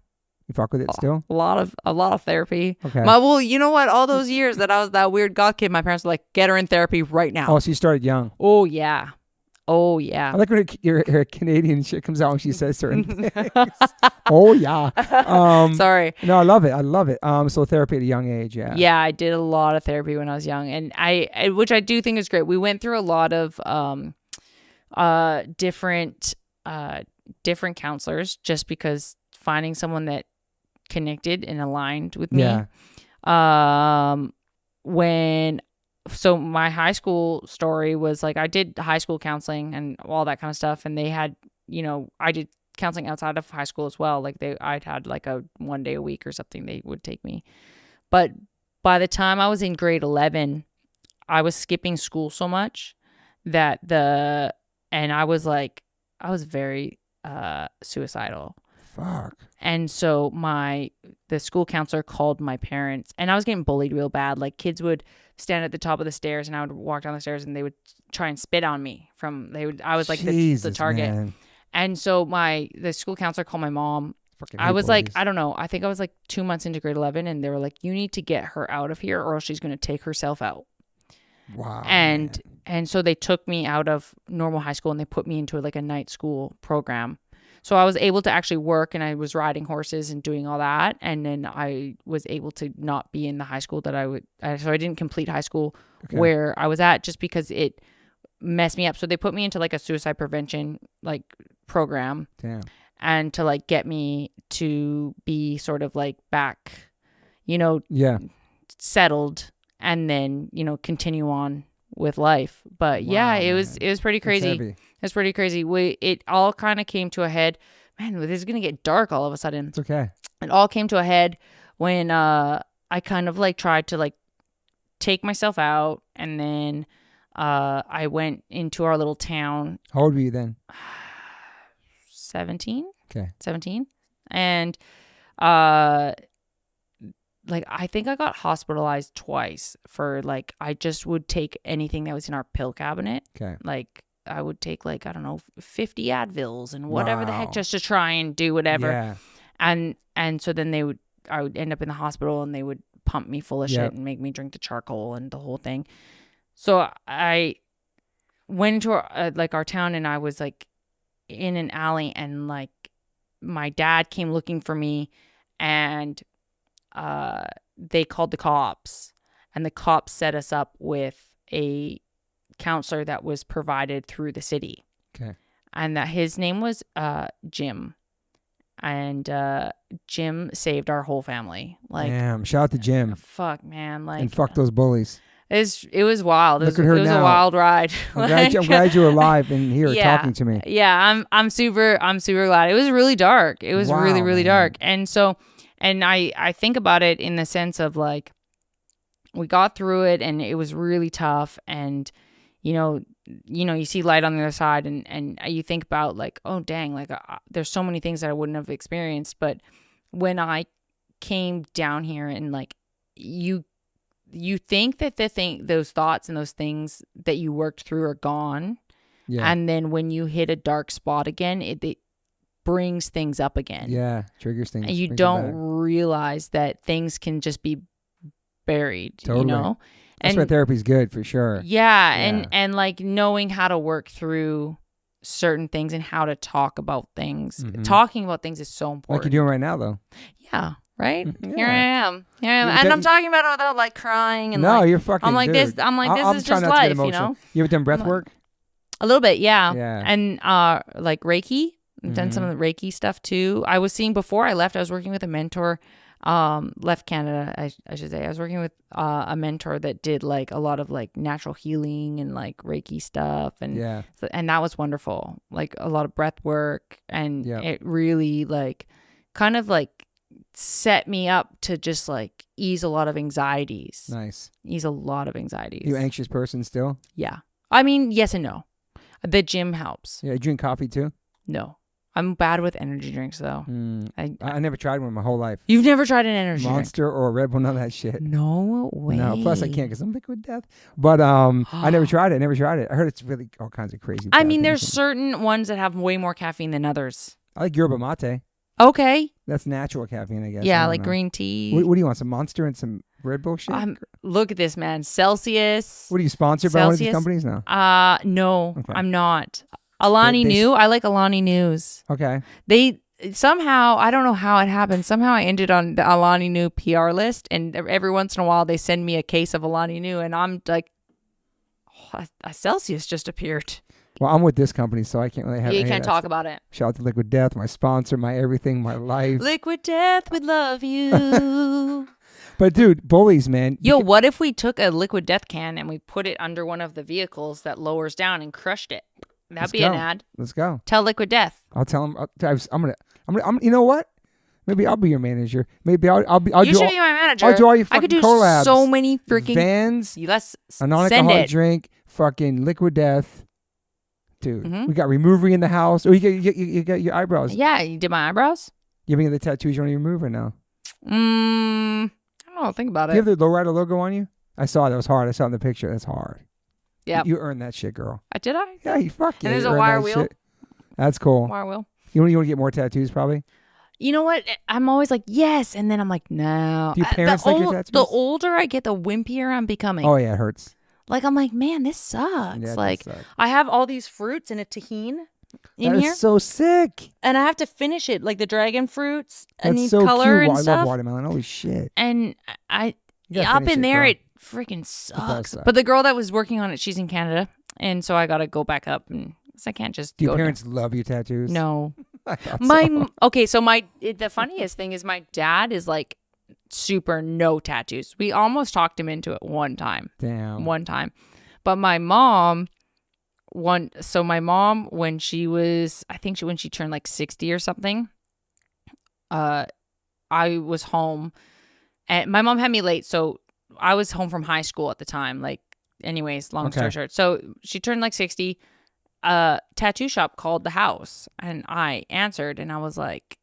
You fuck with it still? A lot of therapy. Okay. Well, you know what? All those years that I was that weird goth kid, my parents were like, get her in therapy right now. Oh, so you started young. Oh, yeah. Oh, yeah. I like when her Canadian shit comes out when she says certain things. Oh, yeah. Sorry. No, I love it. So therapy at a young age, yeah. Yeah, I did a lot of therapy when I was young, and which I do think is great. We went through a lot of different counselors just because finding someone that connected and aligned with me. Yeah. So my high school story was like, I did high school counseling and all that kind of stuff. And they had, I did counseling outside of high school as well. Like I'd had like a 1 day a week or something they would take me. But by the time I was in grade 11, I was skipping school so much that I was very suicidal. Fuck. And so the school counselor called my parents, and I was getting bullied real bad. Like kids would stand at the top of the stairs and I would walk down the stairs and they would try and spit on me I was like the target. Man. And so the school counselor called my mom. I was like, I don't know. I think I was like 2 months into grade 11 and they were like, you need to get her out of here or else she's going to take herself out. Wow. And so they took me out of normal high school and they put me into like a night school program. So I was able to actually work and I was riding horses and doing all that. And then I was able to not be in the high school that so I didn't complete high school where I was at just because it messed me up. So they put me into like a suicide prevention like program. Damn. And to like get me to be sort of like back, settled and then, continue on with life. But wow, yeah, it was pretty crazy. It's pretty crazy. It all kind of came to a head. Man, this is going to get dark all of a sudden. It's okay. It all came to a head when I kind of like tried to like take myself out. And then I went into our little town. How old were you then? 17. Okay. 17. And I think I got hospitalized twice for like, I just would take anything that was in our pill cabinet. Okay. Like I would take like, I don't know, 50 Advils and whatever the heck, Wow. just to try and do whatever. Yeah. And so then I would end up in the hospital and they would pump me full of shit and make me drink the charcoal and the whole thing. So I went into our town, and I was like in an alley, and like my dad came looking for me, and they called the cops, and the cops set us up with a counselor that was provided through the city. Okay. And that his name was Jim. And Jim saved our whole family. Like, damn, shout out to Jim. Fuck, man. Like, and fuck those bullies. It was wild. It was a wild ride. I'm glad you're alive and here talking to me. Yeah, I'm super glad. It was really dark. It was really, really dark. And so, and I think about it in the sense of like, we got through it and it was really tough. And, you see light on the other side, and you think about like, oh dang, like there's so many things that I wouldn't have experienced. But when I came down here and like you think that those thoughts and those things that you worked through are gone. Yeah. And then when you hit a dark spot again, it brings things up again. Yeah. Triggers things. And you don't realize that things can just be buried, Totally. That's why therapy's good for sure. Yeah. And like knowing how to work through certain things and how to talk about things. Mm-hmm. Talking about things is so important. Like you're doing right now though. Yeah. Right? Yeah. Here I am. And I'm talking about it without like crying and you're fucking I'm like dude. this is just life, you know? You ever done breath work? A little bit, yeah. And like Reiki. I've done some of the Reiki stuff too. I was seeing before I left, I was working with a mentor, left Canada, I should say. I was working with a mentor that did like a lot of like natural healing and like Reiki stuff. And and that was wonderful. Like a lot of breath work. And it really like kind of like set me up to just like ease a lot of anxieties. Nice. Ease a lot of anxieties. You an anxious person still? Yeah. I mean, yes and no. The gym helps. Yeah. You drink coffee too? No. I'm bad with energy drinks though. I never tried one my whole life. You've never tried an energy Monster drink? Or a Red Bull, none of that shit. No way. No, plus I can't because I'm liquid death. But I never tried it. I heard it's really all kinds of crazy. I mean, there's certain ones that have way more caffeine than others. I like yerba mate. Okay. That's natural caffeine, I guess. Yeah, like green tea. What do you want? Some Monster and some Red Bull shit? Look at this, man. Celsius. What are you sponsored by one of these companies now? No, okay. I'm not. Alani Nu. I like Alani News. Okay. They somehow, I don't know how it happened. Somehow I ended on the Alani Nu PR list, and every once in a while they send me a case of Alani Nu, and I'm like, a Celsius just appeared. Well, I'm with this company, so I can't really have. You can't talk about it. Shout out to Liquid Death, my sponsor, my everything, my life. Liquid Death, we love you. But dude, bullies, man. Yo, what if we took a Liquid Death can and we put it under one of the vehicles that lowers down and crushed it? That'd be an ad. Let's go. Tell Liquid Death. I'll tell him. I'm gonna. You know what? Maybe I'll be your manager. Maybe I'll You should be my manager. I'll do all your fucking I could do collabs. so many freaking Vans. Let's a non-alcoholic drink. Fucking Liquid Death. Dude, we got remover in the house. Oh, you got your eyebrows. Yeah, you did my eyebrows. You have any of the tattoos you want to remove right now? I don't know. Think about it. Do you have the Lowrider logo on you? I saw it. It was hard. I saw it in the picture. That's hard. Yeah. You earned that shit, girl. Did I? Yeah, you fucking. And there's a wire wheel. Shit. That's cool. Wire wheel. You want to get more tattoos, probably? You know what? I'm always like, yes. And then I'm like, no. Do your parents like your tattoos? The older I get, the wimpier I'm becoming. Oh, yeah. It hurts. Like, I'm like, man, this sucks. Yeah, like, I have all these fruits and a tahini in here. That is so sick. And I have to finish it. Like the dragon fruits. That's I need so color cute. and stuff. I love watermelon. Holy shit. And up in there, it freaking sucks. But the girl that was working on it, she's in Canada. And so I got to go back up. And I can't just Do your parents love your tattoos? No. Okay, so the funniest thing is my dad is like super no tattoos. We almost talked him into it one time. Damn. One time. But my mom, when she was, I think when she turned like 60 or something, I was home and my mom had me late. So I was home from high school at the time. Like anyways, long story short. So she turned like 60. Tattoo shop called the house, and I answered, and I was like,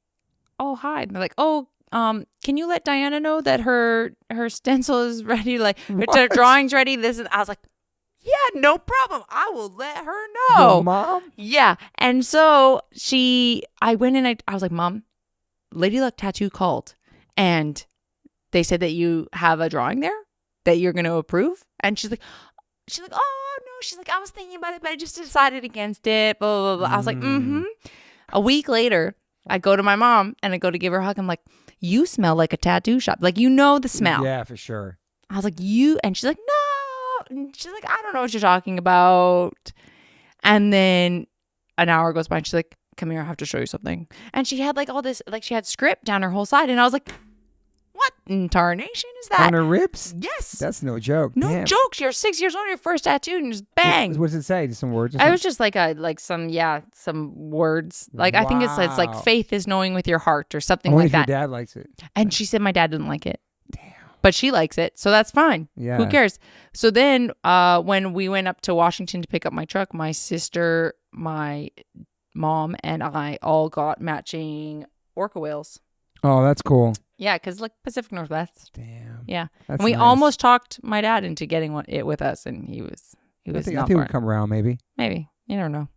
"Oh, hi." And they're like, "Oh, can you let Diana know that her stencil is ready? Like her drawing's ready." I was like, "Yeah, no problem. I will let her know." Your mom? Yeah. And so I went in. I was like, "Mom, Lady Luck Tattoo called, and they said that you have a drawing there that you're going to approve." And she's like, "Oh no." She's like, "I was thinking about it, but I just decided against it." Blah, blah, blah. I was like, "Mm-hmm." A week later, I go to my mom and I go to give her a hug. I'm like, "You smell like a tattoo shop. Like, you know the smell." Yeah, for sure. I was like, "You?" And she's like, "No." And she's like, "I don't know what you're talking about." And then an hour goes by and she's like, "Come here, I have to show you something." And she had like all this, like she had script down her whole side. And I was like, "What in tarnation is that?" On her ribs? Yes. That's no joke. No Damn. jokes. You're 6 years old, your first tattoo, and just bang. What does it say? Just some words? Or I was just like some words. Like I think it's like Wow. faith is knowing with your heart or something Only like if your that. dad likes it. And she said my dad didn't like it. Damn. But she likes it, so that's fine. Yeah. Who cares? So then when we went up to Washington to pick up my truck, my sister, my mom, and I all got matching orca whales. Oh, that's cool. Yeah, because like Pacific Northwest. Damn. Yeah. That's And we nice. almost talked my dad into getting it with us, and he was I not think for we'll it. come around maybe. Maybe. You never know.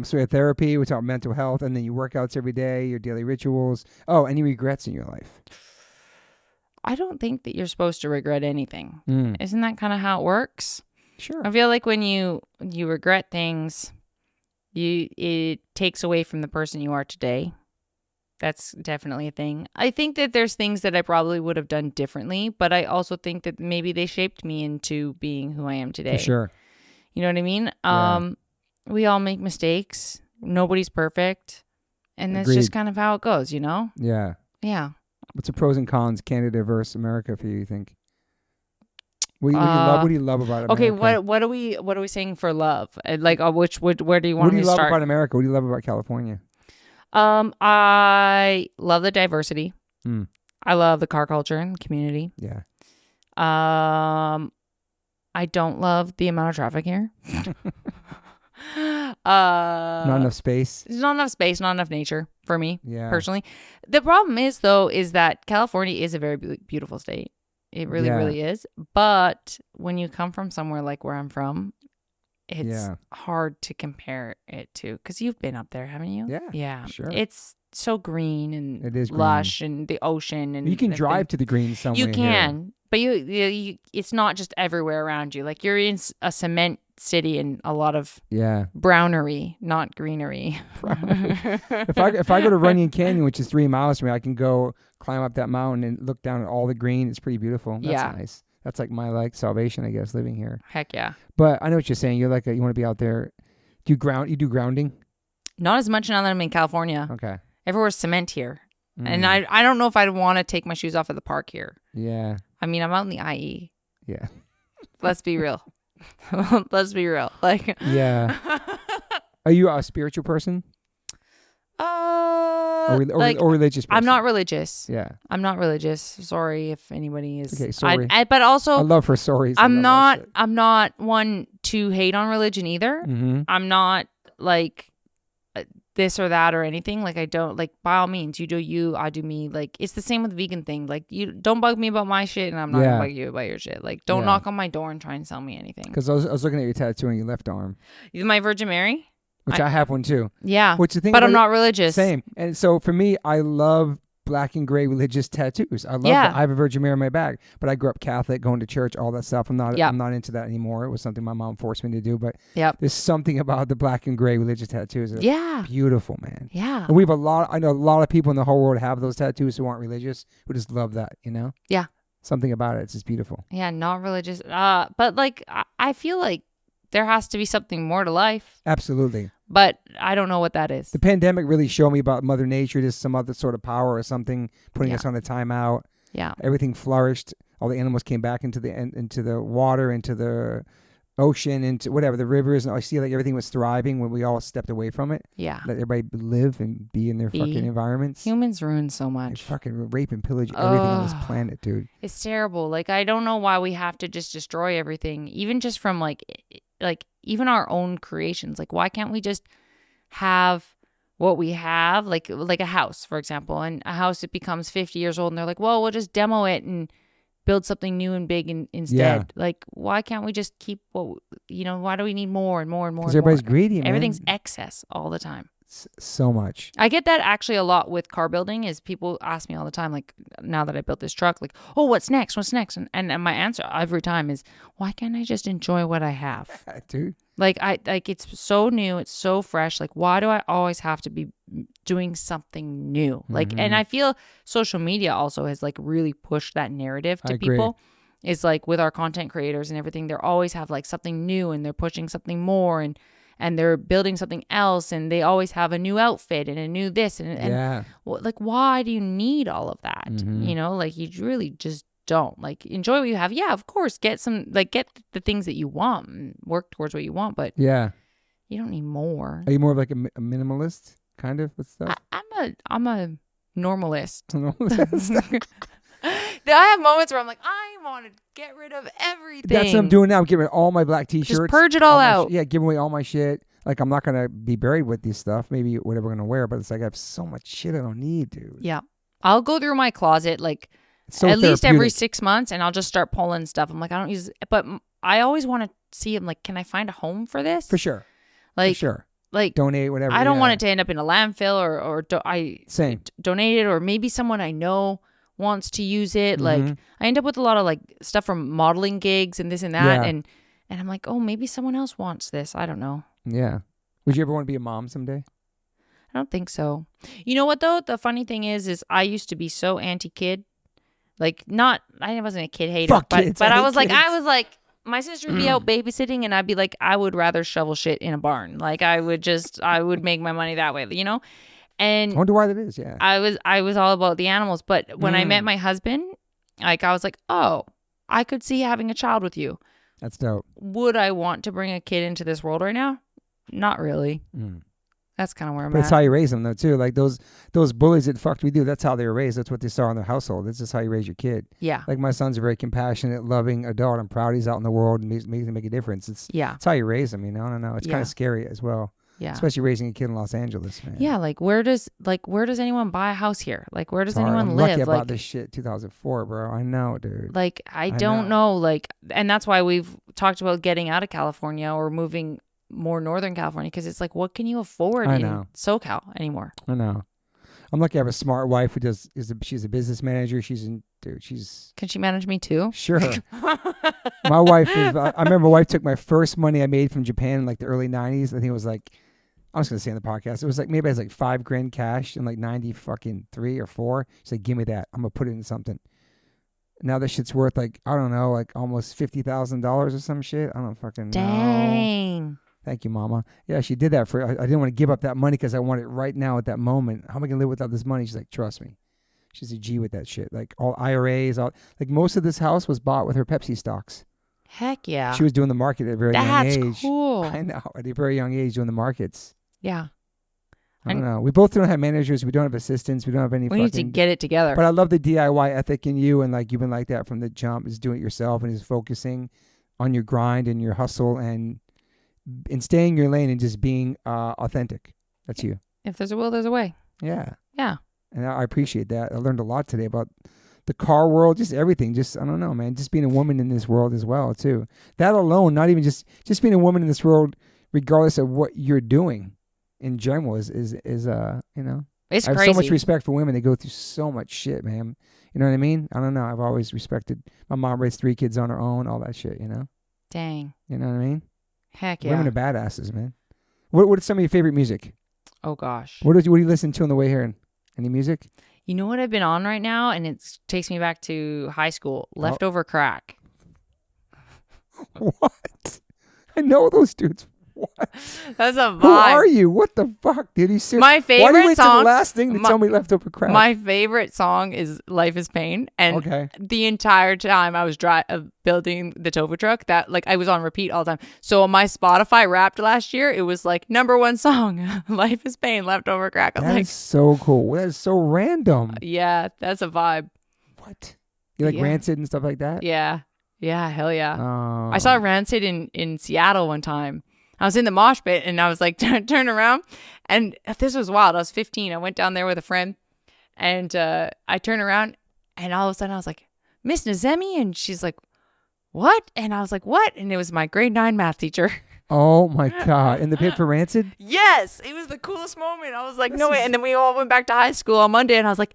So we had therapy, we talk mental health, and then you workouts every day, your daily rituals. Oh, any regrets in your life? I don't think that you're supposed to regret anything. Mm. Isn't that kind of how it works? Sure. I feel like when you regret things, it takes away from the person you are today. That's definitely a thing. I think that there's things that I probably would have done differently, but I also think that maybe they shaped me into being who I am today. For sure. You know what I mean? Yeah. We all make mistakes. Nobody's perfect. And that's Agreed. just kind of how it goes, you know? Yeah. Yeah. What's the pros and cons, Canada versus America for you think? What do you love? What do you love about America? Okay, what are we saying for love? Like where do you want What do me you to love start? about America? What do you love about California? I love the diversity. Mm. I love the car culture and community. Yeah. I don't love the amount of traffic here. Not Not enough space. There's not enough space, not enough nature for me personally. Yeah. The problem is that California is a very beautiful state. It really, really is. But when you come from somewhere like where I'm from, it's hard to compare it to, because you've been up there, haven't you? Yeah. Yeah. Sure. It's so green and It is lush and the ocean. And you can the drive to the green somewhere. You can, but you it's not just everywhere around you. Like you're in a cement city and a lot of brownery, not greenery. If I go to Runyon Canyon, which is 3 miles from me, I can go climb up that mountain and look down at all the green. It's pretty beautiful. That's nice. That's like my salvation, I guess, living here. Heck yeah. But I know what you're saying. You're like you want to be out there. You do grounding? Not as much now that I'm in California. Okay. Everywhere's cement here. And I don't know if I'd want to take my shoes off at the park here. Yeah. I mean, I'm out in the IE. Yeah. Let's be real. Let's be real. Like. Yeah. Are you a spiritual person? Or religious person? I'm not religious. Yeah. I'm not religious. Sorry if anybody is. Okay, sorry. But also, I love her stories. I'm not one to hate on religion either. Mm-hmm. I'm not like this or that or anything. Like I don't, like, by all means, you do you, I do me. Like it's the same with the vegan thing. Like you don't bug me about my shit, and I'm not gonna bug you about your shit. Like don't knock on my door and try and sell me anything. Because I was looking at your tattoo on your left arm. My Virgin Mary. Which I have one too. Yeah. Which the thing, but I'm not religious. Same. And so for me, I love black and gray religious tattoos. I love that. I have a Virgin Mary on my back, but I grew up Catholic, going to church, all that stuff. I'm not into that anymore. It was something my mom forced me to do, but there's something about the black and gray religious tattoos. Beautiful, man. Yeah. And I know a lot of people in the whole world have those tattoos who aren't religious, who just love that, you know? Yeah. Something about it. It's just beautiful. Yeah. Not religious. But like, I feel like there has to be something more to life. Absolutely. But I don't know what that is. The pandemic really showed me about Mother Nature. There's some other sort of power or something putting us on a timeout. Yeah. Everything flourished. All the animals came back into the water, into the ocean into whatever the rivers, and I see like everything was thriving when we all stepped away from it. Yeah. Let everybody live and be in their fucking environments. Humans ruin so They much. fucking rape and pillage everything on this planet, dude. It's terrible. Like, I don't know why we have to just destroy everything, even just from like even our own creations. Like, why can't we just have what we have, like a house, for example, and a house that becomes 50 years old, and they're like, well, we'll just demo it and build something new and big instead. Yeah. Like, why can't we just keep what, why do we need more and more and more? Because everybody's greedy, man. Everything's excess all the time. So much. I get that actually a lot with car building. Is people ask me all the time, like, now that I built this truck, like, oh, what's next? And my answer every time is, why can't I just enjoy what I have? Dude. Like, it's so new, it's so fresh. Like, why do I always have to be doing something new? Like, and I feel social media also has like really pushed that narrative to people. It's like with our content creators and everything, they always have like something new, and they're pushing something more, and they're building something else, and they always have a new outfit and a new this and like, why do you need all of that? Like, you really just don't. Like, enjoy what you have. Yeah, of course, get the things that you want and work towards what you want, but you don't need more. Are you more of like a minimalist kind of with stuff? I'm a normalist. I have moments where I'm like, I want to get rid of everything. That's what I'm doing now. I'm getting rid of all my black t-shirts. Just purge it all out. Giving away all my shit. Like, I'm not going to be buried with this stuff. Maybe whatever I'm going to wear, but it's like I have so much shit I don't need, dude. Yeah. I'll go through my closet like least every 6 months, and I'll just start pulling stuff. I'm like, I don't use it. But I always want to see, I'm like, can I find a home for this? For sure. Like, for sure. Like, donate, whatever. I don't want it to end up in a landfill or donate it, or maybe someone I know wants to use it. Like, I end up with a lot of like stuff from modeling gigs and this and that, and I'm like, oh, maybe someone else wants this. I don't know. Yeah. Would you ever want to be a mom someday? I don't think so. You know what though? The funny thing is I used to be so anti-kid. Like, I wasn't a kid hater, but I was like, my sister would be out babysitting, and I'd be like, I would rather shovel shit in a barn. Like, I would make my money that way, And I wonder why that is. Yeah. I was all about the animals, but when I met my husband, like, I was like, oh, I could see having a child with you. That's dope. Would I want to bring a kid into this world right now? Not really. That's kind of where I'm at. That's how you raise them, though, too. Like, those bullies that fucked with you, that's how they were raised. That's what they saw in their household. That's just how you raise your kid. Yeah. Like, my son's a very compassionate, loving adult. I'm proud he's out in the world and making to make a difference. It's how you raise them, I don't know. It's kind of scary as well. Yeah. Especially raising a kid in Los Angeles, man. Yeah, like, where does anyone buy a house here? Like, where does anyone live? I'm lucky about this shit, 2004, bro. I know, dude. Like, I don't know. Like, and that's why we've talked about getting out of California or moving more Northern California, because it's like, what can you afford in SoCal anymore? I know. I'm lucky I have a smart wife who she's a business manager. Can she manage me too? Sure. My wife I remember my wife took my first money I made from Japan in like the early 90s. I think it was like, I'm just going to say in the podcast, it was like, maybe I was like $5,000 cash in like 93 or 4. She's like, give me that. I'm going to put it in something. Now that shit's worth like, I don't know, like almost $50,000 or some shit. I don't fucking know. Dang. Thank you, Mama. Yeah, she did that for, I didn't want to give up that money because I want it right now at that moment. How am I going to live without this money? She's like, trust me. She's a G with that shit. Like, all IRAs, like most of this house was bought with her Pepsi stocks. Heck yeah. She was doing the market at a very young age. That's cool. I know. At a very young age doing the markets. Yeah. I don't know. We both don't have managers. We don't have assistants. We don't have any We need to get it together. But I love the DIY ethic in you, and like you've been like that from the jump, is doing it yourself and is focusing on your grind and your hustle and staying in your lane and just being authentic. That's you. If there's a will, there's a way. Yeah. Yeah. And I appreciate that. I learned a lot today about the car world, just everything. Just, I don't know, man. Just being a woman in this world as well, too. That alone, not even just being a woman in this world, regardless of what you're doing in general is it's crazy. I have so much respect for women. They go through so much shit, man. You know what I mean? I don't know. I've always respected. My mom raised 3 kids on her own, all that shit, Dang. You know what I mean? Heck yeah. Women are badasses, man. What is some of your favorite music? Oh, gosh. What do you listen to on the way here? Any music? You know what I've been on right now? And it takes me back to high school. Leftover Crack. What? I know those dudes. That's a vibe. Who are you? What the fuck, dude? You serious? My favorite Why do you wait song. to the last thing to tell me leftover crack? My favorite song is "Life Is Pain," and the entire time I was building the tofu truck, that like I was on repeat all the time. So on my Spotify Wrapped last year, it was like #1 song, "Life Is Pain," leftover crack. I was That's so cool. That is so random. Yeah, that's a vibe. What? You like Rancid and stuff like that? Yeah, hell yeah. Oh. I saw Rancid in Seattle one time. I was in the mosh pit and I was like, turn around. And this was wild. I was 15. I went down there with a friend and I turned around and all of a sudden I was like, Miss Nazemi? And she's like, what? And I was like, what? And it was my grade 9 math teacher. Oh my God. In the pit for Rancid? Yes. It was the coolest moment. I was like, no way. And then we all went back to high school on Monday and I was like,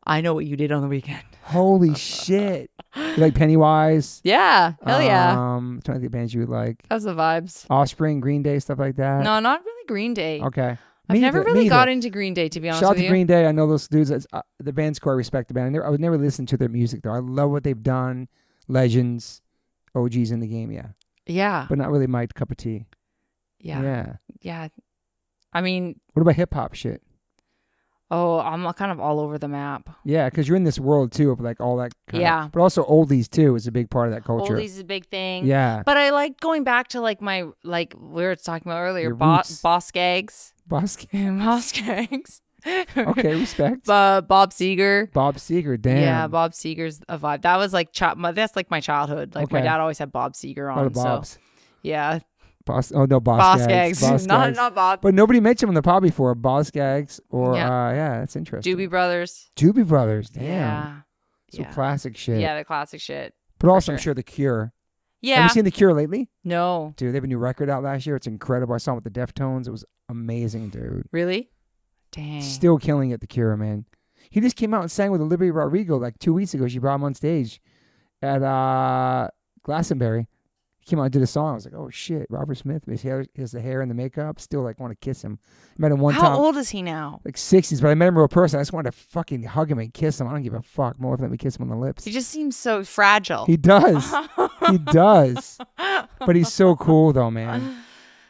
I know what you did on the weekend. Holy shit. You like Pennywise? Yeah. Hell yeah. Trying to think of bands you would like. That's the vibes. Offspring, Green Day, stuff like that? No, not really Green Day. Okay. I've never really got into Green Day, to be honest with you. Shout out to Green Day. I know those dudes. The band's cool. I respect the band. I would never listen to their music, though. I love what they've done. Legends. OGs in the game, yeah. Yeah. But not really my cup of tea. Yeah. Yeah. Yeah. I mean. What about hip-hop shit? Oh, I'm kind of all over the map. Yeah, because you're in this world, too, of like all that kind of, but also oldies, too, is a big part of that culture. Oldies is a big thing. Yeah. But I like going back to like my, like we were talking about earlier, Boss Gags. Boss Gags. Boss Gags. Okay, respect. Bob Seger. Bob Seger, damn. Yeah, Bob Seger's a vibe. That was like, that's like my childhood. Like my dad always had Bob Seger on. A lot of Bobs. So, yeah. Boss Gags. Not Bob. But nobody mentioned him in the pod before. Boss Gags or that's interesting. Doobie Brothers. Damn. Yeah. Some classic shit. Yeah, the classic shit. But also, I'm sure The Cure. Yeah. Have you seen The Cure lately? No. Dude, they have a new record out last year. It's incredible. I saw it with the Deftones. It was amazing, dude. Really? Dang. Still killing it, The Cure, man. He just came out and sang with Olivia Rodrigo like 2 weeks ago. She brought him on stage at Glastonbury. Came out and did a song. I was like, oh shit, Robert Smith. His hair, the hair and the makeup. Still like want to kiss him. I met him one time. How old is he now? Like 60s, but I met him in real person. I just wanted to fucking hug him and kiss him. I don't give a fuck. More let me kiss him on the lips. He just seems so fragile. He does. He does. But he's so cool though, man.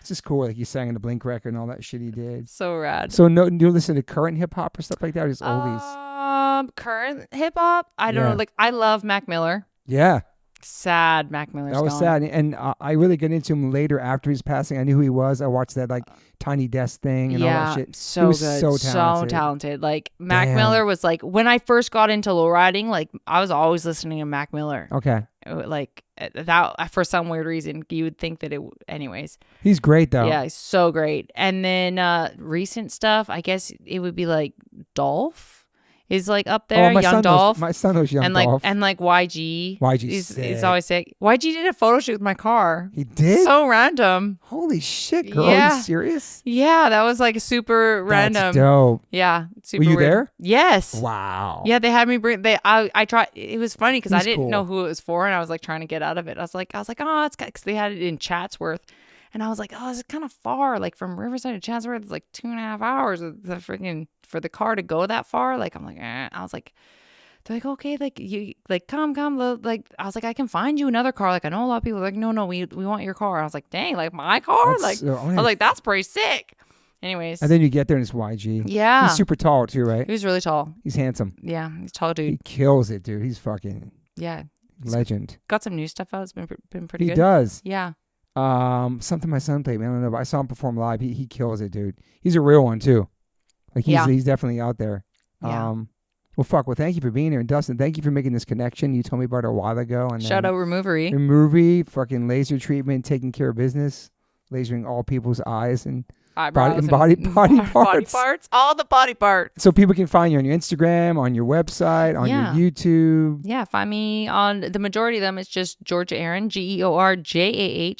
It's just cool. Like he sang in the Blink record and all that shit he did. So rad. So do you listen to current hip hop or stuff like that, or just oldies? Current hip hop? I don't know. Like I love Mac Miller. Yeah. Sad Mac Miller's That was gone. sad. And I really got into him later after his passing. I knew who he was. I watched that like Tiny Desk thing and all that shit. So he was good. So talented. Like Mac Miller was like, when I first got into lowriding, like I was always listening to Mac Miller. Okay. Like that for some weird reason, you would think that anyways. He's great though. Yeah, he's so great. And then recent stuff, I guess it would be like Dolph. Is like up there, Young Dolph. My son knows Young Dolph. Dolph. And like YG. He's always sick. YG did a photo shoot with my car. He did? So random. Holy shit, girl. Yeah. Are you serious? Yeah, that was like super random. That's dope. Yeah. Super Were you weird. there? Yes. Wow. Yeah, they had me I tried. It was funny because I didn't cool. know who it was for, and I was like trying to get out of it. I was like, oh, it's because they had it in Chatsworth. And I was like, oh, it's kind of far. Like from Riverside to Chatsworth, it's like 2.5 hours the freaking for the car to go that far. Like I'm like, I was like, they're like, okay, like you like come, like I was like, I can find you another car. Like I know a lot of people are like, no, we want your car. I was like, dang, like my car. I was like, that's pretty sick. Anyways, and then you get there and it's YG. Yeah, he's super tall too, right? He was really tall. He's handsome. Yeah, he's a tall dude. He kills it, dude. He's fucking legend. Got some new stuff out. It's been pretty good. He does. Yeah. Something my son played, man. I don't know, but I saw him perform live. He kills it, dude. He's a real one too. Like he's definitely out there. Yeah. Well, thank you for being here, and Dustin, thank you for making this connection. You told me about it a while ago, and shout out Removery. Removery, fucking laser treatment, taking care of business, lasering all people's eyes and eyebrows and body parts. Body parts, all the body parts. So people can find you on your Instagram, on your website, on your YouTube. Yeah, find me on the majority of them. It's just Georjah Erin, GeorjahErin.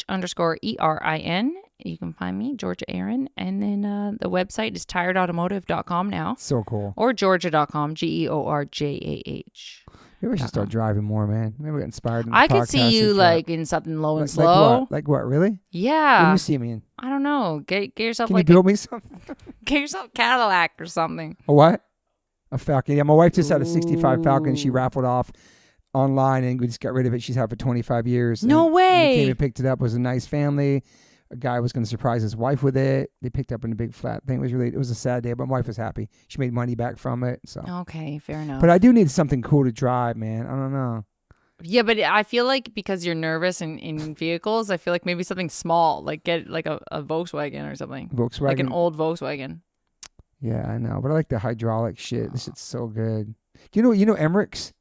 You can find me, Georjah Erin. And then the website is tiredautomotive.com now. So cool. Or Georgia.com, Georjah. Maybe I should start driving more, man. Maybe I got inspired. I could see you like in something low and slow. Like what? Really? Yeah. What do you see me in? I don't know. Get yourself Can like you build me something? Get yourself a Cadillac or something. A what? A Falcon. Yeah, my wife just had a 65 Falcon. She raffled off online and we just got rid of it. She's had it for 25 years. No way. We came and picked it up. It was a nice family. a guy was going to surprise his wife with it. They picked up in a big flat thing. It was a sad day, but my wife was happy. She made money back from it. So Okay, fair enough. But I do need something cool to drive, man. I don't know. Yeah, but I feel like because you're nervous in vehicles, I feel like maybe something small, like get like a Volkswagen or something. Volkswagen. Like an old Volkswagen. Yeah, I know. But I like the hydraulic shit. This shit's so good. Do you know Emmerichs?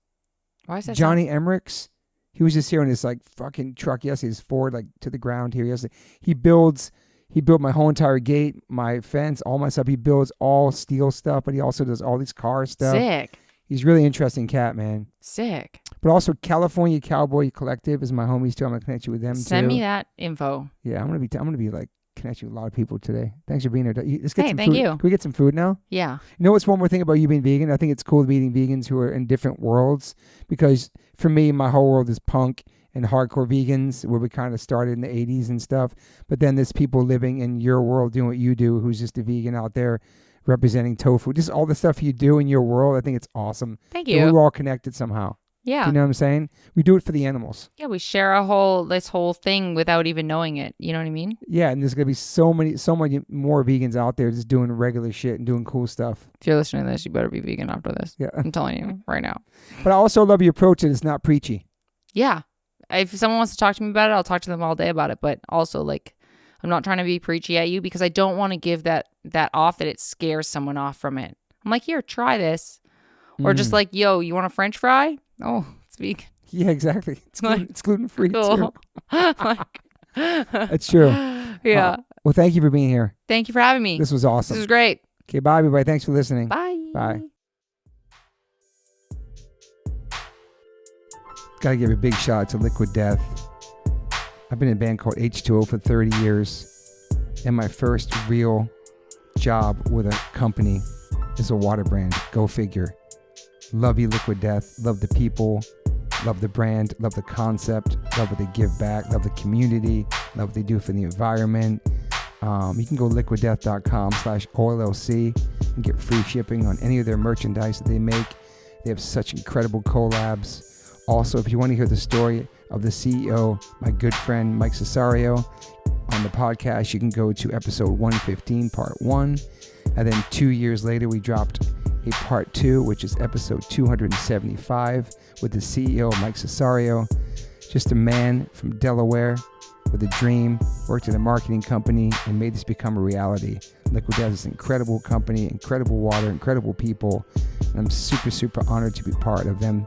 Why is that Johnny Emmerichs? He was just here in his like fucking truck yesterday. His Ford like to the ground here yesterday. He built my whole entire gate, my fence, all my stuff. He builds all steel stuff, but he also does all these car stuff. Sick. He's really interesting cat, man. Sick. But also California Cowboy Collective is my homies too. I'm gonna connect you with them too. Send me that info. Yeah, I'm gonna be like connecting with a lot of people today. Thanks for being here. Let's get some thank food. you. Can we get some food now? Yeah. You know what's one more thing about you being vegan? I think it's cool meeting vegans who are in different worlds, because for me, my whole world is punk and hardcore vegans, where we kind of started in the 80s and stuff. But then there's people living in your world doing what you do, who's just a vegan out there representing tofu. Just all the stuff you do in your world, I think it's awesome. Thank And you. we're all connected somehow. Yeah. You know what I'm saying? We do it for the animals. Yeah, we share this whole thing without even knowing it. You know what I mean? Yeah, and there's gonna be so many more vegans out there just doing regular shit and doing cool stuff. If you're listening to this, you better be vegan after this. Yeah. I'm telling you right now. But I also love your approach that it's not preachy. Yeah. If someone wants to talk to me about it, I'll talk to them all day about it. But also, like, I'm not trying to be preachy at you, because I don't want to give that off that it scares someone off from it. I'm like, here, try this. Or just like, yo, you want a French fry? Oh, it's vegan. Yeah, exactly. It's gluten free Cool. too. That's true. Yeah. Well, thank you for being here. Thank you for having me. This was awesome. This was great. Okay, bye, everybody. Thanks for listening. Bye. Bye. Got to give a big shout out to Liquid Death. I've been in a band called H2O for 30 years, and my first real job with a company is a water brand. Go figure. Love you, Liquid Death. Love the people. Love the brand. Love the concept. Love what they give back. Love the community. Love what they do for the environment. You can go liquiddeath.com/OLLC and get free shipping on any of their merchandise that they make. They have such incredible collabs. Also, if you want to hear the story of the CEO, my good friend Mike Cesario, on the podcast, you can go to episode 115, part 1. And then 2 years later, we dropped a part 2, which is episode 275, with the CEO, Mike Cesario. Just a man from Delaware with a dream, worked at a marketing company, and made this become a reality. Liquid Death is an incredible company, incredible water, incredible people. And I'm super, super honored to be part of them.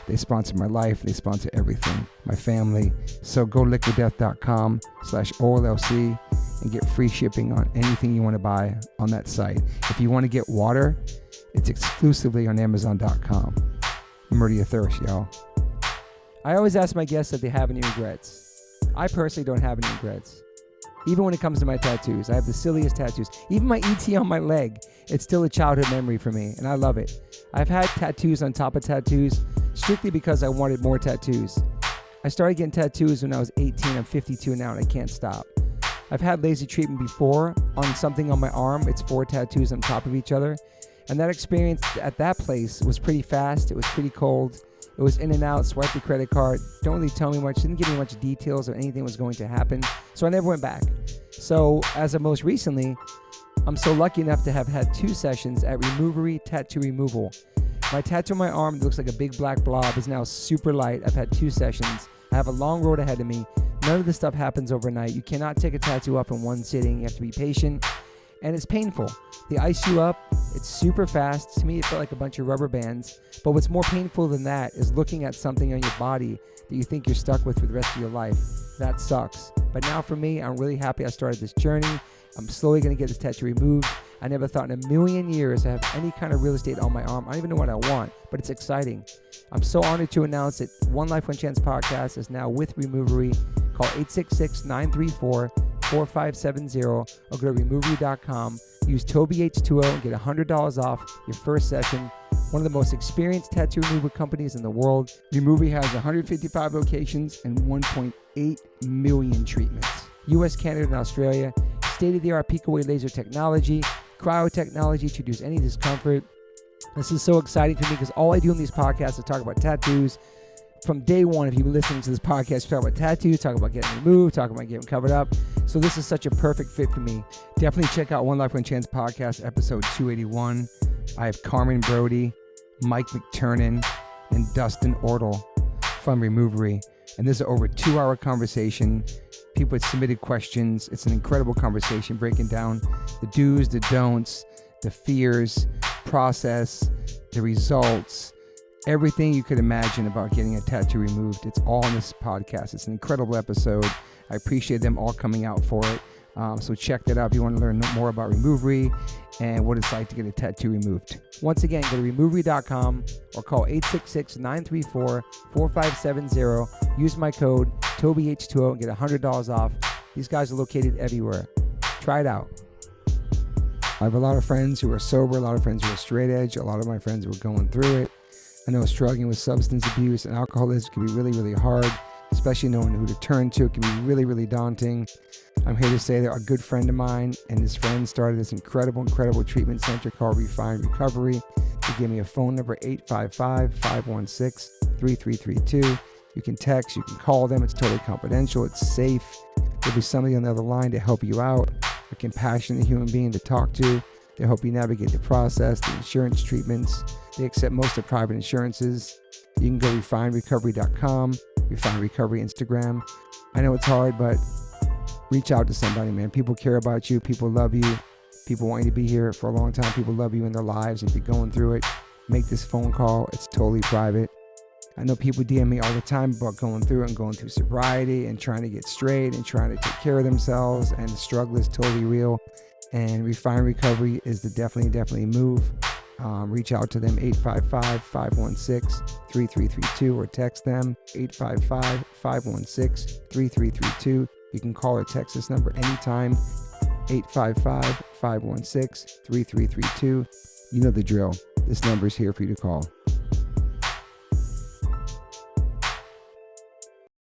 They sponsor my life. They sponsor everything, my family. So go liquiddeath.com/OLLC and get free shipping on anything you want to buy on that site. If you want to get water, it's exclusively on Amazon.com. Murder your thirst, y'all. I always ask my guests if they have any regrets. I personally don't have any regrets. Even when it comes to my tattoos, I have the silliest tattoos. Even my ET on my leg, it's still a childhood memory for me, and I love it. I've had tattoos on top of tattoos strictly because I wanted more tattoos. I started getting tattoos when I was 18. I'm 52 now, and I can't stop. I've had laser treatment before on something on my arm. It's 4 tattoos on top of each other. And that experience at that place was pretty fast. It was pretty cold. It was in and out, swipe the credit card. Don't really tell me much, didn't give me much details or anything was going to happen. So I never went back. So as of most recently, I'm so lucky enough to have had 2 sessions at Removery Tattoo Removal. My tattoo on my arm that looks like a big black blob is now super light. I've had 2 sessions. I have a long road ahead of me. None of this stuff happens overnight. You cannot take a tattoo up in one sitting. You have to be patient. And it's painful. They ice you up. It's super fast. To me, it felt like a bunch of rubber bands. But what's more painful than that is looking at something on your body that you think you're stuck with for the rest of your life. That sucks. But now for me, I'm really happy I started this journey. I'm slowly going to get this tattoo removed. I never thought in a million years I have any kind of real estate on my arm. I don't even know what I want, but it's exciting. I'm so honored to announce that One Life, One Chance podcast is now with Removery. Call 866-934-4570 or go to removery.com. Use TobyH2O and get $100 off your first session. One of the most experienced tattoo removal companies in the world. Removery has 155 locations and 1.8 million treatments. US, Canada, and Australia. State-of-the-art peak-away laser technology, cryo-technology to reduce any discomfort. This is so exciting for me because all I do in these podcasts is talk about tattoos, from day one, if you've been listening to this podcast, talk about tattoos, talk about getting removed, talk about getting covered up. So this is such a perfect fit for me. Definitely check out One Life, One Chance podcast, episode 281. I have Carmen Brody, Mike McTurnan, and Dustin Ortle from Removery. And this is over a 2-hour conversation. People had submitted questions. It's an incredible conversation breaking down the do's, the don'ts, the fears, process, the results, everything you could imagine about getting a tattoo removed. It's all in this podcast. It's an incredible episode. I appreciate them all coming out for it. So check that out if you want to learn more about Removery and what it's like to get a tattoo removed. Once again, go to Removery.com or call 866-934-4570. Use my code TOBYH20 and get $100 off. These guys are located everywhere. Try it out. I have a lot of friends who are sober, a lot of friends who are straight edge, a lot of my friends who are going through it. I know struggling with substance abuse and alcoholism can be really, really hard, especially knowing who to turn to. It can be really, really daunting. I'm here to say that a good friend of mine and his friend started this incredible treatment center called Refine Recovery. They gave me a phone number, 855-516-3332. You can text, you can call them. It's totally confidential. It's safe. There'll be somebody on the other line to help you out, a compassionate human being to talk to. They help you navigate the process, the insurance treatments. They accept most of private insurances. You can go refinerecovery.com, Refine Recovery Instagram. I know it's hard, but reach out to somebody, man. People care about you. People love you. People want you to be here for a long time. People love you in their lives. If you're going through it, make this phone call. It's totally private. I know people DM me all the time about going through it and going through sobriety and trying to get straight and trying to take care of themselves, and the struggle is totally real. And Refine Recovery is the definitely move. Reach out to them, 855-516-3332, or text them, 855-516-3332. You can call or text this number anytime, 855-516-3332. You know the drill. This number is here for you to call.